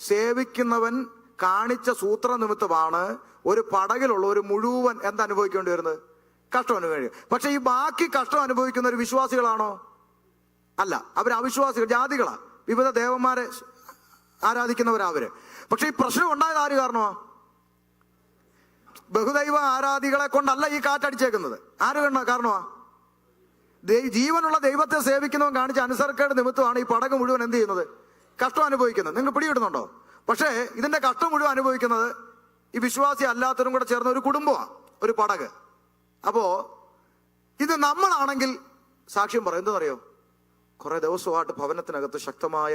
സേവിക്കുന്നവൻ കാണിച്ച സൂത്ര നിമിത്തമാണ് ഒരു പടകിലുള്ള ഒരു മുഴുവൻ എന്തനുഭവിക്കേണ്ടി വരുന്നത്? കഷ്ടം അനുഭവിക്കുക. പക്ഷെ ഈ ബാക്കി കഷ്ടം അനുഭവിക്കുന്ന ഒരു വിശ്വാസികളാണോ? അല്ല, അവർ അവിശ്വാസികൾ, ജാതികളാ, വിവിധ ദേവന്മാരെ ആരാധിക്കുന്നവരവര്. പക്ഷെ ഈ പ്രശ്നം ഉണ്ടായത് ആര് കാരണമാ? ബഹുദൈവ ആരാധികളെ കൊണ്ടല്ല ഈ കാറ്റടിച്ചേക്കുന്നത്. ആര് കാരണമാ? ജീവനുള്ള ദൈവത്തെ സേവിക്കുന്നവൻ കാണിച്ച അനുസരണക്കേട് നിമിത്തമാണ് ഈ പടക് മുഴുവൻ എന്ത് ചെയ്യുന്നത്? കഷ്ടം അനുഭവിക്കുന്നത്. നിങ്ങൾ പിടികിട്ടുന്നുണ്ടോ? പക്ഷേ ഇതിന്റെ കഷ്ടം മുഴുവൻ അനുഭവിക്കുന്നത് ഈ വിശ്വാസി അല്ലാത്തവരും കൂടെ ചേർന്ന ഒരു കുടുംബമാണ്, ഒരു പടക്. അപ്പോ ഇത് നമ്മളാണെങ്കിൽ സാക്ഷ്യം പറയും. എന്തെന്നറിയോ? കുറെ ദിവസമായിട്ട് ഭവനത്തിനകത്ത് ശക്തമായ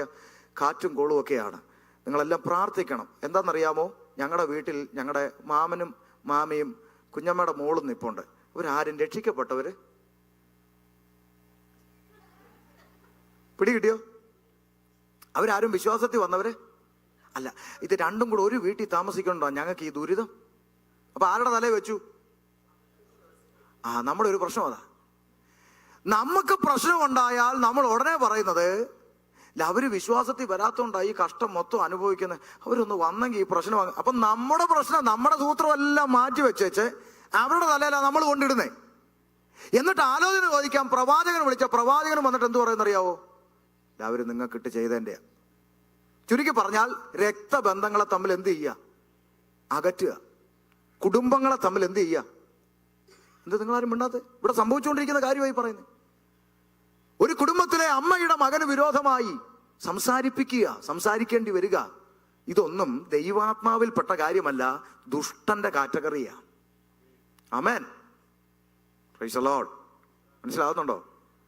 കാറ്റും കോളും ഒക്കെയാണ്. നിങ്ങളെല്ലാം പ്രാർത്ഥിക്കണം. എന്താണെന്നറിയാമോ? ഞങ്ങളുടെ വീട്ടിൽ ഞങ്ങളുടെ മാമനും മാമിയും കുഞ്ഞമ്മയുടെ മോളും നിപ്പുണ്ട്. ഇവരാരും രക്ഷിക്കപ്പെട്ടവര് പിടികിട്ടിയോ? അവരാരും വിശ്വാസത്തിൽ വന്നവര് അല്ല. ഇത് രണ്ടും കൂടെ ഒരു വീട്ടിൽ താമസിക്കണ്ടോ ഞങ്ങൾക്ക് ഈ ദുരിതം? അപ്പൊ ആരുടെ തലയിൽ വെച്ചു? നമ്മുടെ ഒരു പ്രശ്നം അതാ. നമുക്ക് പ്രശ്നമുണ്ടായാൽ നമ്മൾ ഉടനെ പറയുന്നത് അവര് വിശ്വാസത്തിൽ വരാത്തോണ്ടായി ഈ കഷ്ടം മൊത്തം അനുഭവിക്കുന്നത്, അവരൊന്ന് വന്നെങ്കിൽ ഈ പ്രശ്നം. അപ്പൊ നമ്മുടെ പ്രശ്നം, നമ്മുടെ സൂത്രമെല്ലാം മാറ്റി വെച്ചേച്ച് അവരുടെ തലയിലാണ് നമ്മൾ കൊണ്ടിടുന്നേ. എന്നിട്ട് ആലോചന ചോദിക്കാം, പ്രവാചകൻ വിളിച്ച പ്രവാചകൻ വന്നിട്ട് എന്ത് പറയുന്നറിയാവോ? അവര് നിങ്ങൾക്കിട്ട് ചെയ്തതിൻ്റെ. ചുരുക്കി പറഞ്ഞാൽ രക്തബന്ധങ്ങളെ തമ്മിൽ എന്ത് ചെയ്യുക? അകറ്റുക. കുടുംബങ്ങളെ തമ്മിൽ എന്ത് ചെയ്യുക? എന്ത് നിങ്ങളാരും മിണ്ടാതെ? ഇവിടെ സംഭവിച്ചുകൊണ്ടിരിക്കുന്ന കാര്യമായി പറയുന്നത്. ഒരു കുടുംബത്തിലെ അമ്മയുടെ മകന് വിരോധമായി സംസാരിക്കേണ്ടി വരിക, ഇതൊന്നും ദൈവാത്മാവിൽപ്പെട്ട കാര്യമല്ല, ദുഷ്ടന്റെ കാറ്റഗറിയാ. ആമേൻ, പ്രൈസ് ദി ലോർഡ്. മനസ്സിലാവുന്നുണ്ടോ?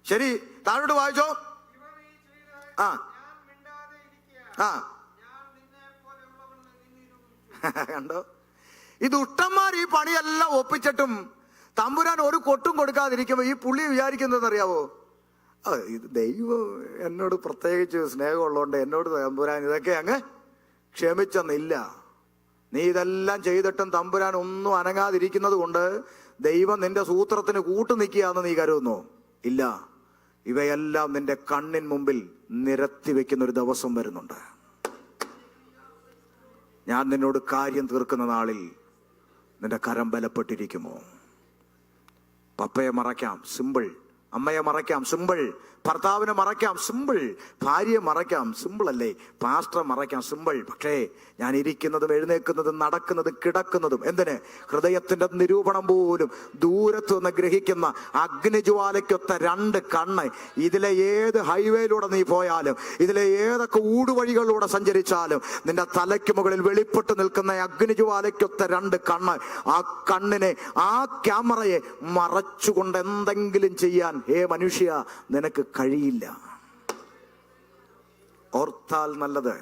ശരി, താഴോട്ട് വായിച്ചോ. കണ്ടോ? ഈ ദുഷ്ടന്മാർ ഈ പണിയെല്ലാം ഒപ്പിച്ചിട്ടും തമ്പുരാൻ ഒരു കൊട്ടും കൊടുക്കാതിരിക്കുമ്പോ ഈ പുള്ളി വിചാരിക്കുന്നതെന്നറിയാവോ? ഇത് ദൈവം എന്നോട് പ്രത്യേകിച്ച് സ്നേഹമുള്ളതുകൊണ്ട് എന്നോട് തമ്പുരാൻ ഇതൊക്കെ അങ്ങ് ക്ഷമിച്ചെന്നില്ല. നീ ഇതെല്ലാം ചെയ്തിട്ടും തമ്പുരാൻ ഒന്നും അനങ്ങാതിരിക്കുന്നത് കൊണ്ട് ദൈവം നിന്റെ സൂത്രത്തിന് കൂട്ടു നിൽക്കുകയെന്ന് നീ കരുതുന്നോ? ഇല്ല. ഇവയെല്ലാം നിന്റെ കണ്ണിൻ മുമ്പിൽ നിരത്തി വെക്കുന്ന ഒരു ദിവസം വരുന്നുണ്ട്. ഞാൻ നിന്നോട് കാര്യം തീർക്കുന്ന നാളിൽ നിന്റെ കരം ബലപ്പെട്ടിരിക്കുമോ? പപ്പയെ മറയ്ക്കാം, സിമ്പിൾ. അമ്മയെ മറയ്ക്കാം, സിമ്പിൾ. ഭർത്താവിനെ മറയ്ക്കാം, സിമ്പിൾ. ഭാര്യയെ മറയ്ക്കാം, സിമ്പിൾ അല്ലേ? പാസ്റ്ററെ മറയ്ക്കാം, സിമ്പിൾ. പക്ഷേ ഞാൻ ഇരിക്കുന്നതും എഴുന്നേൽക്കുന്നതും നടക്കുന്നതും കിടക്കുന്നതും എന്തിന്? ഹൃദയത്തിന്റെ നിരൂപണം പോലും ദൂരത്ത് നിന്ന് ഗ്രഹിക്കുന്ന അഗ്നിജ്വാലയ്ക്കൊത്ത രണ്ട് കണ്ണ്. ഇതിലെ ഏത് ഹൈവേയിലൂടെ നീ പോയാലും, ഇതിലെ ഏതൊക്കെ ഊടുവഴികളിലൂടെ സഞ്ചരിച്ചാലും, നിന്റെ തലയ്ക്ക് മുകളിൽ വെളിപ്പെട്ട് നിൽക്കുന്ന അഗ്നിജ്വാലയ്ക്കൊത്ത രണ്ട് കണ്ണ്. ആ കണ്ണിനെ, ആ ക്യാമറയെ മറച്ചുകൊണ്ട് എന്തെങ്കിലും ചെയ്യാൻ മനുഷ്യ നിനക്ക് കഴിയില്ല. ഓർത്താൽ നല്ലത്.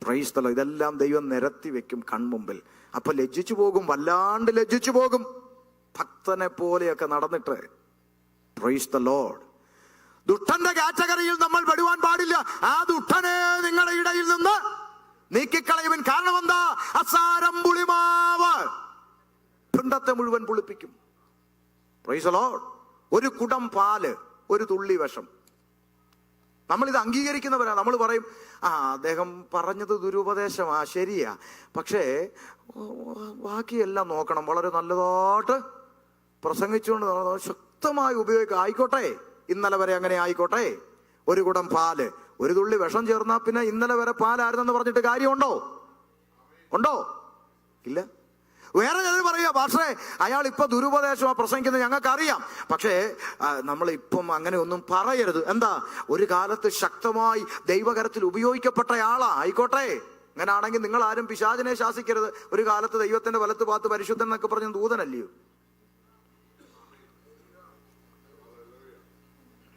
Price the Lord. ഇതെല്ലാം ദൈവം നിരത്തി വെക്കും കൺമുമ്പിൽ. അപ്പൊ ലജ്ജിച്ചു പോകും, വല്ലാണ്ട് ലജ്ജിച്ചു പോകും. ഭക്തനെ പോലെയൊക്കെ നടന്നിട്ട്. Price the Lord. ദുഷ്ടന്റെ കാറ്റഗറിയിൽ നമ്മൾ പെടുവാൻ പാടില്ല. ആ ദുഷ്ടനെ നിങ്ങളുടെ ഇടയിൽ നിന്ന് നീക്കിക്കളയുവിൻ. കാരണം എന്താ? അസാരം പുളിമാവ് പിണ്ടത്തെ മുഴുവൻ പുളിപ്പിക്കും. Price the Lord. ഒരു കുടം പാല്, ഒരു തുള്ളി വിഷം. നമ്മളിത് അംഗീകരിക്കുന്നവരാണ്. നമ്മൾ പറയും, അദ്ദേഹം പറഞ്ഞത് ദുരുപദേശമാ, ശരിയാ, പക്ഷേ ബാക്കിയെല്ലാം നോക്കണം, വളരെ നല്ലതായിട്ട് പ്രസംഗിച്ചുകൊണ്ട് ശക്തമായി ഉപയോഗിക്കുക. ആയിക്കോട്ടെ, ഇന്നലെ വരെ അങ്ങനെ ആയിക്കോട്ടെ. ഒരു കുടം പാല്, ഒരു തുള്ളി വിഷം ചേർന്നാ പിന്നെ ഇന്നലെ വരെ പാലായിരുന്നെന്ന് പറഞ്ഞിട്ട് കാര്യമുണ്ടോ? ഉണ്ടോ? ഇല്ല. വേറെ ചിലർ പറയുക, പക്ഷേ അയാൾ ഇപ്പൊ ദുരുപദേശമാണ് പ്രസംഗിക്കുന്നത്, ഞങ്ങൾക്കറിയാം, പക്ഷേ നമ്മൾ ഇപ്പം അങ്ങനെ ഒന്നും പറയരുത്. എന്താ? ഒരു കാലത്ത് ശക്തമായി ദൈവകരത്തിൽ ഉപയോഗിക്കപ്പെട്ട ആളാ. ആയിക്കോട്ടെ, അങ്ങനെ ആണെങ്കിൽ നിങ്ങൾ ആരും പിശാചിനെ ശാസിക്കരുത്. ഒരു കാലത്ത് ദൈവത്തിന്റെ വലത്ത് പാത്ത് പരിശുദ്ധൻ എന്നൊക്കെ പറഞ്ഞ ദൂതനല്ലയോ?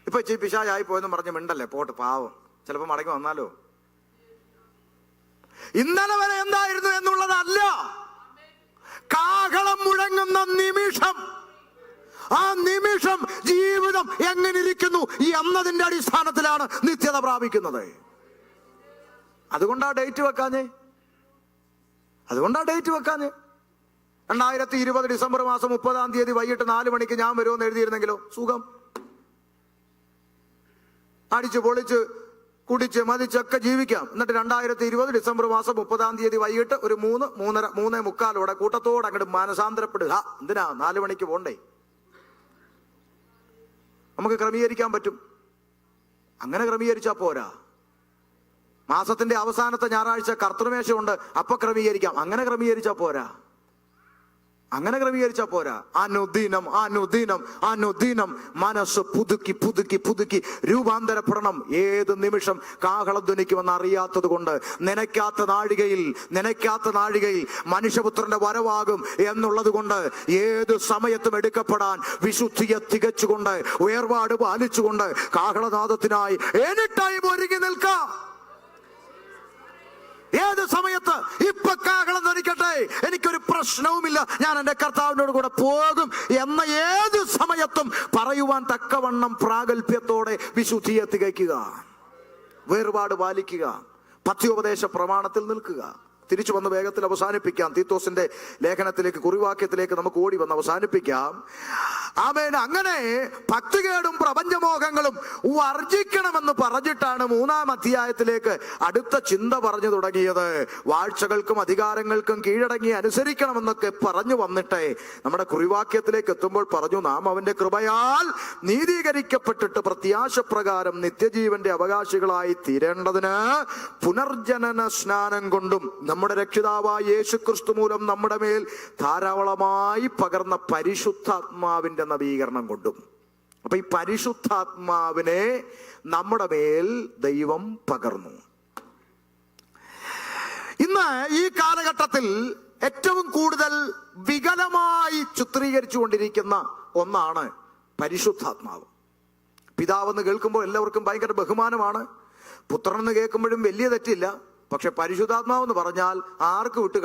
ഇപ്പൊ ഇച്ചിരി പിശാചായി പോയെന്ന് പറഞ്ഞ് മിണ്ടല്ലേ, പോട്ട്, പാവം, ചിലപ്പോ മടങ്ങി വന്നാലോ. ഇന്നലെ വരെ എന്തായിരുന്നു എന്നുള്ളതല്ല, കാഹളം മുഴങ്ങുന്ന നിമിഷം, ആ നിമിഷം ജീവിതം എങ്ങനെ ഇരിക്കുന്നു എന്നതിന്റെ അടിസ്ഥാനത്തിലാണ് നിത്യത പ്രാപിക്കുന്നത്. അതുകൊണ്ടാ ഡേറ്റ് വെക്കാഞ്ഞേ. 2020 ഡിസംബർ മാസം 30 വൈകിട്ട് 4 മണിക്ക് ഞാൻ വരുമെന്ന് എഴുതിയിരുന്നെങ്കിലോ സുഖം. അടിച്ചു പൊളിച്ച് കുടിച്ച് മതിച്ചൊക്കെ ജീവിക്കാം. എന്നിട്ട് 2020 ഡിസംബർ മാസം 30 വൈകിട്ട് ഒരു 3:45 കൂട്ടത്തോടെ അങ്ങോട്ട് മാനസാന്തരപ്പെടുക. എന്തിനാ? 4 മണിക്ക് പോണ്ടേ? നമുക്ക് ക്രമീകരിക്കാൻ പറ്റും. അങ്ങനെ ക്രമീകരിച്ചാ പോരാ. മാസത്തിന്റെ അവസാനത്തെ ഞായറാഴ്ച കർത്തൃമേശയുണ്ട്, അപ്പൊ ക്രമീകരിക്കാം. അങ്ങനെ ക്രമീകരിച്ചാ പോരാ. അനുദിനം മനസ്സ് പുതുക്കി രൂപാന്തരപ്പെടണം. ഏത് നിമിഷം കാഹളധ്വനിക്കുമെന്ന് അറിയാത്തത് കൊണ്ട് നനയ്ക്കാത്ത നാഴികയിൽ മനുഷ്യപുത്രന്റെ വരവാകും എന്നുള്ളത് കൊണ്ട് ഏത് സമയത്തും എടുക്കപ്പെടാൻ വിശുദ്ധിയെ തികച്ചുകൊണ്ട് വേർപാട് പാലിച്ചുകൊണ്ട് കാഹളനാദത്തിനായി എനി ടൈം ഒരുങ്ങി നിൽക്കാം. ഏത് സമയത്ത്? ഇപ്പൊ കാഹളം ധരിക്കട്ടെ, എനിക്കൊരു പ്രശ്നവുമില്ല, ഞാൻ എന്റെ കർത്താവിനോട് കൂടെ പോകും എന്ന ഏത് സമയത്തും പറയുവാൻ തക്കവണ്ണം പ്രാഗൽഭ്യത്തോടെ വിശുദ്ധിയെ തികയ്ക്കുക, വേർപാട് പാലിക്കുക, പഥ്യോപദേശ പ്രമാണത്തിൽ നിൽക്കുക. തിരിച്ചു വന്ന് വേഗത്തിൽ അവസാനിപ്പിക്കാം. തീത്തോസിന്റെ ലേഖനത്തിലേക്ക്, കുറിവാക്യത്തിലേക്ക് നമുക്ക് ഓടി വന്ന് അവസാനിപ്പിക്കാം. ആമേൻ. അങ്ങനെ ഭക്തികേടും പ്രപഞ്ചമോഹങ്ങളും വർജിക്കണമെന്ന് പറഞ്ഞിട്ടാണ് 3-ാം അധ്യായത്തിലേക്ക് അടുത്ത ചിന്ത പറഞ്ഞു തുടങ്ങിയത്. വാഴ്ചകൾക്കും അധികാരങ്ങൾക്കും കീഴടങ്ങി അനുസരിക്കണമെന്നൊക്കെ പറഞ്ഞു വന്നിട്ടേ നമ്മുടെ കുറിവാക്യത്തിലേക്ക് എത്തുമ്പോൾ പറഞ്ഞു, നാം അവന്റെ കൃപയാൽ നീതീകരിക്കപ്പെട്ടിട്ട് പ്രത്യാശപ്രകാരം നിത്യജീവന്റെ അവകാശികളായി തീരേണ്ടതിന് പുനർജനന സ്നാനം കൊണ്ടും നമ്മുടെ രക്ഷിതാവായ യേശു ക്രിസ്തു മൂലം നമ്മുടെ മേൽ ധാരാളമായി പകർന്ന പരിശുദ്ധാത്മാവിന്റെ നവീകരണം കൊണ്ടും. അപ്പൊ ഈ പരിശുദ്ധാത്മാവിനെ നമ്മുടെ മേൽ ദൈവം പകർന്നു. ഇന്ന് ഈ കാലഘട്ടത്തിൽ ഏറ്റവും കൂടുതൽ വികലമായി ചിത്രീകരിച്ചു കൊണ്ടിരിക്കുന്ന ഒന്നാണ് പരിശുദ്ധാത്മാവ്. പിതാവെന്ന് കേൾക്കുമ്പോൾ എല്ലാവർക്കും ഭയങ്കര ബഹുമാനമാണ്. പുത്രനെന്ന് കേൾക്കുമ്പോഴും വലിയ തെറ്റില്ല. പക്ഷെ പരിശുദ്ധാത്മാവെന്ന് പറഞ്ഞാൽ ആർക്ക് വിട്ട്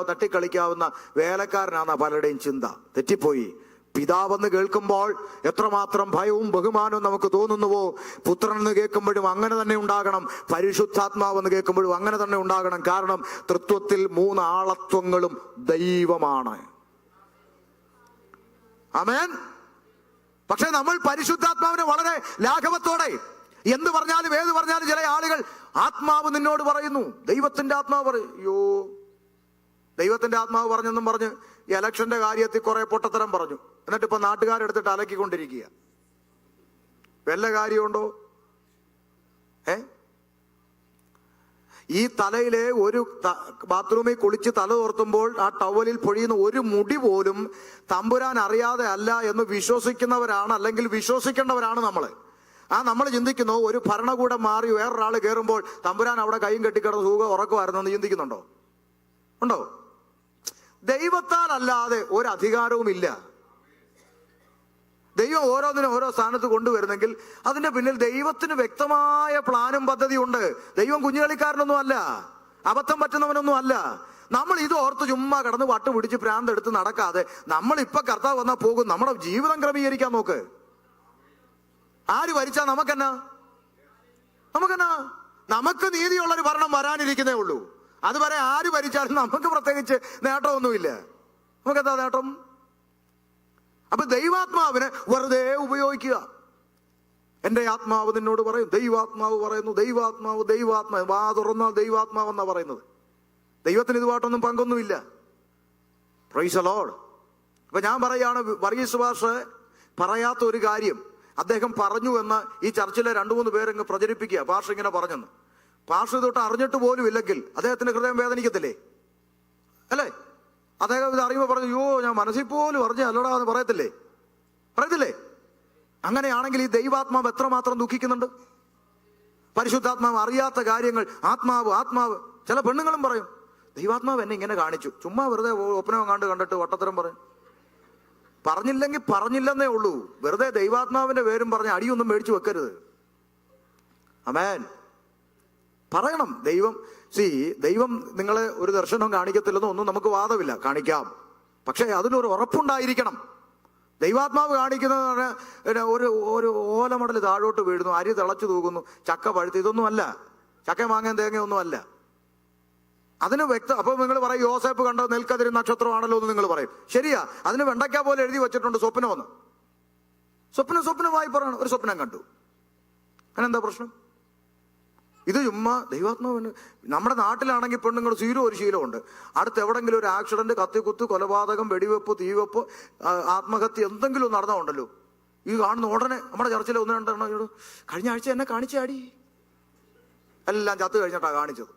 തട്ടിക്കളിക്കാവുന്ന വേലക്കാരനാണ് പലരുടെയും ചിന്ത. തെറ്റിപ്പോയി. പിതാവെന്ന് കേൾക്കുമ്പോൾ എത്രമാത്രം ഭയവും ബഹുമാനവും നമുക്ക് തോന്നുന്നുവോ, പുത്രനെന്ന് കേൾക്കുമ്പോഴും അങ്ങനെ തന്നെ ഉണ്ടാകണം, പരിശുദ്ധാത്മാവെന്ന് കേൾക്കുമ്പോഴും അങ്ങനെ തന്നെ ഉണ്ടാകണം. കാരണം തൃത്വത്തിൽ 3 ആളത്വങ്ങളും ദൈവമാണ്. ആമേൻ. പക്ഷെ നമ്മൾ പരിശുദ്ധാത്മാവിനെ വളരെ ലാഘവത്തോടെ എന്ത് പറഞ്ഞാലും ഏത് പറഞ്ഞാലും ചില ആളുകൾ ആത്മാവ് നിന്നോട് പറയുന്നു, ദൈവത്തിന്റെ ആത്മാവ് പറയും. അയ്യോ, ദൈവത്തിന്റെ ആത്മാവ് പറഞ്ഞെന്നും പറഞ്ഞ് ഈ ഇലക്ഷന്റെ കാര്യത്തിൽ കുറെ പൊട്ടത്തരം പറഞ്ഞു. എന്നിട്ട് ഇപ്പൊ നാട്ടുകാരെടുത്തിട്ട് അലക്കിക്കൊണ്ടിരിക്കുക. വല്ല കാര്യമുണ്ടോ? ഈ തലയിലെ ഒരു ബാത്റൂമിൽ കുളിച്ച് തല തോർത്തുമ്പോൾ ആ ടവലിൽ പൊഴിയുന്ന ഒരു മുടി പോലും തമ്പുരാൻ അറിയാതെ അല്ല എന്ന് വിശ്വസിക്കുന്നവരാണ്, അല്ലെങ്കിൽ വിശ്വസിക്കേണ്ടവരാണ് നമ്മള്. നമ്മൾ ചിന്തിക്കുന്നു, ഒരു ഭരണകൂടം മാറി വേറൊരാൾ കയറുമ്പോൾ തമ്പുരാൻ അവിടെ കൈയും കെട്ടിക്കിടന്ന് സുഖം ഉറക്കുമായിരുന്നു എന്ന് ചിന്തിക്കുന്നുണ്ടോ? ഉണ്ടോ? ദൈവത്താൽ അല്ലാതെ ഒരു അധികാരവും ഇല്ല. ദൈവം ഓരോന്നിനും ഓരോ സ്ഥാനത്ത് കൊണ്ടുവരുന്നെങ്കിൽ അതിന്റെ പിന്നിൽ ദൈവത്തിന് വ്യക്തമായ പ്ലാനും പദ്ധതിയും ഉണ്ട്. ദൈവം കുഞ്ഞുകളിക്കാരനൊന്നും അല്ല, അബദ്ധം പറ്റുന്നവനൊന്നും അല്ല. നമ്മൾ ഇത് ഓർത്ത് ചുമ്മാ കിടന്ന് വട്ട് പിടിച്ച് പ്രാന്തെടുത്ത് നടക്കാതെ നമ്മൾ ഇപ്പൊ കർത്താവ് വന്നാൽ പോകും, നമ്മുടെ ജീവിതം ക്രമീകരിക്കാൻ നോക്ക്. ആര് ഭരിച്ചാ നമുക്കെന്നാ? നമുക്ക് നീതിയുള്ളൊരു ഭരണം വരാനിരിക്കുന്നേ ഉള്ളൂ. അതുവരെ ആര് ഭരിച്ചാലും നമുക്ക് പ്രത്യേകിച്ച് നേട്ടമൊന്നുമില്ല. നമുക്കെന്താ നേട്ടം? അപ്പൊ ദൈവാത്മാവിനെ വെറുതെ ഉപയോഗിക്കുക. എന്റെ ആത്മാവ് നിന്നോട് പറയും, ദൈവാത്മാവ് പറയുന്നു, ദൈവാത്മാവ് വാ തുറന്നാൽ ദൈവാത്മാവെന്നാ പറയുന്നത്. ദൈവത്തിന് ഇതുമായിട്ടൊന്നും പങ്കൊന്നുമില്ല. Praise the Lord. അപ്പൊ ഞാൻ പറയാണ്, വർഗീസ് പാസ്റ്റർ പറയാത്ത ഒരു കാര്യം അദ്ദേഹം പറഞ്ഞു എന്ന് ഈ ചർച്ചിലെ 2-3 പേരങ്ങ് പ്രചരിപ്പിക്കുക. പാസ്റ്റർ ഇങ്ങനെ പറഞ്ഞെന്ന്. പാസ്റ്റർ തൊട്ട് അറിഞ്ഞിട്ട് പോലും ഇല്ലെങ്കിൽ അദ്ദേഹത്തിന്റെ ഹൃദയം വേദനിക്കത്തില്ലേ? അല്ലേ? അദ്ദേഹം ഇത് അറിയുമ്പോൾ പറഞ്ഞു, അയ്യോ ഞാൻ മനസ്സിൽ പോലും അറിഞ്ഞ അല്ലടാ എന്ന് പറയത്തില്ലേ? അങ്ങനെയാണെങ്കിൽ ഈ ദൈവാത്മാവ് എത്രമാത്രം ദുഃഖിക്കുന്നുണ്ട്. പരിശുദ്ധാത്മാവ് അറിയാത്ത കാര്യങ്ങൾ ആത്മാവ് ചില പെണ്ണുങ്ങളും പറയും, ദൈവാത്മാവ് എന്നെ ഇങ്ങനെ കാണിച്ചു. ചുമ്മാ വെറുതെ ഒപ്പനവും കണ്ടിട്ട് വട്ടത്തരം പറയും. പറഞ്ഞില്ലെങ്കിൽ പറഞ്ഞില്ലെന്നേ ഉള്ളൂ. വെറുതെ ദൈവാത്മാവിന്റെ പേരും പറഞ്ഞ് അടിയൊന്നും മേടിച്ചു വെക്കരുത്. ആമേൻ. പറയണം. ദൈവം നിങ്ങളെ ഒരു ദർശനം കാണിക്കത്തില്ലെന്നോ ഒന്നും നമുക്ക് വാദമില്ല, കാണിക്കാം. പക്ഷെ അതിനൊരു ഉറപ്പുണ്ടായിരിക്കണം. ദൈവാത്മാവ് കാണിക്കുന്നത് ഒരു ഓലമടൽ താഴോട്ട് വീഴുന്നു, അരി തിളച്ചു തൂകുന്നു, ചക്ക പഴുത്ത്, ഇതൊന്നും അല്ല. ചക്ക മാങ്ങയും തേങ്ങയൊന്നും അല്ല. അതിന് അപ്പൊ നിങ്ങൾ പറയും, യോസേപ്പ് കണ്ട നെൽക്കതിരി നക്ഷത്രമാണല്ലോ എന്ന് നിങ്ങൾ പറയും. ശരിയാ, അതിന് വെണ്ടയ്ക്ക പോലെ എഴുതി വെച്ചിട്ടുണ്ട് സ്വപ്നമെന്ന്. സ്വപ്നമായി പറയണം, ഒരു സ്വപ്നം കണ്ടു. അതിനെന്താ പ്രശ്നം? ഇത് ചുമ്മാ ദൈവാത്മാവിന്. നമ്മുടെ നാട്ടിലാണെങ്കിൽ പെണ്ണുങ്ങൾ ഒരു ശീലമുണ്ട്. അടുത്ത് എവിടെങ്കിലും ഒരു ആക്സിഡന്റ്, കത്തിക്കുത്ത്, കൊലപാതകം, വെടിവെപ്പ്, തീവെപ്പ്, ആത്മഹത്യ എന്തെങ്കിലും നടന്നുണ്ടല്ലോ, ഈ കാണുന്ന ഉടനെ നമ്മുടെ ചർച്ചിലെ 1-2 എണ്ണം കഴിഞ്ഞ ആഴ്ച എന്നെ കാണിച്ചാടി, എല്ലാം ചത്ത് കഴിഞ്ഞിട്ടാ കാണിച്ചത്.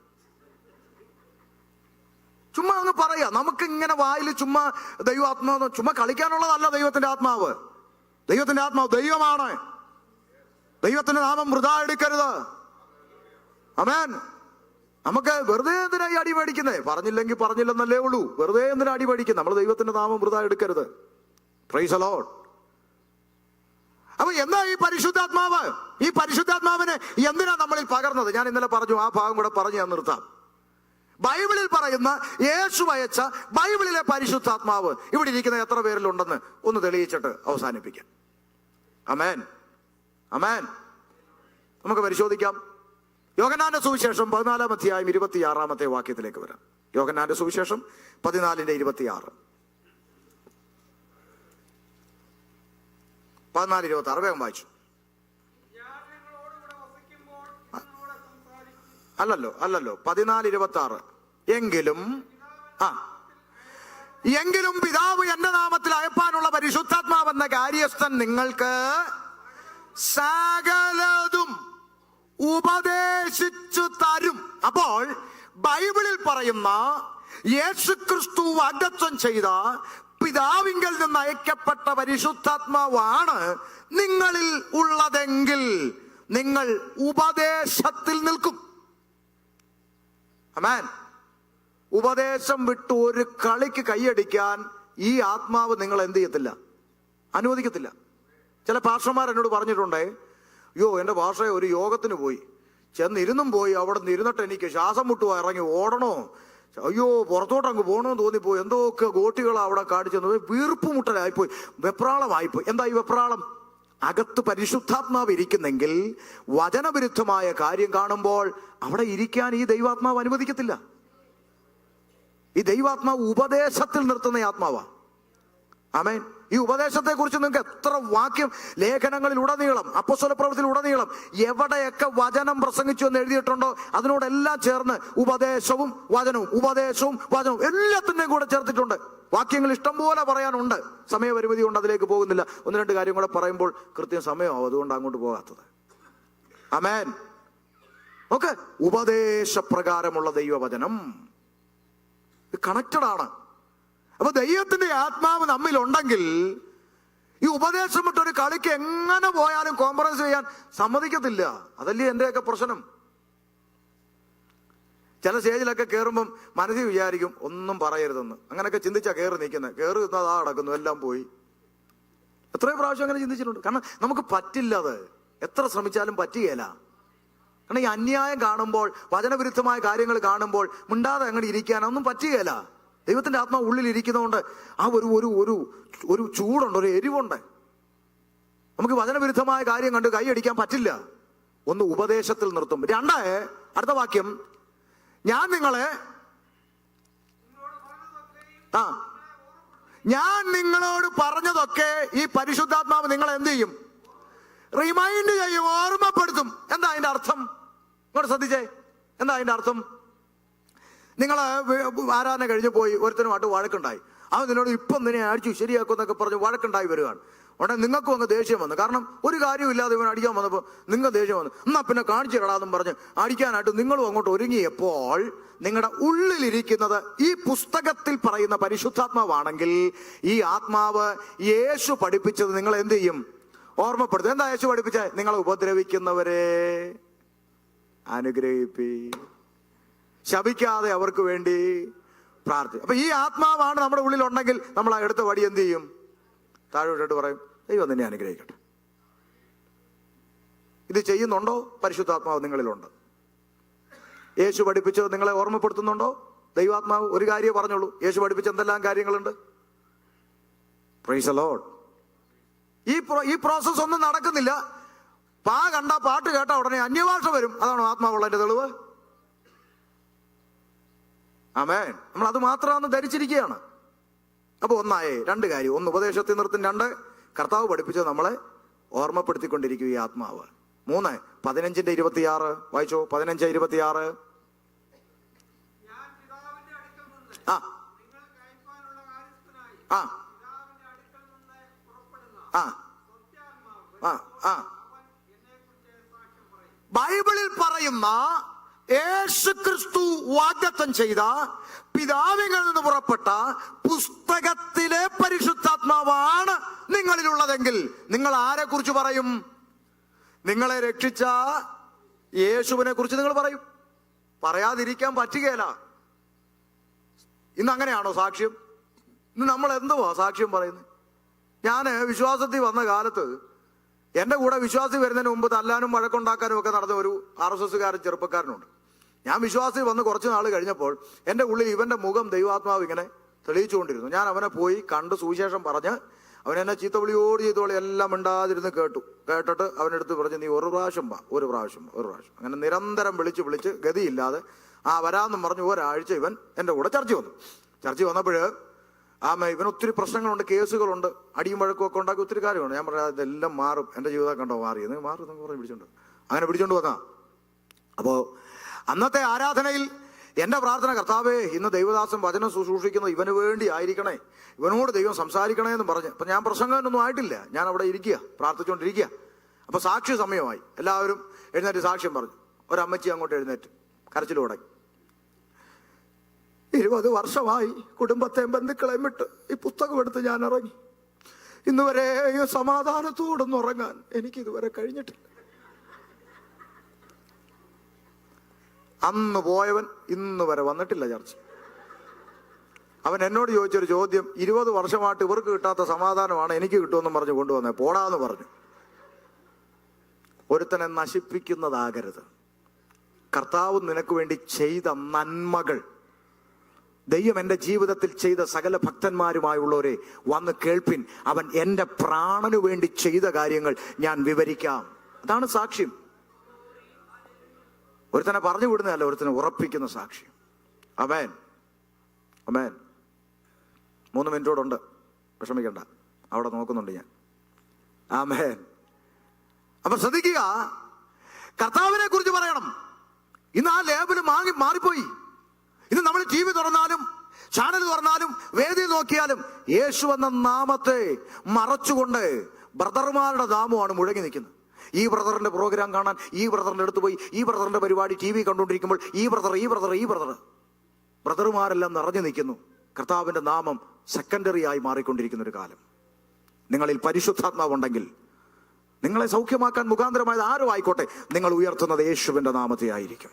ചുമ്മാ അങ്ങ് പറയാ. നമുക്ക് ഇങ്ങനെ വായിൽ ചുമ്മാ ദൈവാത്മാവ് ചുമ്മാ കളിക്കാനുള്ളതല്ല. ദൈവത്തിന്റെ ആത്മാവ് ദൈവമാണ്. ദൈവത്തിന്റെ നാമം വൃഥാ എടുക്കരുത്. ആമേൻ. നമുക്ക് വെറുതെ എന്തിനാ ഈ അടി മേടിക്കുന്നേ? പറഞ്ഞില്ലെങ്കിൽ പറഞ്ഞില്ലെന്നല്ലേ ഉള്ളൂ. വെറുതെ എന്തിനാ അടി മേടിക്കുന്നത്? നമ്മൾ ദൈവത്തിന്റെ നാമം വൃഥാ എടുക്കരുത്. Price the Lord. അപ്പൊ എന്താ ഈ പരിശുദ്ധാത്മാവ്? ഈ പരിശുദ്ധാത്മാവിനെ എന്തിനാ നമ്മളിൽ പകർന്നത്? ഞാൻ ഇന്നലെ പറഞ്ഞു, ആ ഭാഗം കൂടെ പറഞ്ഞു ഞാൻ നിർത്താം. ബൈബിളിൽ പറയുന്ന യേശു അയച്ച ബൈബിളിലെ പരിശുദ്ധാത്മാവ് ഇവിടെ ഇരിക്കുന്ന എത്ര പേരിലുണ്ടെന്ന് ഒന്ന് തെളിയിച്ചിട്ട് അവസാനിപ്പിക്കാം. ആമേൻ. നമുക്ക് പരിശോധിക്കാം. യോഹന്നാന്റെ സുവിശേഷം 14-ാം അധ്യായം 26-ാമത്തെ വാക്യത്തിലേക്ക് വരാം. യോഹന്നാന്റെ സുവിശേഷം 14:26. 14:26 വേഗം വായിച്ചു. അല്ലല്ലോ 14:26. എങ്കിലും പിതാവ് എന്റെ നാമത്തിൽ അയപ്പാനുള്ള പരിശുദ്ധാത്മാവെന്ന കാര്യസ്ഥൻ നിങ്ങൾക്ക് സകലതും ഉപദേശിച്ചു തരും. അപ്പോൾ ബൈബിളിൽ പറയുന്ന യേശുക്രിസ്തു വാഗ്ദത്തം ചെയ്ത പിതാവിങ്കൽ നിന്ന് അയക്കപ്പെട്ട പരിശുദ്ധാത്മാവാണ് നിങ്ങളിൽ ഉള്ളതെങ്കിൽ നിങ്ങൾ ഉപദേശത്തിൽ നിൽക്കും. ആമേൻ. ഉപദേശം വിട്ട് ഒരു കളിക്ക് കൈയടിക്കാൻ ഈ ആത്മാവ് നിങ്ങൾ എന്ത് ചെയ്യത്തില്ല, അനുവദിക്കത്തില്ല. ചില പാസ്റ്റർമാർ എന്നോട് പറഞ്ഞിട്ടുണ്ടേ, അയ്യോ എൻ്റെ ഭാഷ ഒരു യോഗത്തിന് പോയി, ചെന്നിരുന്നും പോയി, അവിടെ നിന്ന് ഇരുന്നിട്ട് എനിക്ക് ശ്വാസം മുട്ടുക, ഇറങ്ങി ഓടണോ, അയ്യോ പുറത്തോട്ട് അങ്ങ് പോകണമെന്ന് തോന്നിപ്പോയി, എന്തൊക്കെ ഗോട്ടികളാണ് അവിടെ കാണിച്ചെന്ന്, വീർപ്പുമുട്ടലായിപ്പോയി, വെപ്രാളമായിപ്പോയി. എന്താ ഈ വെപ്രാളം? അകത്ത് പരിശുദ്ധാത്മാവ് ഇരിക്കുന്നെങ്കിൽ വചനവിരുദ്ധമായ കാര്യം കാണുമ്പോൾ അവിടെ ഇരിക്കാൻ ഈ ദൈവാത്മാവ് അനുവദിക്കത്തില്ല. ഈ ദൈവാത്മാവ് ഉപദേശത്തിൽ നിർത്തുന്ന ആത്മാവാ. ആമേൻ. ഈ ഉപദേശത്തെ കുറിച്ച് നിങ്ങൾക്ക് എത്ര വാക്യം ലേഖനങ്ങളിൽ ഉടനീളം, അപ്പോസ്തല പ്രവൃത്തിയിൽ ഉടനീളം എവിടെയൊക്കെ വചനം പ്രസംഗിച്ചു എന്ന് എഴുതിയിട്ടുണ്ടോ അതിനോടെല്ലാം ചേർന്ന് ഉപദേശവും വചനവും എല്ലാത്തിൻ്റെയും കൂടെ ചേർത്തിട്ടുണ്ട്. വാക്യങ്ങൾ ഇഷ്ടം പോലെ പറയാനുണ്ട്, സമയപരിമിതി കൊണ്ട് അതിലേക്ക് പോകുന്നില്ല. 1-2 കാര്യം കൂടെ പറയുമ്പോൾ കൃത്യം സമയമാവും, അതുകൊണ്ട് അങ്ങോട്ട് പോകാത്തത്. ആമേൻ. ഓക്കെ, ഉപദേശപ്രകാരമുള്ള ദൈവവചനം കണക്റ്റഡ് ആണ്. അപ്പൊ ദൈവത്തിന്റെ ആത്മാവ് നമ്മിലുണ്ടെങ്കിൽ ഈ ഉപദേശം വിട്ടൊരു കളിക്ക് എങ്ങനെ പോയാലും കോംപ്രമൈസ് ചെയ്യാൻ സമ്മതിക്കത്തില്ല. അതല്ലേ എന്റെയൊക്കെ പ്രശ്നം. ചില സ്റ്റേജിലൊക്കെ കയറുമ്പം മനസ്സിൽ വിചാരിക്കും ഒന്നും പറയരുതെന്ന്. അങ്ങനെയൊക്കെ ചിന്തിച്ചാ കയറി നിൽക്കുന്നത്, കയറി നിന്നതാ നടക്കുന്നു, എല്ലാം പോയി. എത്രയോ പ്രാവശ്യം അങ്ങനെ ചിന്തിച്ചിട്ടുണ്ട്. കാരണം നമുക്ക് പറ്റില്ല, അത് എത്ര ശ്രമിച്ചാലും പറ്റുകയില്ല. കാരണം ഈ അന്യായം കാണുമ്പോൾ, വചനവിരുദ്ധമായ കാര്യങ്ങൾ കാണുമ്പോൾ മിണ്ടാതെ അങ്ങനെ ഇരിക്കാനൊന്നും പറ്റുകയില്ല. ദൈവത്തിന്റെ ആത്മാവ് ഉള്ളിൽ ഇരിക്കുന്നതുകൊണ്ട് ആ ഒരു ചൂടുണ്ട്, ഒരു എരിവുണ്ട്. നമുക്ക് വചനവിരുദ്ധമായ കാര്യം കണ്ട് കൈയടിക്കാൻ പറ്റില്ല. ഒന്ന് ഉപദേശത്തിൽ നിർത്തും. 2, അടുത്ത വാക്യം, ഞാൻ നിങ്ങളോട് പറഞ്ഞതൊക്കെ ഈ പരിശുദ്ധാത്മാവ് നിങ്ങളെ എന്ത് ചെയ്യും? റിമൈൻഡ് ചെയ്യും, ഓർമ്മപ്പെടുത്തും. എന്താ അതിന്റെ അർത്ഥം? ഇങ്ങോട്ട് ശ്രദ്ധിച്ചേ, എന്താ അതിന്റെ അർത്ഥം? നിങ്ങൾ ആരാധന കഴിഞ്ഞ് പോയി ഒരുത്തനുമായിട്ട് വഴക്കുണ്ടായി, അവൻ നിന്നോട് ഇപ്പം നിന്നെ അടിച്ചു ശരിയാക്കും എന്നൊക്കെ പറഞ്ഞ് വഴക്കുണ്ടായി വരികയാണ്. ഉടനെ നിങ്ങൾക്കും അങ്ങ് ദേഷ്യം വന്നു. കാരണം ഒരു കാര്യമില്ലാതെ ഇവൻ അടിക്കാൻ വന്നപ്പോൾ നിങ്ങൾ ദേഷ്യം വന്നു. എന്നാ പിന്നെ കാണിച്ചു തരാതെന്നും പറഞ്ഞ് അടിക്കാനായിട്ട് നിങ്ങളും അങ്ങോട്ട് ഒരുങ്ങിയപ്പോൾ നിങ്ങളുടെ ഉള്ളിലിരിക്കുന്നത് ഈ പുസ്തകത്തിൽ പറയുന്ന പരിശുദ്ധാത്മാവാണെങ്കിൽ ഈ ആത്മാവ് യേശു പഠിപ്പിച്ചത് നിങ്ങൾ എന്ത് ചെയ്യും? ഓർമ്മപ്പെടുത്തും. എന്താ യേശു പഠിപ്പിച്ച? നിങ്ങളെ ഉപദ്രവിക്കുന്നവരെ അനുഗ്രഹിപ്പി, ശപിക്കാതെ അവർക്ക് വേണ്ടി പ്രാർത്ഥിക്കും. അപ്പൊ ഈ ആത്മാവാണ് നമ്മുടെ ഉള്ളിലുണ്ടെങ്കിൽ നമ്മൾ ആ എടുത്ത വടി എന്ത് ചെയ്യും? താഴോട്ട് പറയും, ദൈവം നിന്നെ അനുഗ്രഹിക്കട്ടെ. ഇത് ചെയ്യുന്നുണ്ടോ? പരിശുദ്ധാത്മാവ് നിങ്ങളിലുണ്ട്. യേശു പഠിപ്പിച്ചത് നിങ്ങളെ ഓർമ്മപ്പെടുത്തുന്നുണ്ടോ? ദൈവാത്മാവ് ഒരു കാര്യം പറഞ്ഞോളൂ. യേശു പഠിപ്പിച്ച എന്തെല്ലാം കാര്യങ്ങളുണ്ട്? Price the Lord. ഈ പ്രോസസ് ഒന്നും നടക്കുന്നില്ല. പാട്ട് കേട്ട ഉടനെ അന്യഭാഷ വരും. അതാണോ ആത്മാവുള്ളതിന്റെ തെളിവ്? ആമേൻ. നമ്മൾ അത് മാത്രമാണ് ധരിച്ചിരിക്കുകയാണ്. അപ്പൊ 2 കാര്യം. 1 ഉപദേശത്തിൽ നിർത്തും. 2 കർത്താവ് പഠിപ്പിച്ചത് നമ്മളെ ഓർമ്മപ്പെടുത്തിക്കൊണ്ടിരിക്കും ഈ ആത്മാവ്. 3 15:26 വായിച്ചോ. 15:26. ബൈബിളിൽ പറയുന്ന യേശുക്രിസ്തു വാഗ്ദത്തം ചെയ്ത പിതാവിൽ നിന്ന് പുറപ്പെട്ട പുസ്തകത്തിലെ പരിശുദ്ധാത്മാവാണ് നിങ്ങളിലുള്ളതെങ്കിൽ നിങ്ങൾ ആരെ കുറിച്ച് പറയും? നിങ്ങളെ രക്ഷിച്ച യേശുവിനെ കുറിച്ച് നിങ്ങൾ പറയും. പറയാതിരിക്കാൻ പറ്റുകയില്ല. ഇന്ന് അങ്ങനെയാണോ സാക്ഷ്യം? ഇന്ന് നമ്മൾ എന്തുവാ സാക്ഷ്യം പറയുന്നത്? ഞാൻ വിശ്വാസത്തിൽ വന്ന കാലത്ത് എൻ്റെ കൂടെ വിശ്വാസി വരുന്നതിന് മുമ്പ് തല്ലാനും വഴക്കുണ്ടാക്കാനും ഒക്കെ നടന്ന ഒരു RSSകാരൻ ചെറുപ്പക്കാരനുണ്ട്. ഞാൻ വിശ്വാസി വന്ന് കുറച്ച് നാൾ കഴിഞ്ഞപ്പോൾ എൻ്റെ ഉള്ളിൽ ഇവന്റെ മുഖം ദൈവാത്മാവ് ഇങ്ങനെ തെളിയിച്ചുകൊണ്ടിരുന്നു. ഞാൻ അവനെ പോയി കണ്ട് സുവിശേഷം പറഞ്ഞ് അവൻ എന്നെ ചീത്തവിളിയോട് ചീത്തവിളി എല്ലാം മിണ്ടാതിരുന്ന് കേട്ടിട്ട് അവനെടുത്ത് പറഞ്ഞു, നീ ഒരു പ്രാവശ്യം അങ്ങനെ നിരന്തരം വിളിച്ച് ഗതിയില്ലാതെ വരാമെന്നും പറഞ്ഞു ഒരാഴ്ച ഇവൻ എൻ്റെ കൂടെ ചർച്ച വന്നപ്പോൾ ഇവൻ ഒത്തിരി പ്രശ്നങ്ങളുണ്ട്, കേസുകളുണ്ട്, അടിയും വഴക്കും ഒക്കെ ഉണ്ടാക്കി ഒത്തിരി കാര്യമുണ്ട്. ഞാൻ പറയാം ഇതെല്ലാം മാറും, എൻ്റെ ജീവിതം കണ്ടോ മാറിയത് മാറും പറഞ്ഞ് പിടിച്ചോണ്ട് വന്നാ. അപ്പോൾ അന്നത്തെ ആരാധനയിൽ എൻ്റെ പ്രാർത്ഥന, കർത്താവേ ഇന്ന് ദൈവദാസൻ വചനം ശുശ്രൂഷിക്കുന്നത് ഇവന് വേണ്ടി ആയിരിക്കണേ, ഇവനോട് ദൈവം സംസാരിക്കണേ എന്ന് പറഞ്ഞ്. അപ്പം ഞാൻ പ്രസംഗമൊന്നും ആയിട്ടില്ല, ഞാൻ അവിടെ ഇരിക്കുക, പ്രാർത്ഥിച്ചുകൊണ്ടിരിക്കുക. അപ്പോൾ സാക്ഷി സമയമായി, എല്ലാവരും എഴുന്നേറ്റ് സാക്ഷ്യം പറഞ്ഞു. ഒരമ്മച്ചി അങ്ങോട്ട് എഴുന്നേറ്റ് കരച്ചിൽ തുടങ്ങി. 20 വർഷമായി കുടുംബത്തെയും ബന്ധുക്കളെയും വിട്ട് ഈ പുസ്തകം എടുത്ത് ഞാൻ ഇറങ്ങി. ഇന്ന് വരെ സമാധാനത്തോടൊന്നും ഉറങ്ങാൻ എനിക്കിതുവരെ കഴിഞ്ഞിട്ടില്ല. അന്ന് പോയവൻ ഇന്ന് വരെ വന്നിട്ടില്ല ചർച്ച. അവൻ എന്നോട് ചോദിച്ചൊരു ചോദ്യം, 20 വർഷമായിട്ട് ഇവർക്ക് കിട്ടാത്ത സമാധാനമാണ് എനിക്ക് കിട്ടുമെന്നും പറഞ്ഞു കൊണ്ടുവന്നേ, പോടാന്ന് പറഞ്ഞു. ഒരുത്തനെ നശിപ്പിക്കുന്നതാകരുത്. കർത്താവ് നിനക്ക് വേണ്ടി ചെയ്ത നന്മകൾ, ദൈവം എൻ്റെ ജീവിതത്തിൽ ചെയ്ത സകല ഭക്തന്മാരുമായുള്ളവരെ വന്ന് കേൾപ്പിൻ. അവൻ എൻ്റെ പ്രാണനു വേണ്ടി ചെയ്ത കാര്യങ്ങൾ ഞാൻ വിവരിക്കാം. അതാണ് സാക്ഷ്യം. ഒരുത്തനെ പറഞ്ഞു വിടുന്നതല്ല, ഒരുത്തനെ ഉറപ്പിക്കുന്ന സാക്ഷ്യം. ആമേൻ, ആമേൻ. 3 മിനിറ്റോടുണ്ട്, വിഷമിക്കണ്ട, അവിടെ നോക്കുന്നുണ്ട് ഞാൻ. ആമേൻ. അപ്പൊ ശ്രദ്ധിക്കുക, കർത്താവിനെ കുറിച്ച് പറയണം. ഇന്ന് ആ ലേബല് മാറിപ്പോയി. ഇന്ന് നമ്മൾ ടി വി തുറന്നാലും ചാനൽ തുറന്നാലും വേദി നോക്കിയാലും യേശു എന്ന നാമത്തെ മറച്ചുകൊണ്ട് ബ്രദർമാരുടെ നാമമാണ് മുഴങ്ങി നിൽക്കുന്നത്. ഈ ബ്രദറിന്റെ പ്രോഗ്രാം കാണാൻ ഈ ബ്രദറിന്റെ അടുത്ത് പോയി, ഈ ബ്രദറിന്റെ പരിപാടി ടി വി കണ്ടുകൊണ്ടിരിക്കുമ്പോൾ ഈ ബ്രദർ ബ്രദർമാരെല്ലാം നിറഞ്ഞു നിൽക്കുന്നു. കർത്താവിന്റെ നാമം സെക്കൻഡറി ആയി മാറിക്കൊണ്ടിരിക്കുന്ന ഒരു കാലം. നിങ്ങളിൽ പരിശുദ്ധാത്മാവുണ്ടെങ്കിൽ നിങ്ങളെ സൗഖ്യമാക്കാൻ മുഖാന്തരമായത് ആരും ആയിക്കോട്ടെ, നിങ്ങൾ ഉയർത്തുന്നത് യേശുവിന്റെ നാമത്തെ ആയിരിക്കും.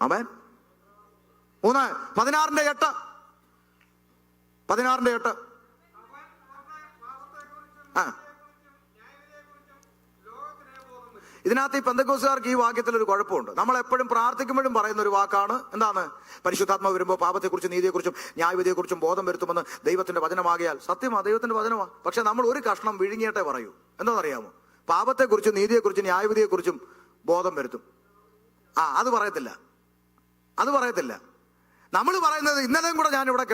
ആമേൻ. 3:16 ഇതിനകത്ത് ഈ പെന്തക്കോസ്തുകാർക്ക് ഈ വാക്യത്തിൽ ഒരു കുഴപ്പമുണ്ട്. നമ്മൾ എപ്പോഴും പ്രാർത്ഥിക്കുമ്പോഴും പറയുന്ന ഒരു വാക്കാണ്, എന്താണ്? പരിശുദ്ധാത്മാവ് വരുമ്പോൾ പാപത്തെക്കുറിച്ചും നീതിയെക്കുറിച്ചും ന്യായവിധിയെക്കുറിച്ചും ബോധം വരുത്തുമെന്ന് ദൈവത്തിന്റെ വചനമാകിയാൽ. സത്യമാണ്, ദൈവത്തിന്റെ വചനമാണ്. പക്ഷെ നമ്മൾ ഒരു കഷ്ണം വിഴുങ്ങിയിട്ടേ പറയൂ. എന്താണെന്നറിയാമോ? പാപത്തെക്കുറിച്ചും നീതിയെക്കുറിച്ചും ന്യായവിധിയെക്കുറിച്ചും ബോധം വരുത്തും. അത് പറയത്തില്ല. നമ്മൾ പറയുന്നത് ഇന്നലെയും കൂടെ ഞാൻ ഇവിടെ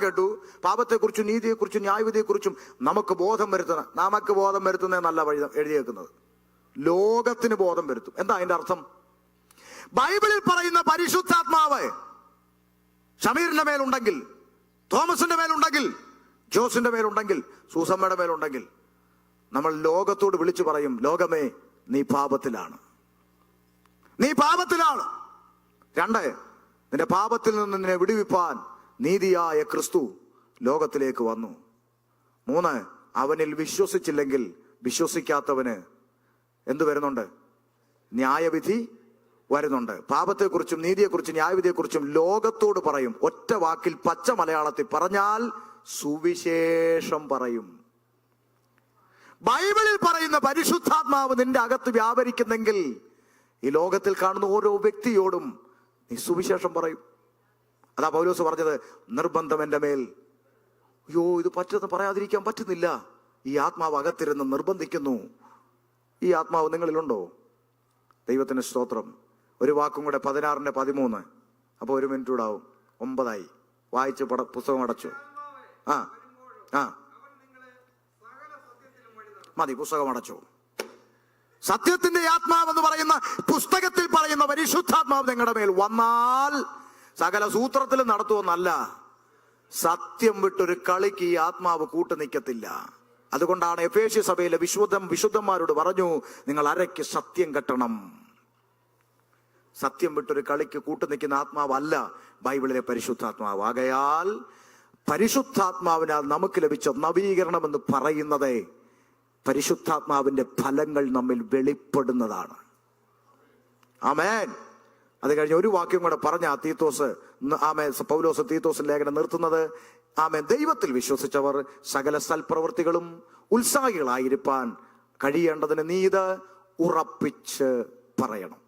കേട്ടു, പാപത്തെക്കുറിച്ചും നീതിയെക്കുറിച്ചും ന്യായവിധിയെക്കുറിച്ചും നമുക്ക് ബോധം വരുത്തുന്നതെന്നല്ല എഴുതിയേക്കുന്നത്. ലോകത്തിന് ബോധം വരുത്തും. എന്താ അതിന്റെ അർത്ഥം? ബൈബിളിൽ പറയുന്ന പരിശുദ്ധാത്മാവ് ഷമീറിന്റെ മേലുണ്ടെങ്കിൽ, തോമസിന്റെ മേലുണ്ടെങ്കിൽ, ജോസിന്റെ മേലുണ്ടെങ്കിൽ, സൂസമ്മയുടെ മേലുണ്ടെങ്കിൽ, നമ്മൾ ലോകത്തോട് വിളിച്ചു പറയും, ലോകമേ നീ പാപത്തിലാണ്. 2, നിന്റെ പാപത്തിൽ നിന്ന് നിന്നെ വിടുവിപ്പാൻ നീതിയായ ക്രിസ്തു ലോകത്തിലേക്ക് വന്നു. 3, അവനിൽ വിശ്വസിച്ചില്ലെങ്കിൽ വിശ്വസിക്കാത്തവന് എന്തു വരുന്നുണ്ട്? ന്യായവിധി വരുന്നുണ്ട്. പാപത്തെക്കുറിച്ചും നീതിയെക്കുറിച്ചും ന്യായവിധിയെക്കുറിച്ചും ലോകത്തോട് പറയും. ഒറ്റ വാക്കിൽ പച്ച മലയാളത്തിൽ പറഞ്ഞാൽ സുവിശേഷം പറയും. ബൈബിളിൽ പറയുന്ന പരിശുദ്ധാത്മാവ് നിന്റെ അകത്ത് വ്യാപരിക്കുന്നെങ്കിൽ ഈ ലോകത്തിൽ കാണുന്ന ഓരോ വ്യക്തിയോടും നീ സുവിശേഷം പറയും. അതാ പൗലോസ് പറഞ്ഞത്, നിർബന്ധം എൻ്റെ മേൽ. ഇത് പറയാതിരിക്കാൻ പറ്റുന്നില്ല. ഈ ആത്മാവ് അകത്തിരുന്ന് നിർബന്ധിക്കുന്നു. ഈ ആത്മാവ് നിങ്ങളിലുണ്ടോ? ദൈവത്തിന് സ്തോത്രം. ഒരു വാക്കും കൂടെ 16:13. അപ്പോൾ 1 മിനിറ്റ് കൂടെ ആവും. 9 വായിച്ച് പുസ്തകം അടച്ചു. മതി, പുസ്തകം അടച്ചു. സത്യത്തിന്റെ ആത്മാവെന്ന് പറയുന്ന പുസ്തകത്തിൽ പറയുന്ന പരിശുദ്ധാത്മാവ് നിങ്ങളുടെ മേൽ വന്നാൽ സകല സൂത്രത്തിലും നടത്തുമെന്നല്ല, സത്യം വിട്ടൊരു കളിക്ക് ഈ ആത്മാവ് കൂട്ടു നിൽക്കത്തില്ല. അതുകൊണ്ടാണ് എഫേസ്യ സഭയിലെ വിശുദ്ധന്മാരോട് പറഞ്ഞു, നിങ്ങൾ അരയ്ക്ക് സത്യം കെട്ടണം. സത്യം വിട്ടൊരു കളിക്ക് കൂട്ടു നിൽക്കുന്ന ആത്മാവല്ല ബൈബിളിലെ പരിശുദ്ധാത്മാവ്. ആകയാൽ പരിശുദ്ധാത്മാവിനാൽ നമുക്ക് ലഭിച്ച നവീകരണം എന്ന് പറയുന്നത് പരിശുദ്ധാത്മാവിന്റെ ഫലങ്ങൾ നമ്മിൽ വെളിപ്പെടുന്നതാണ്. ആമേൻ. അത് കഴിഞ്ഞ് ഒരു വാക്യം കൂടെ പറഞ്ഞ പൗലോസ് തീത്തോസ് ലേഖനം നിർത്തുന്നത്, ആമേൻ, ദൈവത്തിൽ വിശ്വസിച്ചവർ സകല സൽപ്രവൃത്തികളും ഉത്സാഹികളായിരിക്കാൻ കഴിയേണ്ടതിന് നീ ഇത് ഉറപ്പിച്ച് പറയണം.